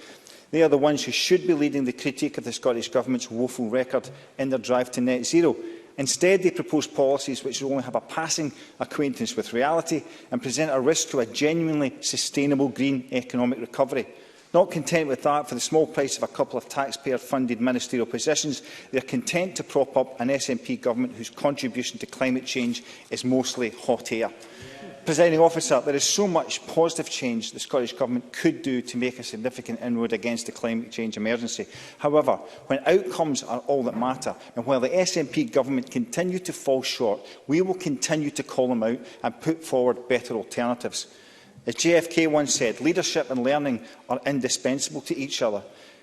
They are the ones who should be leading the critique of the Scottish Government's woeful record in their drive to net zero. Instead, they propose policies which only have a passing acquaintance with reality and present a risk to a genuinely sustainable green economic recovery. Not content with that, for the small price of a couple of taxpayer-funded ministerial positions, they are content to prop up an SNP government whose contribution to climate change is mostly hot air. Presiding Officer, there is so much positive change the Scottish Government could do to make a significant inroad against the climate change emergency. However, when outcomes are all that matter, and while the SNP Government continue to fall short, we will continue to call them out and put forward better alternatives. As JFK once said, leadership and learning are indispensable to each other.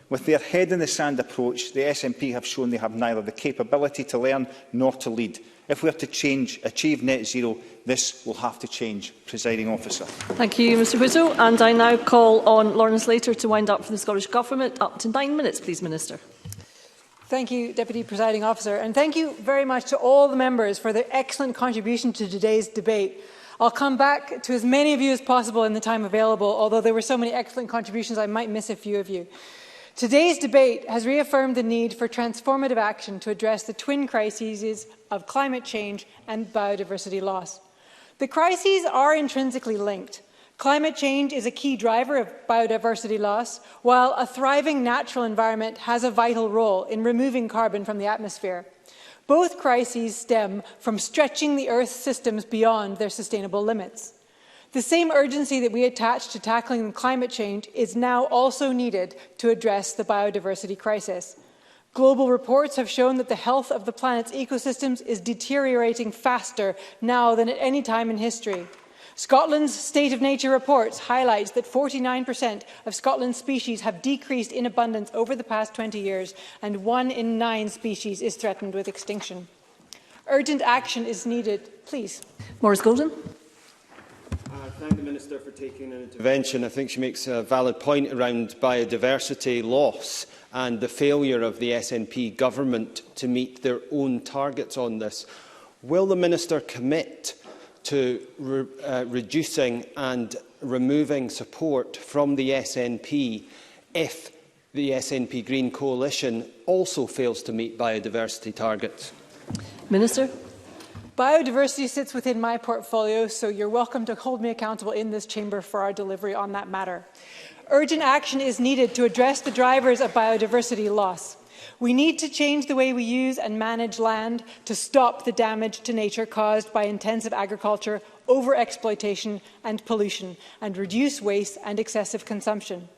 With their head-in-the-sand approach, the SNP have shown they have neither the capability to learn nor to lead. If we are to achieve net zero, this will have to change. Presiding Officer. Thank you, Mr Whittle. And I now call on Lawrence Slater to wind up for the Scottish Government. Up to 9 minutes, please, Minister. Thank you, Deputy Presiding Officer. And thank you very much to all the members for their excellent contribution to today's debate. I'll come back to as many of you as possible in the time available, although there were so many excellent contributions I might miss a few of you. Today's debate has reaffirmed the need for transformative action to address the twin crises of climate change and biodiversity loss. The crises are intrinsically linked. Climate change is a key driver of biodiversity loss, while a thriving natural environment has a vital role in removing carbon from the atmosphere. Both crises stem from stretching the Earth's systems beyond their sustainable limits. The same urgency that we attach to tackling climate change is now also needed to address the biodiversity crisis. Global reports have shown that the health of the planet's ecosystems is deteriorating faster now than at any time in history. Scotland's State of Nature reports highlights that 49% of Scotland's species have decreased in abundance over the past 20 years, and 1 in 9 species is threatened with extinction. Urgent action is needed. Please. Maurice Golden. Thank the Minister for taking an intervention. I think she makes a valid point around biodiversity loss and the failure of the SNP government to meet their own targets on this. Will the Minister commit to reducing and removing support from the SNP if the SNP Green Coalition also fails to meet biodiversity targets? Minister. Biodiversity sits within my portfolio, so you're welcome to hold me accountable in this chamber for our delivery on that matter. Urgent action is needed to address the drivers of biodiversity loss. We need to change the way we use and manage land to stop the damage to nature caused by intensive agriculture, over-exploitation and pollution, and reduce waste and excessive consumption.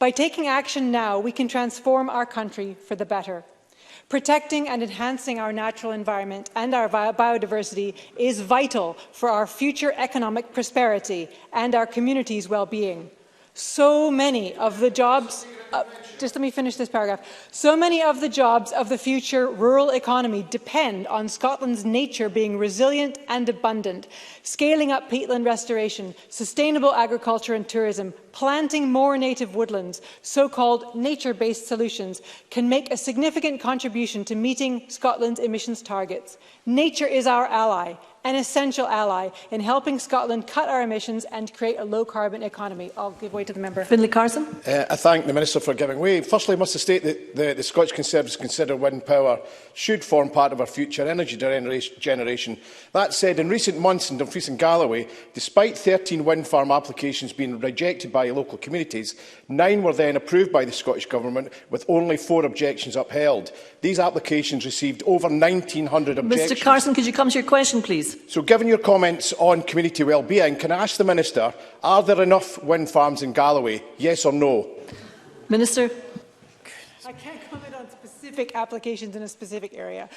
By taking action now, we can transform our country for the better. Protecting and enhancing our natural environment and our biodiversity is vital for our future economic prosperity and our communities' well-being. So many of the jobs... just let me finish this paragraph. So many of the jobs of the future rural economy depend on Scotland's nature being resilient and abundant. Scaling up peatland restoration, sustainable agriculture and tourism, planting more native woodlands, so-called nature-based solutions, can make a significant contribution to meeting Scotland's emissions targets. Nature is our ally, an essential ally in helping Scotland cut our emissions and create a low-carbon economy. I'll give way to the member. Finlay Carson. I thank the Minister for giving way. Firstly, I must state that the Scottish Conservatives consider wind power should form part of our future energy generation. That said, in recent months in Dumfries and Galloway, despite 13 wind farm applications being rejected by local communities, 9 were then approved by the Scottish Government, with only 4 objections upheld. These applications received over 1,900 objections. Mr Carson, could you come to your question, please? So, given your comments on community well-being, can I ask the Minister, are there enough wind farms in Galloway, yes or no? Minister. I can't comment on specific applications in a specific area.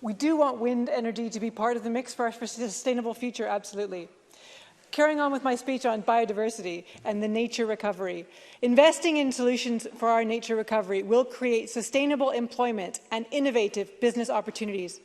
We do want wind energy to be part of the mix for our sustainable future, absolutely. carrying on with my speech on biodiversity and the nature recovery. Investing in solutions for our nature recovery will create sustainable employment and innovative business opportunities.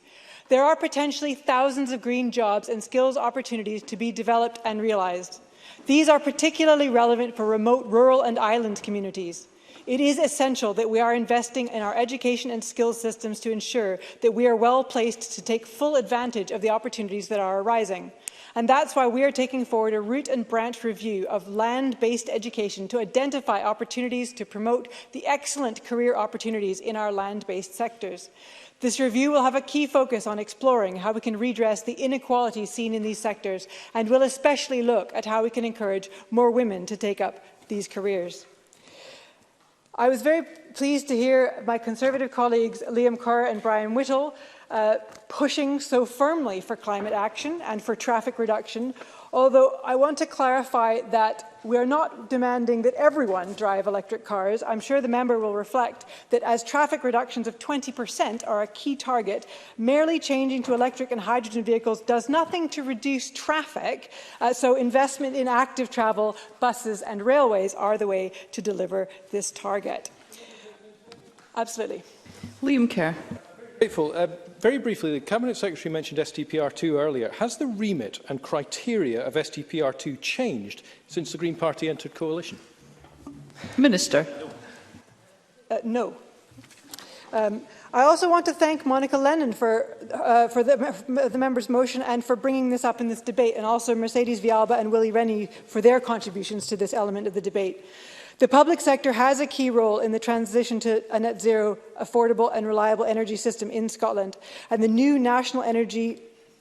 There are potentially thousands of green jobs and skills opportunities to be developed and realised. These are particularly relevant for remote, rural and island communities. It is essential that we are investing in our education and skills systems to ensure that we are well placed to take full advantage of the opportunities that are arising. And that's why we are taking forward a root and branch review of land-based education to identify opportunities to promote the excellent career opportunities in our land-based sectors. This review will have a key focus on exploring how we can redress the inequalities seen in these sectors, and will especially look at how we can encourage more women to take up these careers. I was very pleased to hear my Conservative colleagues Liam Kerr and Brian Whittle pushing so firmly for climate action and for traffic reduction, although I want to clarify that we are not demanding that everyone drive electric cars. I'm sure the member will reflect that as traffic reductions of 20% are a key target, merely changing to electric and hydrogen vehicles does nothing to reduce traffic, so investment in active travel, buses and railways are the way to deliver this target. Absolutely. Liam Kerr. Very briefly, the Cabinet Secretary mentioned STPR2 earlier. Has the remit and criteria of STPR2 changed since the Green Party entered coalition? Minister. No. I also want to thank Monica Lennon for the member's motion and for bringing this up in this debate, and also Mercedes Villalba and Willie Rennie for their contributions to this element of the debate. The public sector has a key role in the transition to a net zero, affordable and reliable energy system in Scotland, and the new National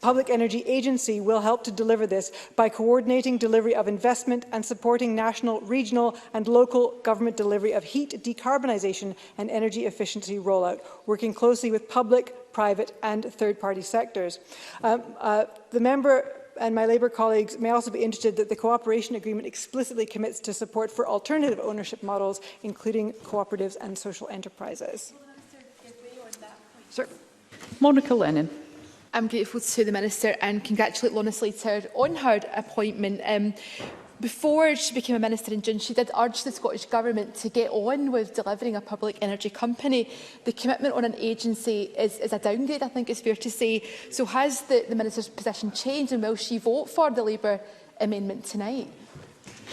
Public Energy Agency will help to deliver this by coordinating delivery of investment and supporting national, regional and local government delivery of heat decarbonisation and energy efficiency rollout, working closely with public, private and third-party sectors. The member and my Labour colleagues may also be interested that the cooperation agreement explicitly commits to support for alternative ownership models, including cooperatives and social enterprises. Sir. Monica Lennon. I'm grateful to the Minister and congratulate Lorna Slater on her appointment. Before she became a Minister in June, she did urge the Scottish Government to get on with delivering a public energy company. The commitment on an agency is a downgrade, I think it's fair to say. So has the Minister's position changed, and will she vote for the Labour amendment tonight?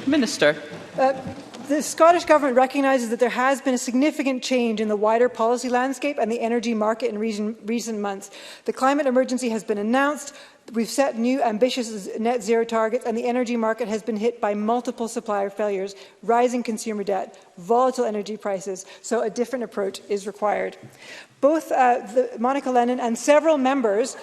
Minister. The Scottish Government recognises that there has been a significant change in the wider policy landscape and the energy market in recent months. The climate emergency has been announced. We've set new ambitious net zero targets, and the energy market has been hit by multiple supplier failures, rising consumer debt, volatile energy prices, so a different approach is required. Both Monica Lennon and several members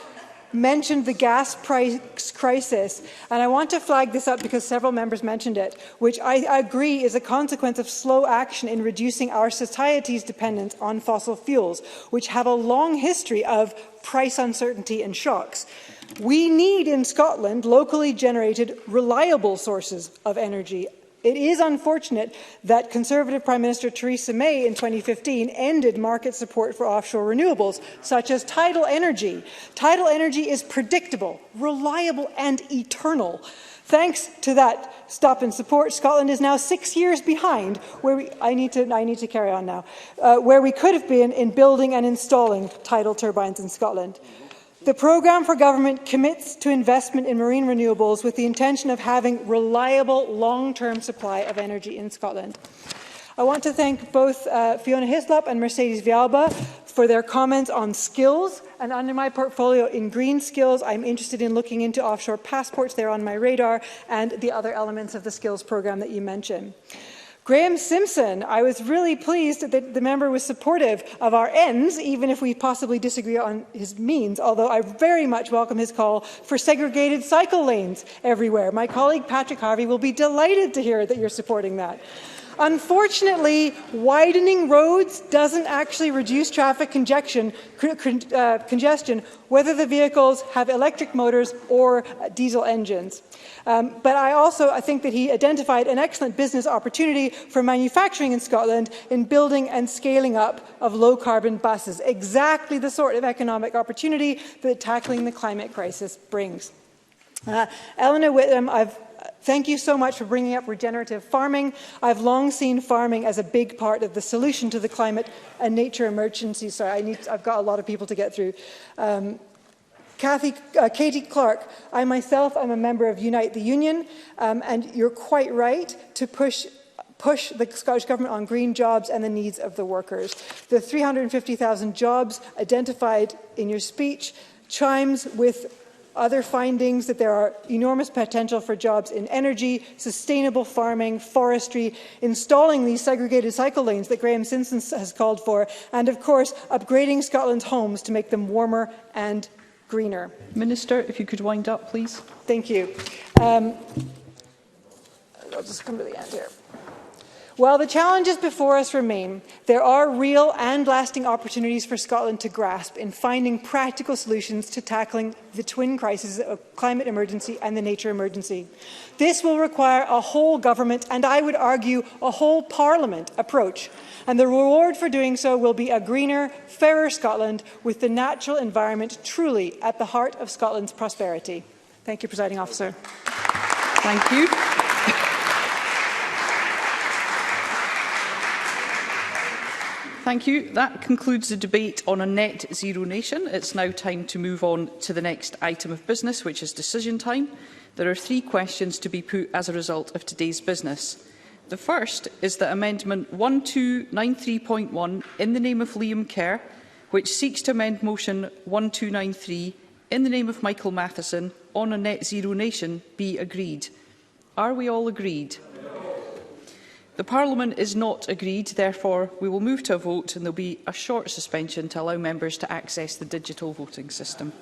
mentioned the gas price crisis, and I want to flag this up because several members mentioned it, which I agree is a consequence of slow action in reducing our society's dependence on fossil fuels, which have a long history of price uncertainty and shocks. We need in Scotland locally generated, reliable sources of energy. It is unfortunate that Conservative Prime Minister Theresa May in 2015 ended market support for offshore renewables, such as tidal energy. Tidal energy is predictable, reliable and eternal. Thanks to that stop and support, Scotland is now 6 years behind where we could have been in building and installing tidal turbines in Scotland. The programme for government commits to investment in marine renewables with the intention of having reliable long-term supply of energy in Scotland. I want to thank both Fiona Hislop and Mercedes Villalba for their comments on skills, and under my portfolio in green skills, I'm interested in looking into offshore passports. They're on my radar, and the other elements of the skills programme that you mentioned. Graham Simpson, I was really pleased that the member was supportive of our ends, even if we possibly disagree on his means, although I very much welcome his call for segregated cycle lanes everywhere. My colleague Patrick Harvey will be delighted to hear that you're supporting that. Unfortunately, widening roads doesn't actually reduce traffic congestion, whether the vehicles have electric motors or diesel engines. But I think that he identified an excellent business opportunity for manufacturing in Scotland in building and scaling up of low-carbon buses, exactly the sort of economic opportunity that tackling the climate crisis brings. Eleanor Whitlam, thank you so much for bringing up regenerative farming. I've long seen farming as a big part of the solution to the climate and nature emergency. Sorry, I've got a lot of people to get through. Katie Clark, I myself am a member of Unite the Union, and you're quite right to push the Scottish Government on green jobs and the needs of the workers. The 350,000 jobs identified in your speech chimes with other findings that there are enormous potential for jobs in energy, sustainable farming, forestry, installing these segregated cycle lanes that Graham Simpson has called for, and of course upgrading Scotland's homes to make them warmer and greener. Minister, if you could wind up, please. Thank you. I'll just come to the end here. While the challenges before us remain, there are real and lasting opportunities for Scotland to grasp in finding practical solutions to tackling the twin crises of climate emergency and the nature emergency. This will require a whole government, and I would argue a whole parliament approach. And the reward for doing so will be a greener, fairer Scotland with the natural environment truly at the heart of Scotland's prosperity. Thank you, Presiding Officer. Thank you. Thank you. That concludes the debate on a net zero nation. It's now time to move on to the next item of business, which is decision time. There are 3 questions to be put as a result of today's business. The first is that Amendment 1293.1 in the name of Liam Kerr, which seeks to amend Motion 1293 in the name of Michael Matheson on a net zero nation, be agreed. Are we all agreed? The Parliament is not agreed, therefore we will move to a vote and there will be a short suspension to allow members to access the digital voting system.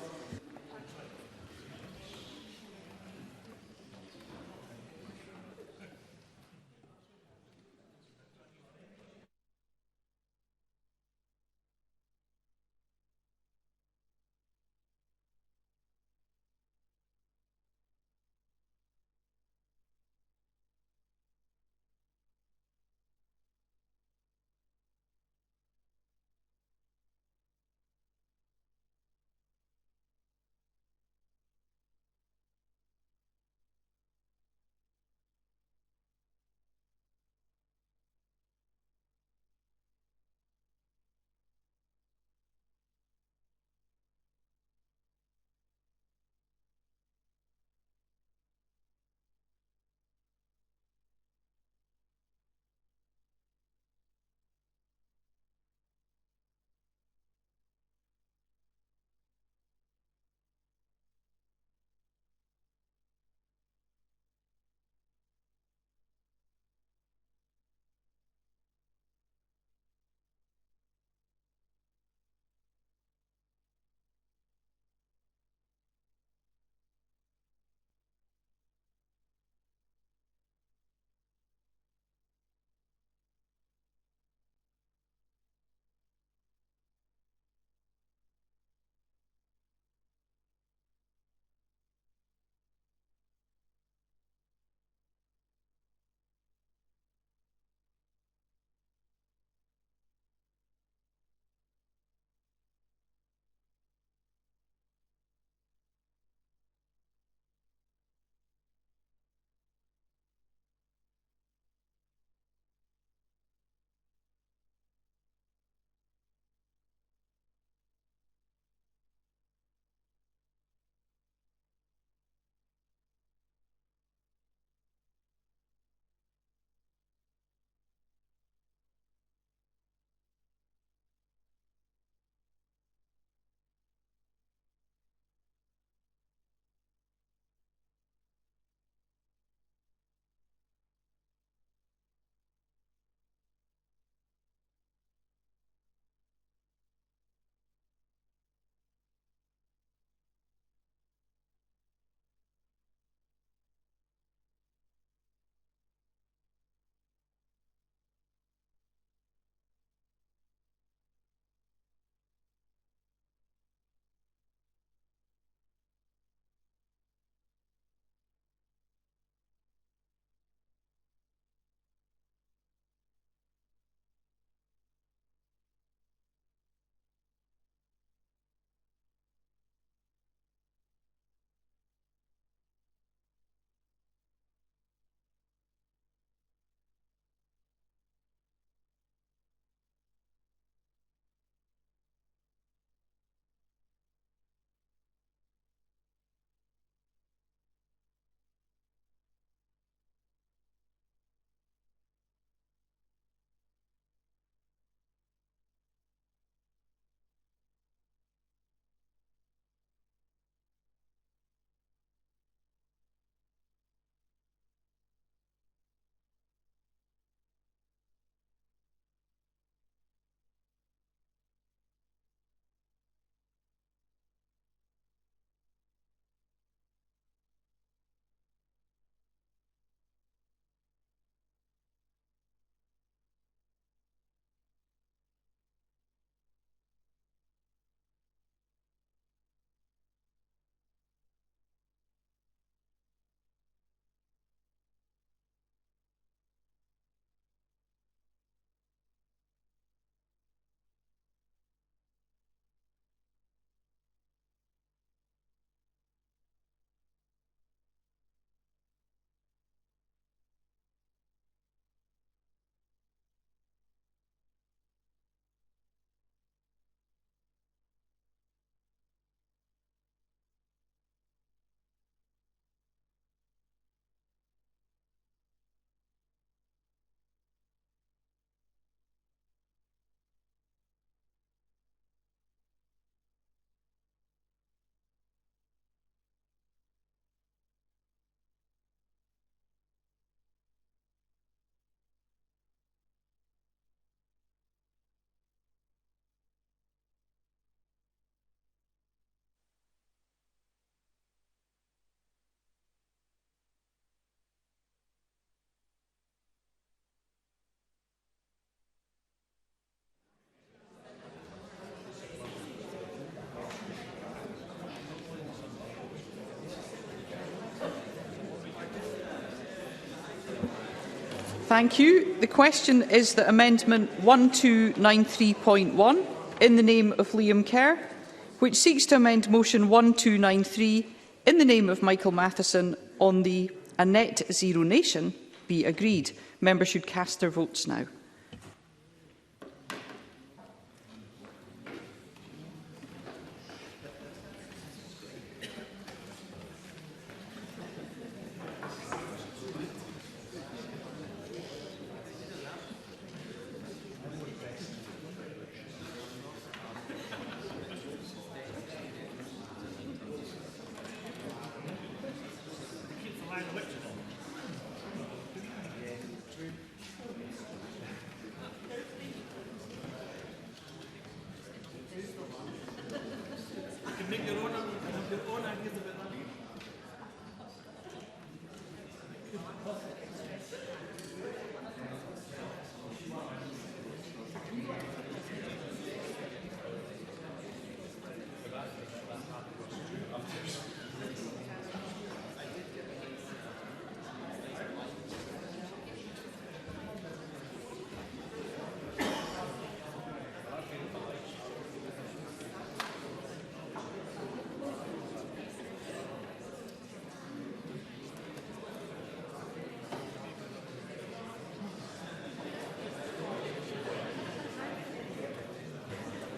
Thank you. The question is that Amendment 1293.1, in the name of Liam Kerr, which seeks to amend Motion 1293 in the name of Michael Matheson on the A Net Zero Nation, be agreed. Members should cast their votes now.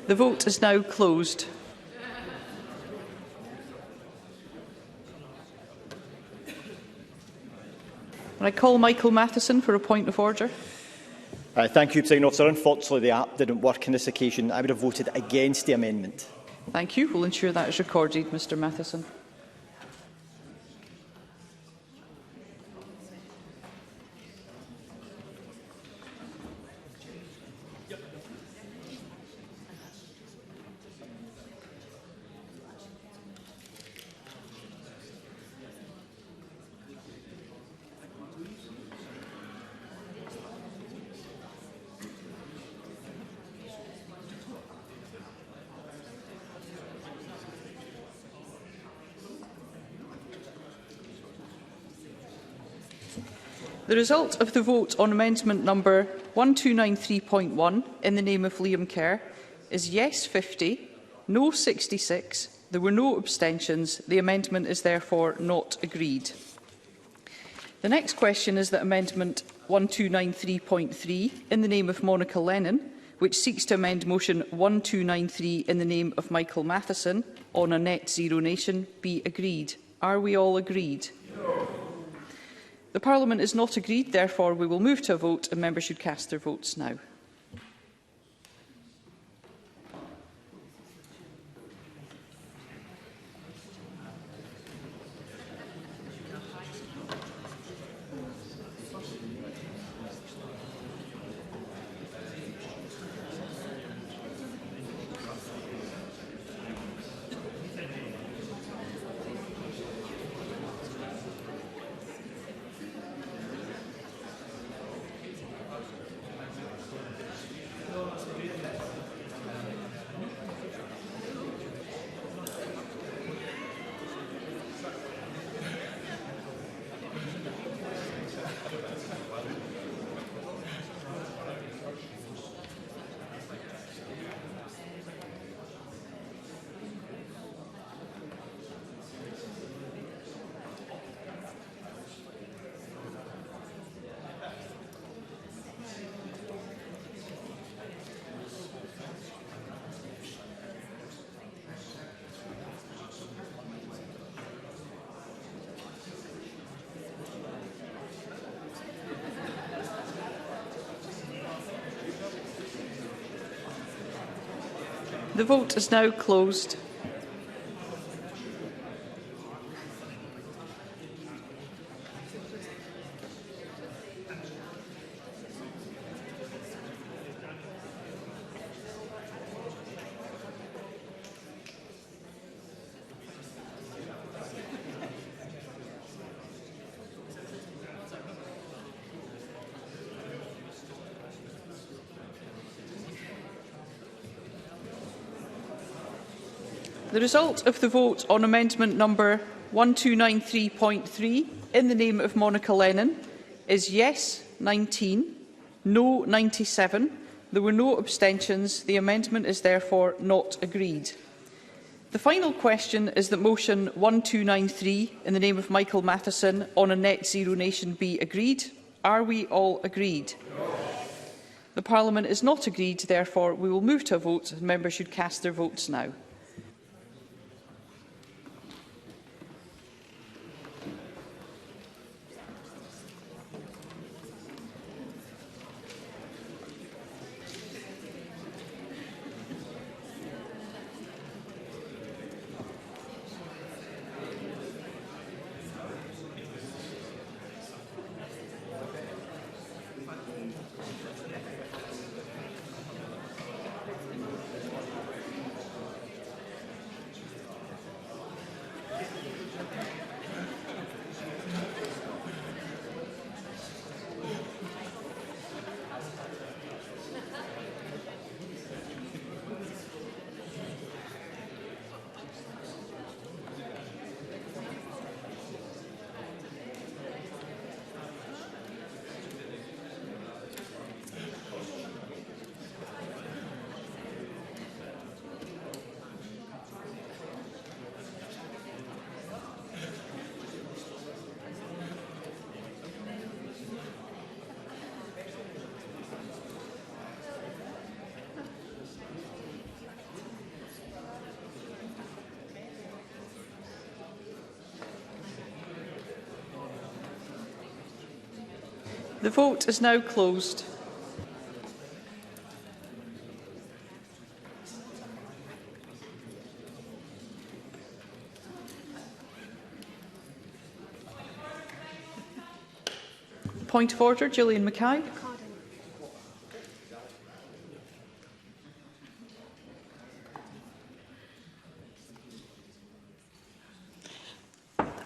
The vote is now closed. I call Michael Matheson for a point of order. Thank you, Presiding Officer. Unfortunately, the app didn't work on this occasion. I would have voted against the amendment. Thank you. We'll ensure that is recorded, Mr Matheson. The result of the vote on amendment number 1293.1 in the name of Liam Kerr is yes 50, no 66. There were no abstentions. The amendment is therefore not agreed. The next question is that amendment 1293.3 in the name of Monica Lennon, which seeks to amend motion 1293 in the name of Michael Matheson on a net zero nation, be agreed. Are we all agreed? No. The Parliament is not agreed, therefore we will move to a vote and members should cast their votes now. The vote is now closed. The result of the vote on amendment number 1293.3 in the name of Monica Lennon is yes 19, no 97. There were no abstentions. The amendment is therefore not agreed. The final question is that motion 1293 in the name of Michael Matheson on a net zero nation be agreed. Are we all agreed? No. The Parliament is not agreed, therefore we will move to a vote. Members should cast their votes now. The vote is now closed. Point of order, Gillian Mackay.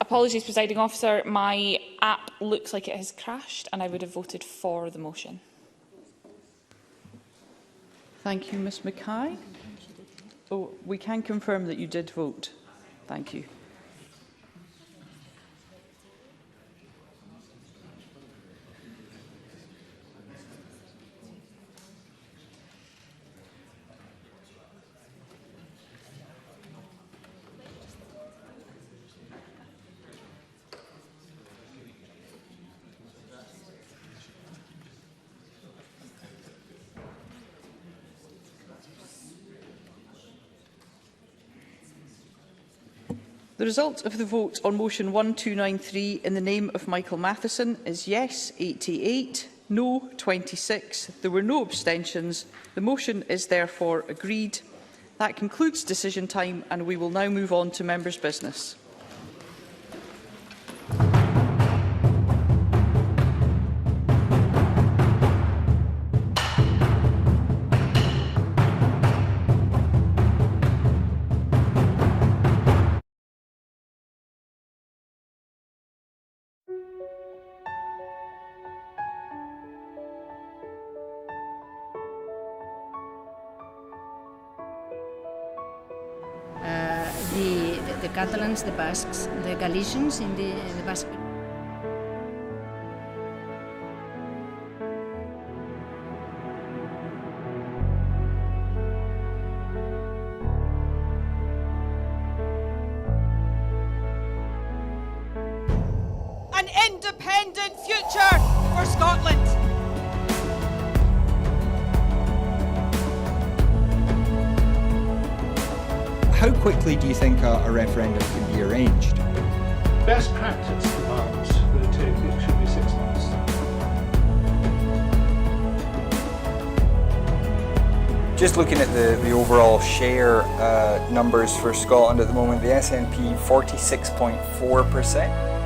Apologies, Presiding Officer. My app looks like it has crashed and I would have voted for the motion. Thank you, Ms Mackay. Oh, we can confirm that you did vote. Thank you. The result of the vote on motion 1293 in the name of Michael Matheson is yes 88, no 26. There were no abstentions. The motion is therefore agreed. That concludes decision time and we will now move on to members' business. The Catalans, the Basques, the Galicians in the Basque. An independent future for Scotland. How quickly do you think a referendum can be arranged? Best practice demands that it should be 6 months. Just looking at the overall share numbers for Scotland at the moment, the SNP 46.4%.